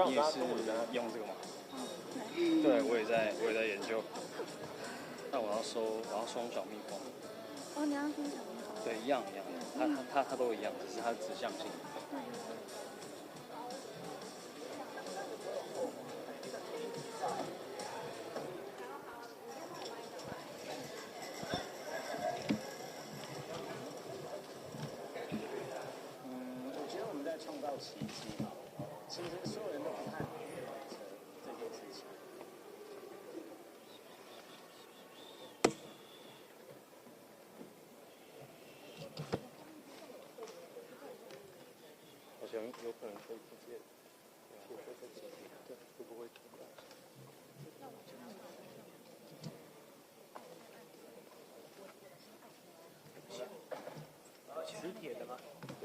你也是用这个吗？对，我也在研究。那我要收双小蜜蜂。哦，你要双小蜜蜂？对，一样，它都一样，只是它指向性。我觉得我们在创造奇迹。其实所有人都不看这件事情。好像有可能会直接对，会不会突然？磁铁的吗？对。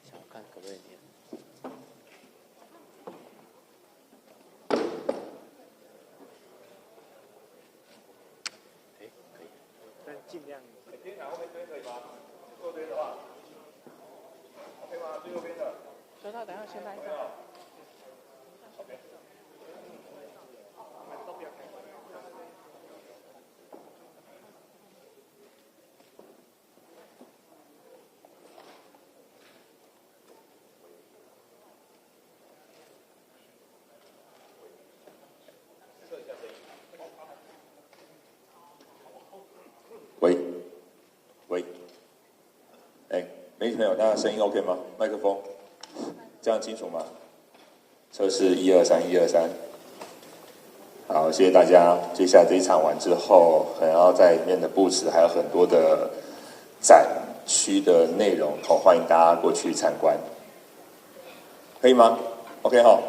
想看可不可以粘。但尽量等一下，先待一下。喂，媒体朋友，大家声音 OK 吗？麦克风，这样清楚吗？测试123，123。好，谢谢大家。接下来这一场完之后，可能要在里面的布置还有很多的展区的内容，欢迎大家过去参观，可以吗 ？OK 哈。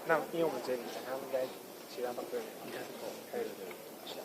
那因为我们这里他们应该其他团队应该是公开的项目。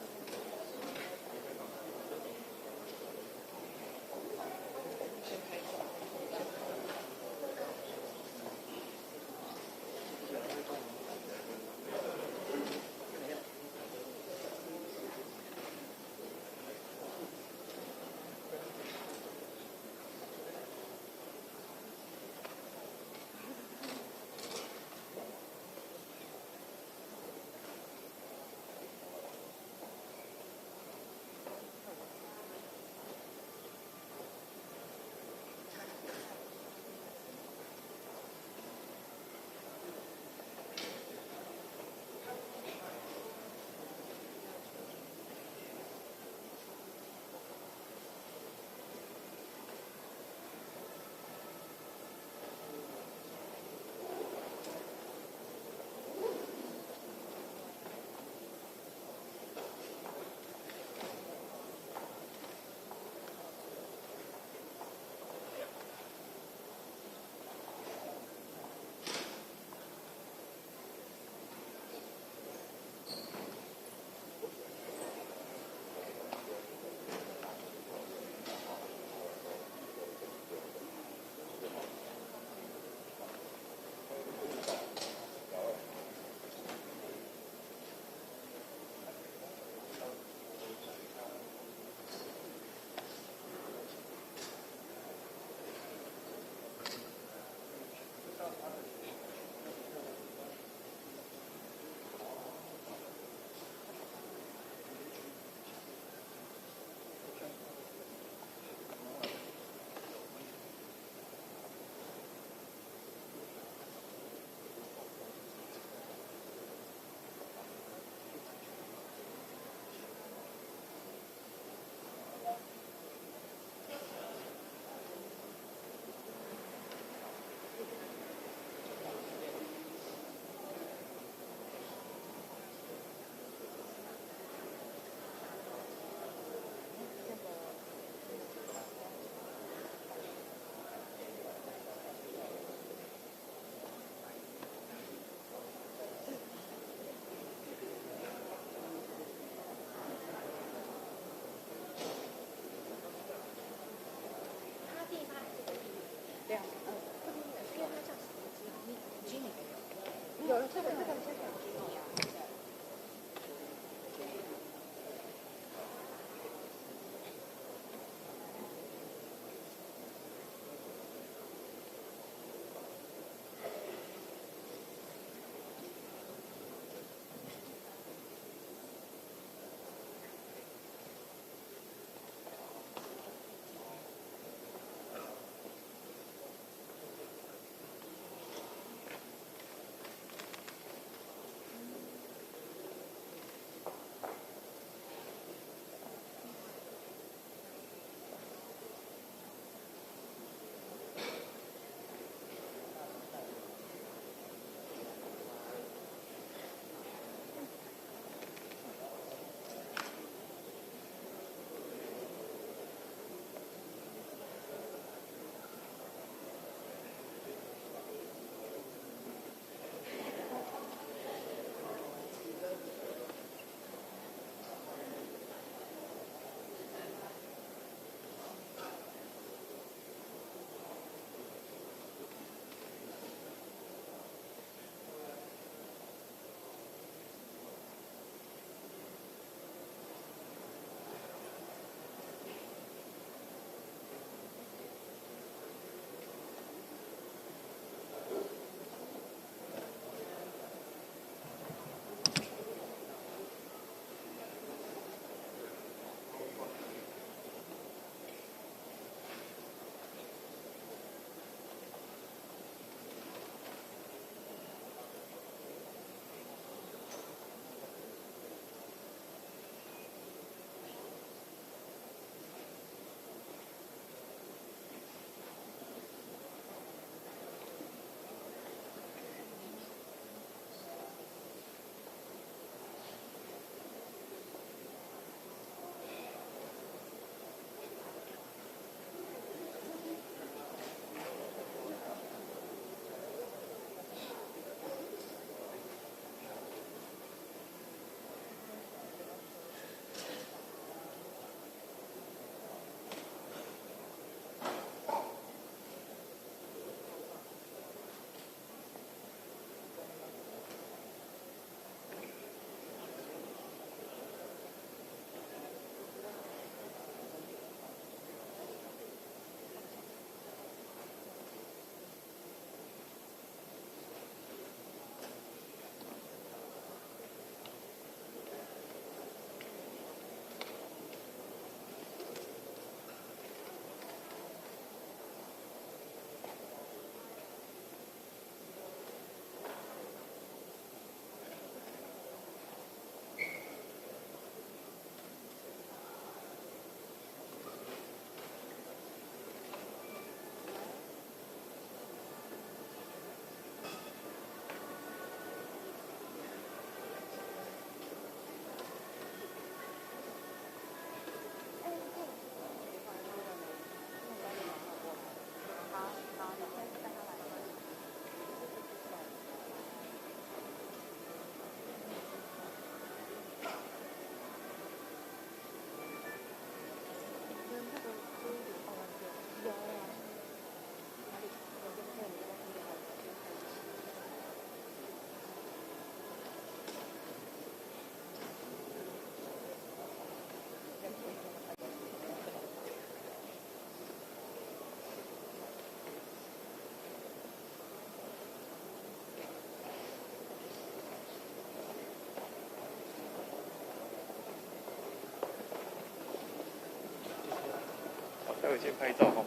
以先拍照哦。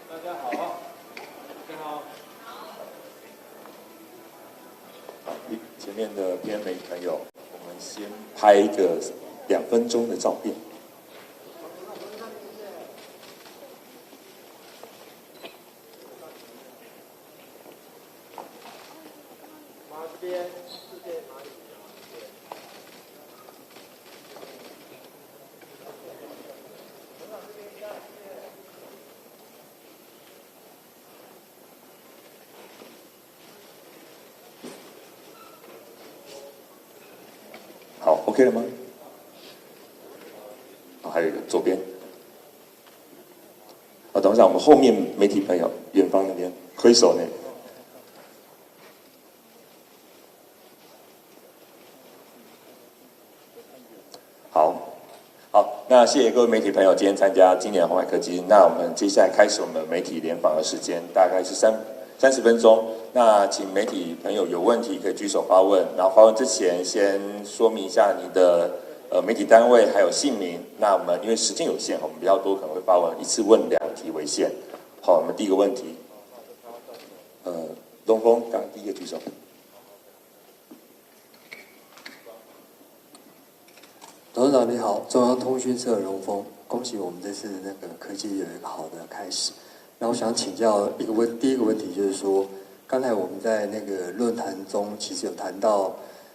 大家好，大家好。前面的片媒朋友，我们先拍一个2分钟的照片。这边世界哪里？好 ，OK 了吗？好，还有一个左边。啊，等一下，我们后面媒体朋友，远方那边挥手呢。好，那谢谢各位媒体朋友今天参加今年鸿海科技。那我们接下来开始我们媒体联访的时间，大概是30分钟。那请媒体朋友有问题可以举手发问，然后发问之前先说明一下你的媒体单位还有姓名。那我们因为时间有限，我们比较多可能会发问，一次问2题为限。好，我们第一个问题，龙峰刚第一个举手。董事长你好，中央通讯社荣峰，恭喜我们这次那个科技有一个好的开始。那我想请教第一个问题就是说，刚才我们在那个论坛中其实有谈到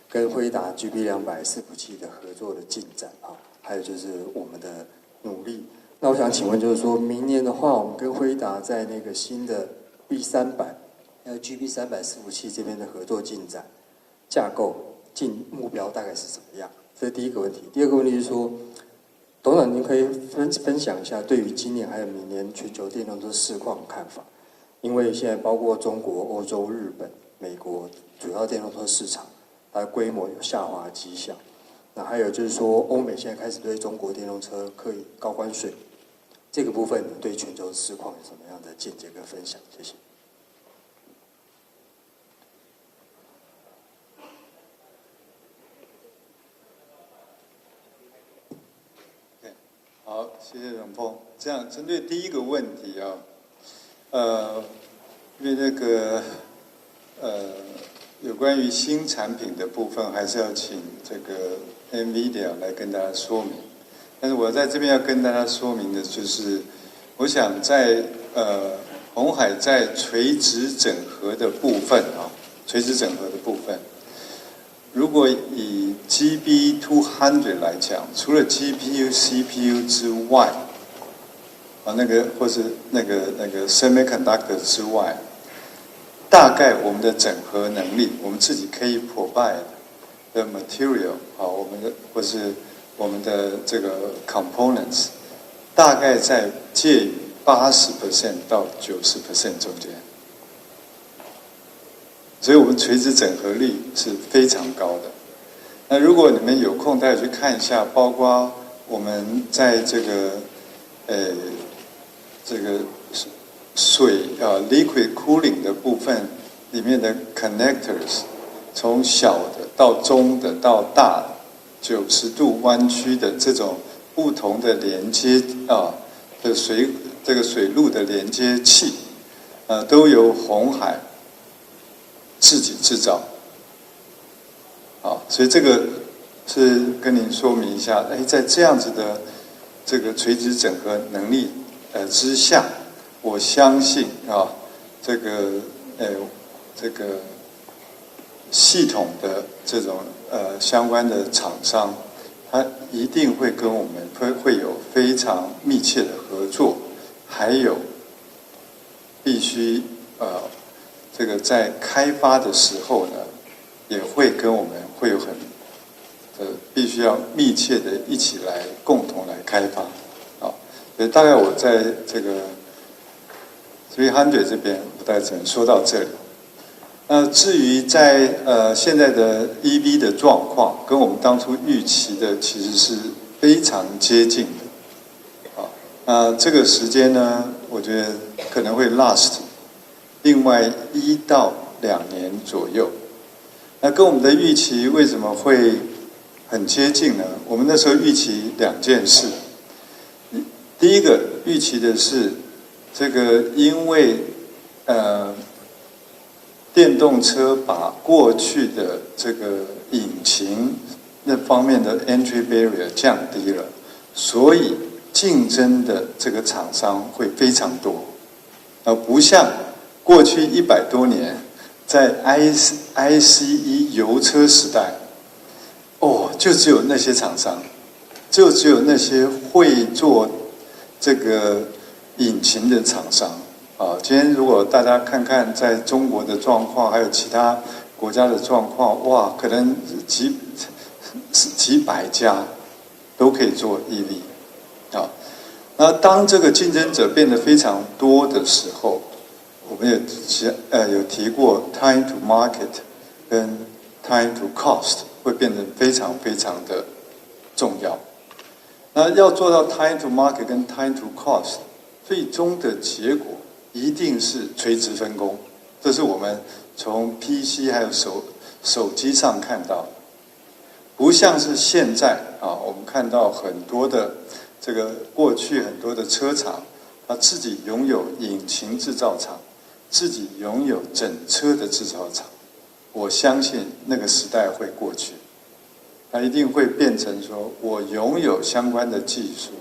跟辉达 GB200伺服器的合作的进展啊，还有就是我们的努力。那我想请问就是说，明年的话，我们跟辉达在那个新的 B300还有 GB300伺服器这边的合作进展、架构、目标大概是怎么样？这是第一个问题。第二个问题是说，董事长您可以分享一下对于今年还有明年全球电动车市况的看法？因为现在包括中国、欧洲、日本、美国主要电动车市场，它的规模有下滑的迹象。那还有就是说，欧美现在开始对中国电动车课以高关税，这个部分你对全球市况有什么样的见解跟分享？谢谢。好，谢谢荣峰。这样，针对第一个问题啊，因为那个有关于新产品的部分，还是要请这个 NVIDIA 来跟大家说明。但是我在这边要跟大家说明的就是，我想在鸿海在垂直整合的部分啊，垂直整合的部分。如果以 GB200 来讲，除了 GPU、CPU 之外，那个或是那个 semiconductor 之外，大概我们的整合能力，我们自己可以 provide 的 material 我们的或是我们的这个 components， 大概在介于80% 到90% 中间。所以我们垂直整合力是非常高的。那如果你们有空，大家去看一下，包括我们在这个水liquid cooling 的部分里面的 connectors， 从小的到中的到大的90度弯曲的这种不同的连接的水路的连接器，都由鸿海自己制造，所以这个是跟您说明一下。在这样子的这个垂直整合能力之下，我相信这个系统的这种相关的厂商，他一定会跟我们会有非常密切的合作，还有必须这个在开发的时候呢，也会跟我们会有必须要密切的一起来共同来开发，所以大概我在这个300这边，我大概只能说到这里。那至于在现在的 EV 的状况，跟我们当初预期的其实是非常接近的，这个时间呢，我觉得可能会 last。另外1到2年左右，那跟我们的预期为什么会很接近呢？我们那时候预期2件事。第一个预期的是，这个因为电动车把过去的这个引擎那方面的 entry barrier 降低了，所以竞争的这个厂商会非常多，不像过去100多年在 ICE 油车时代，就只有那些厂商，就只有那些会做这个引擎的厂商。今天如果大家看看在中国的状况，还有其他国家的状况，哇，可能几百家都可以做 EV。那当这个竞争者变得非常多的时候，我们也有提过 time to market 跟 time to cost 会变得非常非常的重要。那要做到 time to market 跟 time to cost， 最终的结果一定是垂直分工，这是我们从 PC 还有手机上看到的，不像是现在我们看到很多的这个过去很多的车厂，它自己拥有引擎制造厂，自己拥有整车的制造厂。我相信那个时代会过去，它一定会变成说，我拥有相关的技术，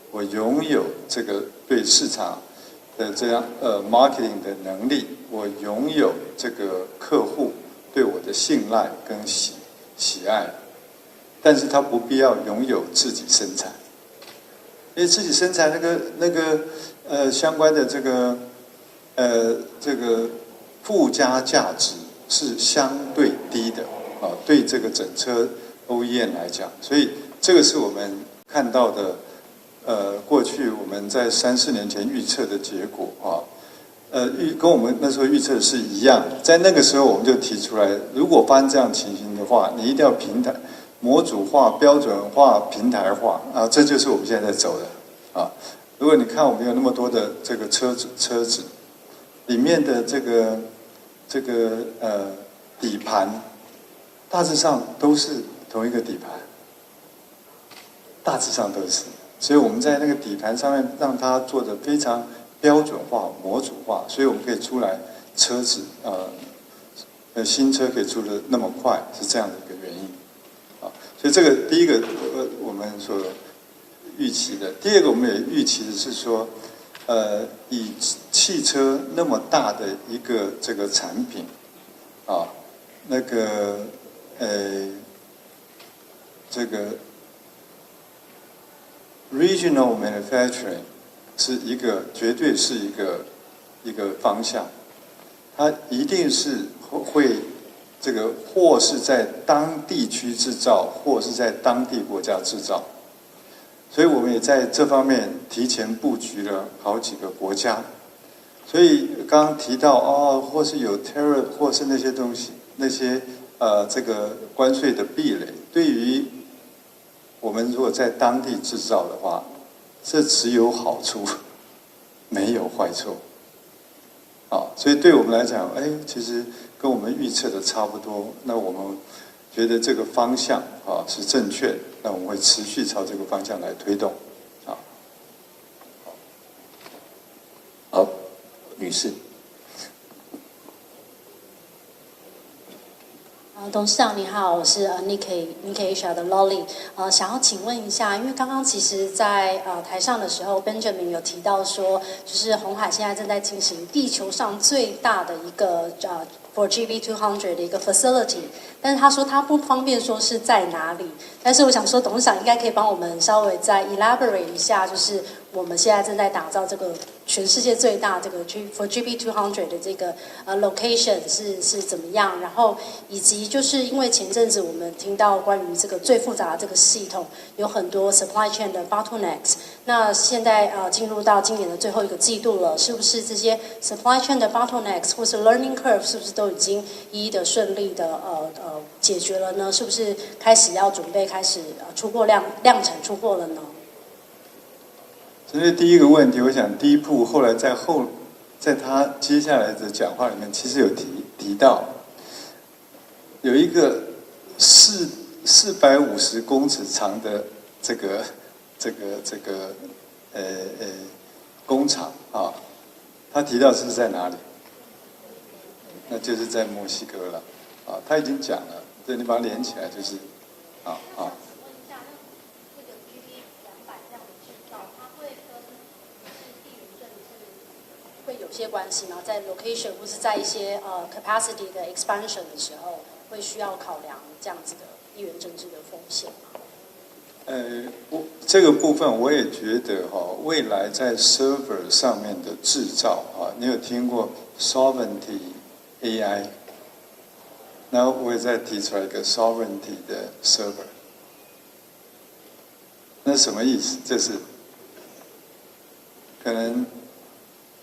我拥有这个对市场的这样marketing 的能力，我拥有这个客户对我的信赖跟喜爱，但是他不必要拥有自己生产，因为自己生产那个相关的这个附加价值是相对低的对这个整车 OEM 来讲，所以这个是我们看到的。过去我们在3-4年前预测的结果跟我们那时候预测的是一样。在那个时候我们就提出来，如果发生这样情形的话，你一定要平台模组化、标准化、平台化这就是我们现在在走的如果你看我们有那么多的这个车子里面的这个底盘，大致上都是同一个底盘，大致上都是。所以我们在那个底盘上面让它做得非常标准化、模组化，所以我们可以出来车子新车可以出得那么快，是这样的一个原因所以这个第一个我们所预期的，第二个我们也预期的是说，以汽车那么大的一个这个产品那个这个。Regional manufacturing 是绝对是一个方向，它一定是会这个或是在当地区制造，或是在当地国家制造，所以我们也在这方面提前布局了好几个国家。所以刚刚提到或是有 tariff 或是那些东西，那些这个关税的壁垒，对于我们如果在当地制造的话，这只有好处，没有坏处。所以对我们来讲，其实跟我们预测的差不多。那我们觉得这个方向是正确的，那我们会持续朝这个方向来推动。好，女士。董事长你好，我是Nikkei Asia 的 Lolly。想要请问一下，因为刚刚其实在台上的时候 ，Benjamin 有提到说，就是鸿海现在正在进行地球上最大的一个for GB200 的一个 facility， 但是他说他不方便说是在哪里。但是我想说，董事长应该可以帮我们稍微再 elaborate 一下，就是我们现在正在打造这个全世界最大这个 for GB200 的这个location 是怎么样，然后以及就是因为前阵子我们听到关于这个最复杂的这个系统有很多 supply chain 的 bottlenecks， 那现在进入到今年的最后一个季度了，是不是这些 supply chain 的 bottlenecks 或是 learning curve 是不是都已经一一的顺利的解决了呢？是不是开始要准备开始出货量产出货了呢？这是第一个问题，我想第一步后来在他接下来的讲话里面，其实有提到，有一个450公尺长的这个工厂啊，他提到是在哪里？那就是在墨西哥了啊，他已经讲了，对，你把它连起来就是啊。会有些关系吗？在 location 或是在一些capacity 的 expansion 的时候，会需要考量这样子的地缘政治的风险吗？这个部分我也觉得未来在 server 上面的制造你有听过 sovereignty AI？ 那我也再提出来一个 sovereignty 的 server。那什么意思？就是可能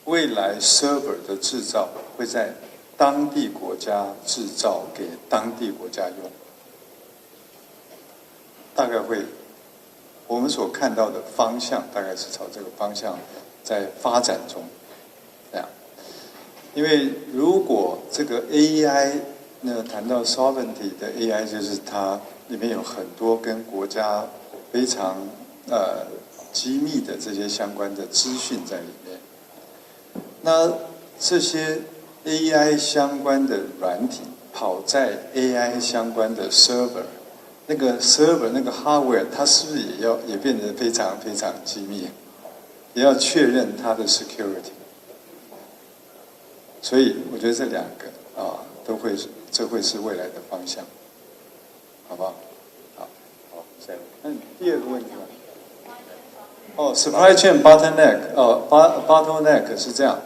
未来 server 的制造会在当地国家制造给当地国家用，大概会。我们所看到的方向大概是朝这个方向在发展中，这样。因为如果这个 AI 谈到 sovereignty 的 AI， 就是它里面有很多跟国家非常机密的这些相关的资讯在里面。那这些 AI 相关的软体跑在 AI 相关的 server。那个 server 那个 hardware 它是不是也变得非常非常机密，也要确认它的 security。所以我觉得这两个这会是未来的方向，好不好？好，第二个问题呢？supply chain bottleneck 是这样，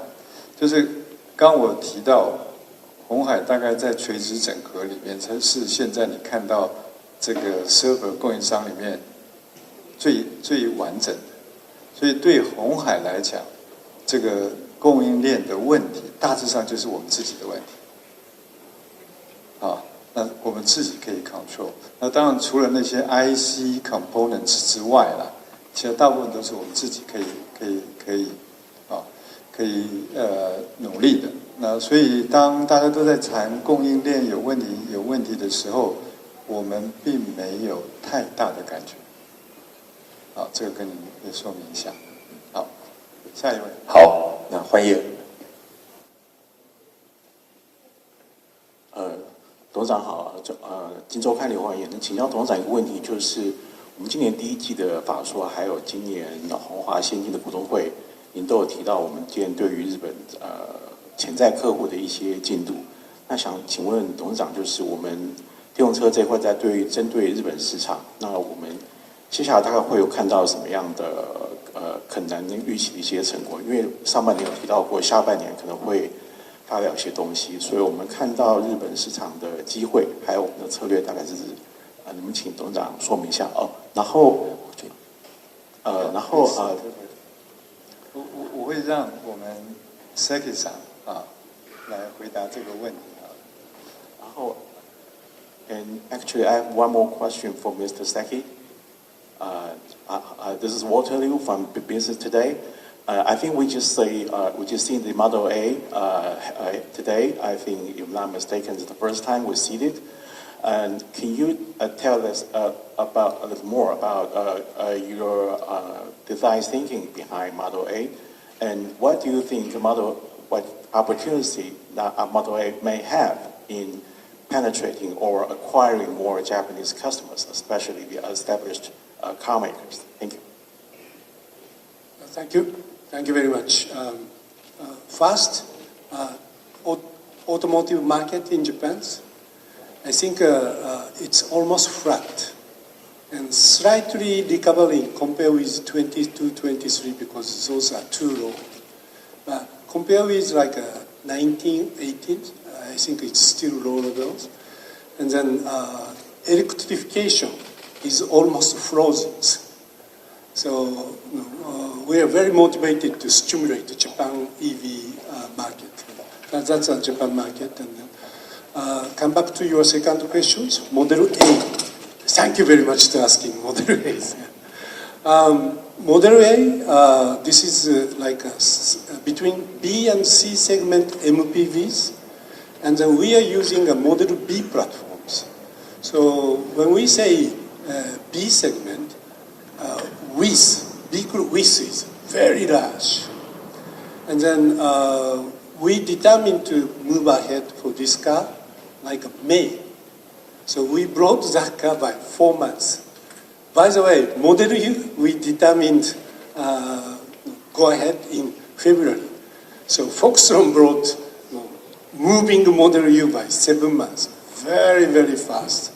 就是刚我提到鸿海大概在垂直整合里面，才是现在你看到。这个 server 供应商里面最完整的，所以对鸿海来讲，这个供应链的问题大致上就是我们自己的问题，那我们自己可以 control。那当然除了那些 IC components 之外啦，其实大部分都是我们自己可以努力的。那所以当大家都在谈供应链有问题的时候。我们并没有太大的感觉，好，这个跟你也说明一下。好，下一位。好，那欢迎。董事长好，金周刊刘焕彦，请教董事长一个问题，就是我们今年第一季的法说，还有今年鸿华先进的股东会，您都有提到我们今年对于日本潜在客户的一些进度。那想请问董事长，就是我们电动车这一块在针对日本市场，那我们接下来大概会有看到什么样的可能预期的一些成果？因为上半年有提到过，下半年可能会发表一些东西，所以我们看到日本市场的机会，还有我们的策略大概是你们请董事长说明一下哦。然后我会让我们 Seki さん来回答这个问题然后。And actually, I have one more question for Mr. Seki. This is Walter Liu from Business Today. I think we just seen the Model A today. I think, if I'm not mistaken, it's the first time we see it. And can you tell us about a little more about your design thinking behind Model A, and what do you think what opportunity that Model A may have in penetrating or acquiring more Japanese customers, especially the established car makers? Thank you. Thank you. Thank you very much. First, automotive market in Japan, I think it's almost flat and slightly recovering compared with 22, 23 because those are too low. But compared with like 19, 18, I think it's still low levels. And then electrification is almost frozen. So we are very motivated to stimulate the Japan EV market. That's a Japan market. And then come back to your second question, Model A. Thank you very much for asking Model A. Model A, this is like between B and C segment MPVs. And then we are using a Model B platforms. So when we say B segment, vehicle width is very large. And then we determined to move ahead for this car like May. So we brought that car by 4 months. By the way, Model U, we determined go ahead in February. So Foxconn brought moving Model U by 7 months. Very, very fast.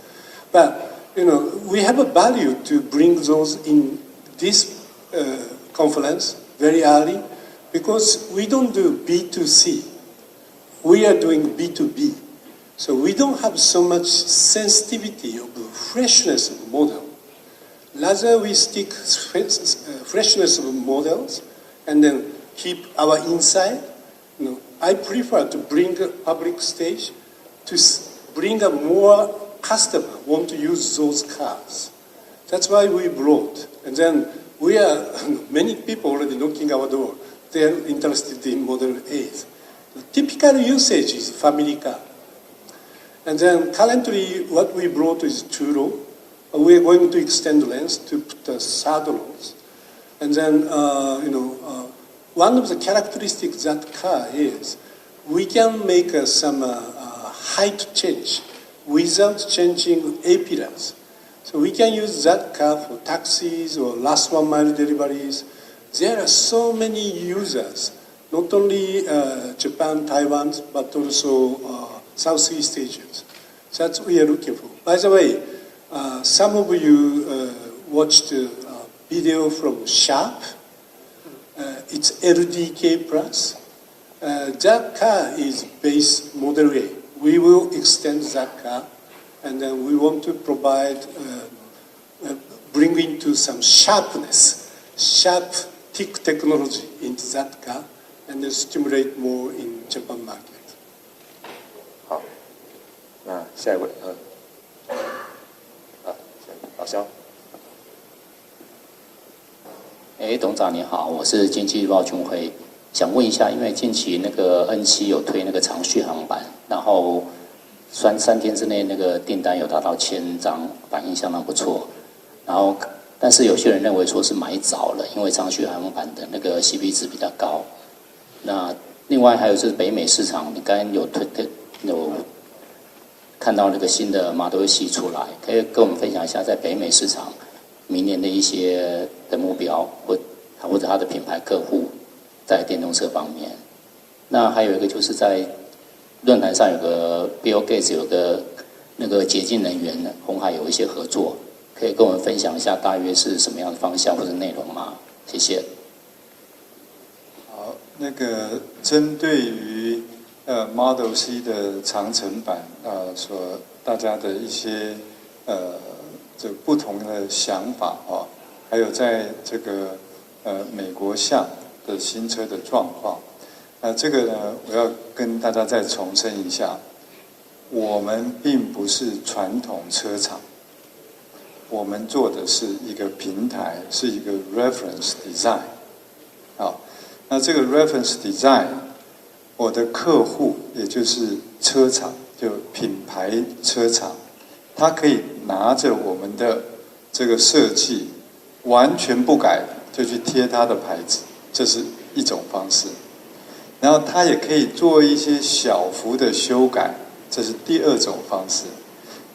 But, we have a value to bring those in this conference very early because we don't do B2C. We are doing B2B. So we don't have so much sensitivity of freshness of model. Rather, we stick freshness of models and then keep our inside. I prefer to bring a public stage to bring a more customer want to use those cars. That's why we brought. And then we are, many people already knocking our door. They are interested in Model 8. The typical usage is family car. And then currently what we brought is 2-row. We are going to extend length to put the 3rd rows. And then, one of the characteristics of that car is we can make some height change without changing A-pillars. So we can use that car for taxis or last 1 mile deliveries. There are so many users, not only Japan, Taiwan, but also Southeast Asia. That's what we are looking for. By the way, some of you watched a video from Sharp. It's LDK Plus. That car is base Model A. We will extend that car, and then we want to provide, bring into some sharpness, sharp thick technology into that car, and then stimulate more in Japan market. 好，那下一位，老肖。董事长你好，我是经济日报军辉，想问一下，因为近期那个 N7有推那个长续航版，然后3天之内那个订单有达到1000张，反应相当不错。然后，但是有些人认为说是买早了，因为长续航版的那个 CP 值比较高。那另外还有就是北美市场，你刚刚有看到那个新的 Model 系出来，可以跟我们分享一下在北美市场明年的一些的目标，或者它的品牌客户在电动车方面。那还有一个就是在论坛上有个 Bill Gates 有个那个洁净能源，鸿海有一些合作，可以跟我们分享一下大约是什么样的方向或者内容吗？谢谢。好，那个针对于Model C 的长程版所大家的一些这不同的想法还有在这个美国项的新车的状况，这个呢，我要跟大家再重申一下，我们并不是传统车厂，我们做的是一个平台，是一个 reference design。好，那这个 reference design， 我的客户也就是车厂，就品牌车厂，他可以拿着我们的这个设计，完全不改就去贴他的牌子，这是一种方式。然后他也可以做一些小幅的修改，这是第二种方式。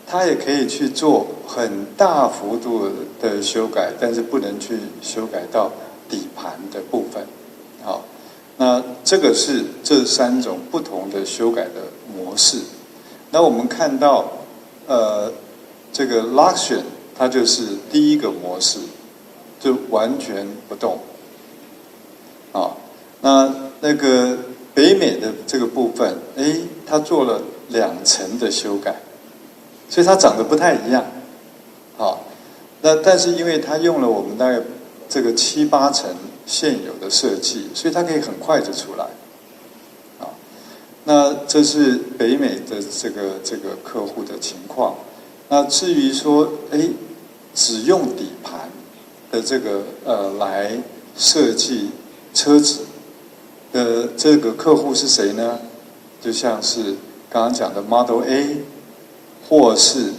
他也可以去做很大幅度的修改，但是不能去修改到底盘的部分。好，那这个是这3种不同的修改的模式。那我们看到，这个 Luxion 它就是第一个模式，就完全不动。好，那个北美的这个部分，它做了2层的修改，所以它长得不太一样。好，但是因为它用了我们大概这个7、8层现有的设计，所以它可以很快就出来。好，那这是北美的这个客户的情况。那至于说，只用底盘的这个来设计车子的这个客户是谁呢？就像是刚刚讲的 Model A， 或是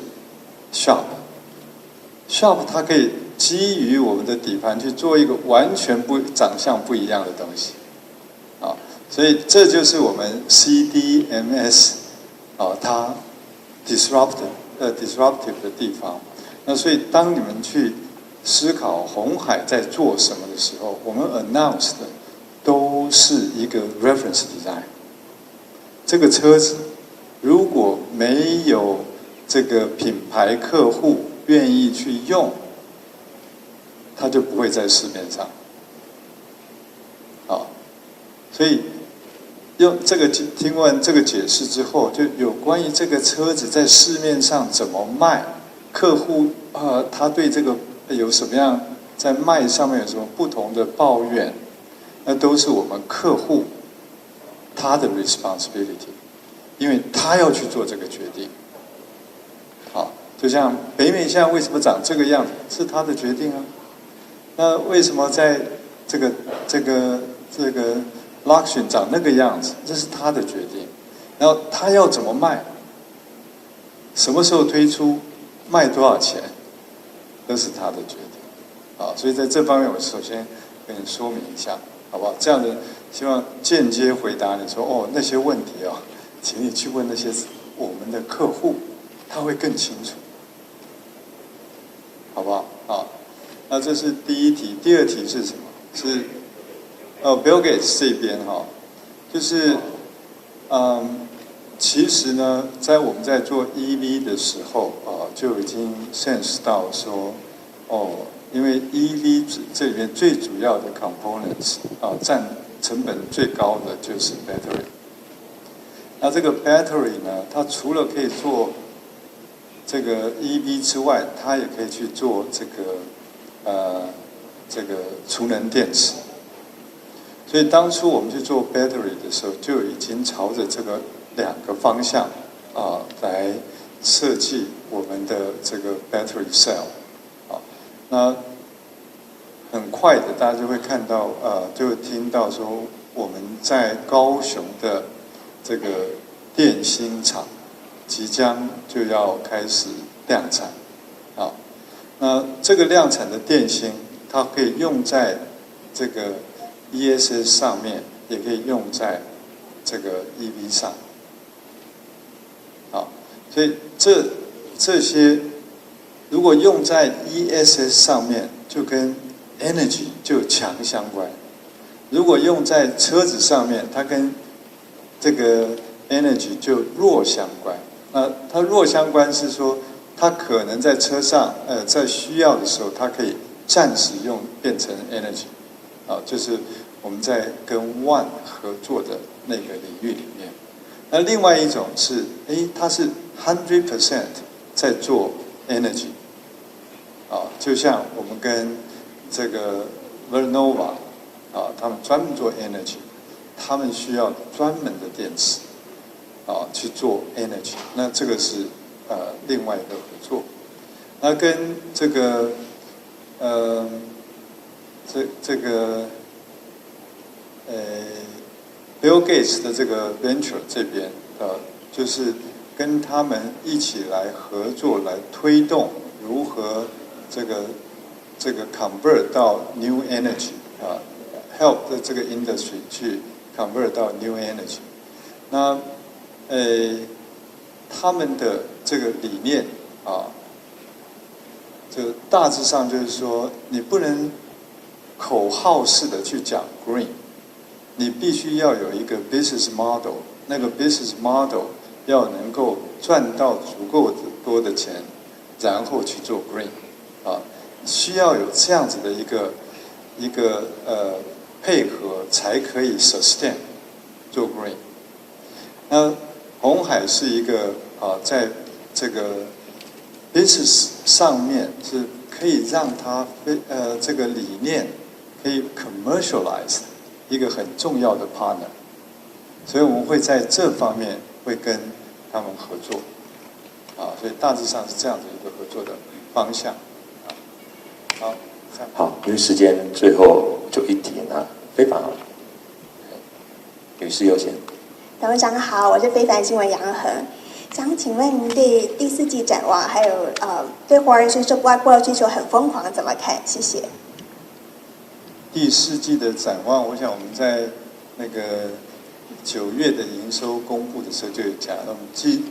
Sharp 它可以基于我们的底盘去做一个完全长相不一样的东西，啊，所以这就是我们 CDMS 啊，它 disruptive 的地方。那所以当你们去思考鸿海在做什么的时候，我们 announce 的都是一个 reference design。这个车子如果没有这个品牌客户愿意去用，它就不会在市面上。好，所以用这个听完这个解释之后，就有关于这个车子在市面上怎么卖，客户他对这个有什么样在卖上面有什么不同的抱怨，那都是我们客户他的 responsibility， 因为他要去做这个决定。好，就像北美现在为什么长这个样子，是他的决定啊。那为什么在这个 Luxury 长那个样子，这是他的决定。然后他要怎么卖，什么时候推出，卖多少钱，都是他的决定。啊，所以在这方面，我首先跟你说明一下，好不好？这样的希望间接回答你说，哦，那些问题啊，请你去问那些我们的客户，他会更清楚，好不好？啊，那这是第一题。第二题是什么？是Bill Gates 这边哈，就是其实呢，在我们在做 EV 的时候就已经 sense 到说，因为 EV 这里面最主要的 components 占成本最高的就是 battery。那这个 battery 呢，它除了可以做这个 EV 之外，它也可以去做这个储能电池。所以当初我们去做 battery 的时候，就已经朝着这个两个方向来设计我们的这个 battery cell。那很快的，大家就会看到就会听到说，我们在高雄的这个电芯厂即将就要开始量产。那这个量产的电芯，它可以用在这个 ESS 上面，也可以用在这个 EV 上。好，所以这些如果用在 ESS 上面，就跟 energy 就强相关；如果用在车子上面，它跟这个 energy 就弱相关。那它弱相关是说，它可能在车上在需要的时候，它可以暂时用变成 energy。就是我们在跟 One 合作的那个领域里面。那另外一种是，它是 100% 在做 energy。就像我们跟这个 Vernova 他们专门做 energy， 他们需要专门的电池去做 energy。那这个是另外一个合作。那跟这个Bill Gates 的这个 venture 这边就是跟他们一起来合作，来推动如何这个 convert 到 new energy help 的这个 industry 去 convert 到 new energy。那他们的这个理念就大致上就是说，你不能口号式的去讲 green， 你必须要有一个 business model， 那个 business model 要能够赚到足够多的钱，然后去做 green， 需要有这样子的一个配合，才可以 sustain 做 green。那鸿海是一个在这个 business 上面是可以让它这个理念可以 commercialize 一个很重要的 partner， 所以我们会在这方面会跟他们合作，所以大致上是这样的一个合作的方向。好，因为时间最后就一题呢，非凡好了，女士优先。董事长好，我是非凡新闻杨恒。想请问您对第4季展望，还有对华人需求、外国需求很疯狂怎么看？谢谢。第4季的展望，我想我们在那个9月的营收公布的时候就有讲，那么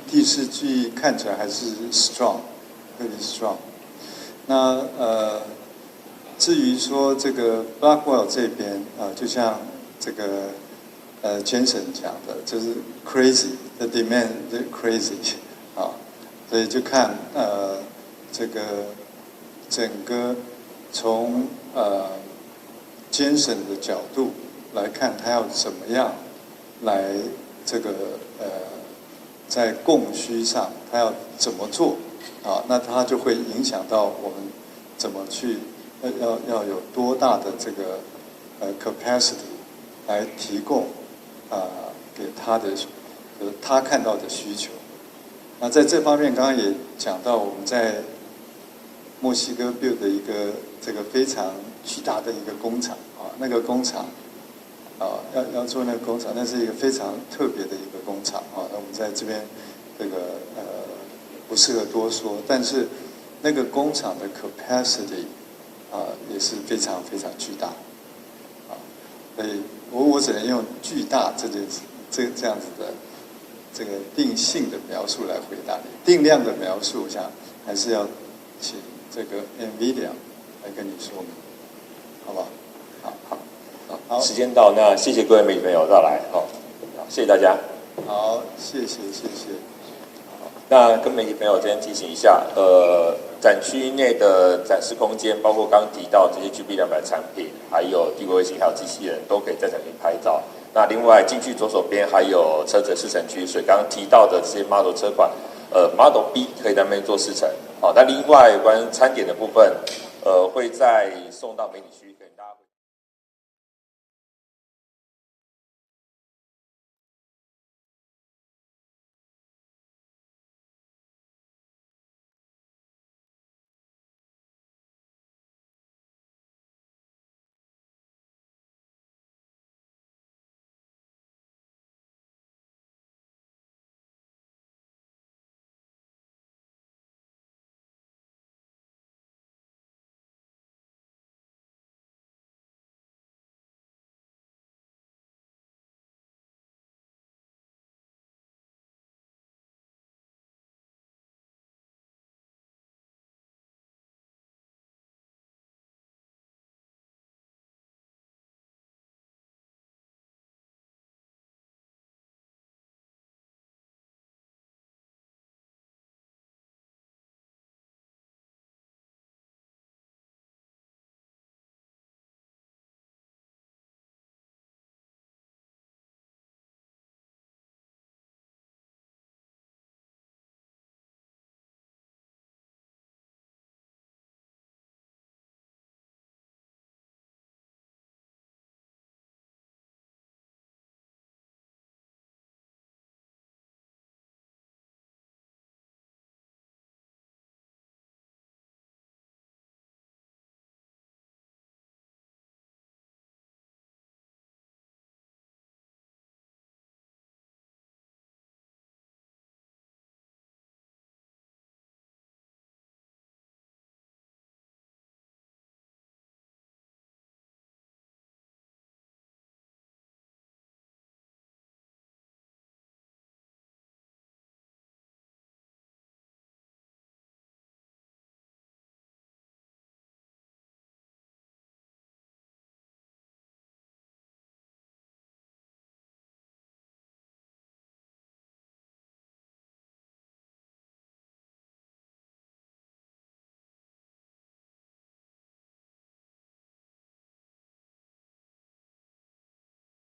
第4季看起来还是 strong，really strong。那至于说这个 Blackwell 这边就像这个Jensen 讲的，就是 crazy，the demand crazy 所以就看这个整个从Jensen 的角度来看，他要怎么样来这个在供需上他要怎么做那他就会影响到我们怎么去要有多大的这个capacity 来提供给他的他看到的需求。那在这方面，刚刚也讲到我们在墨西哥 build 的一个这个非常巨大的一个工厂那个工厂要做那个工厂，那是一个非常特别的一个工厂那我们在这边这个不适合多说，但是那个工厂的 capacity 也是非常非常巨大所以我只能用巨大这样子的这个定性的描述来回答你，定量的描述，我想还是要请这个 NVIDIA 来跟你说明，好不好？好，时间到，那谢谢各位媒体朋友到来，谢谢大家。好，谢谢。那跟媒体朋友这边提醒一下，展区内的展示空间，包括刚刚提到这些 GB200产品，还有低轨卫星，还有机器人，都可以在展区拍照。那另外进去左手边还有车子的试乘区，所以刚刚提到的这些 Model 车款，Model B 可以在那边做试乘。那另外有关餐点的部分，会再送到媒体区。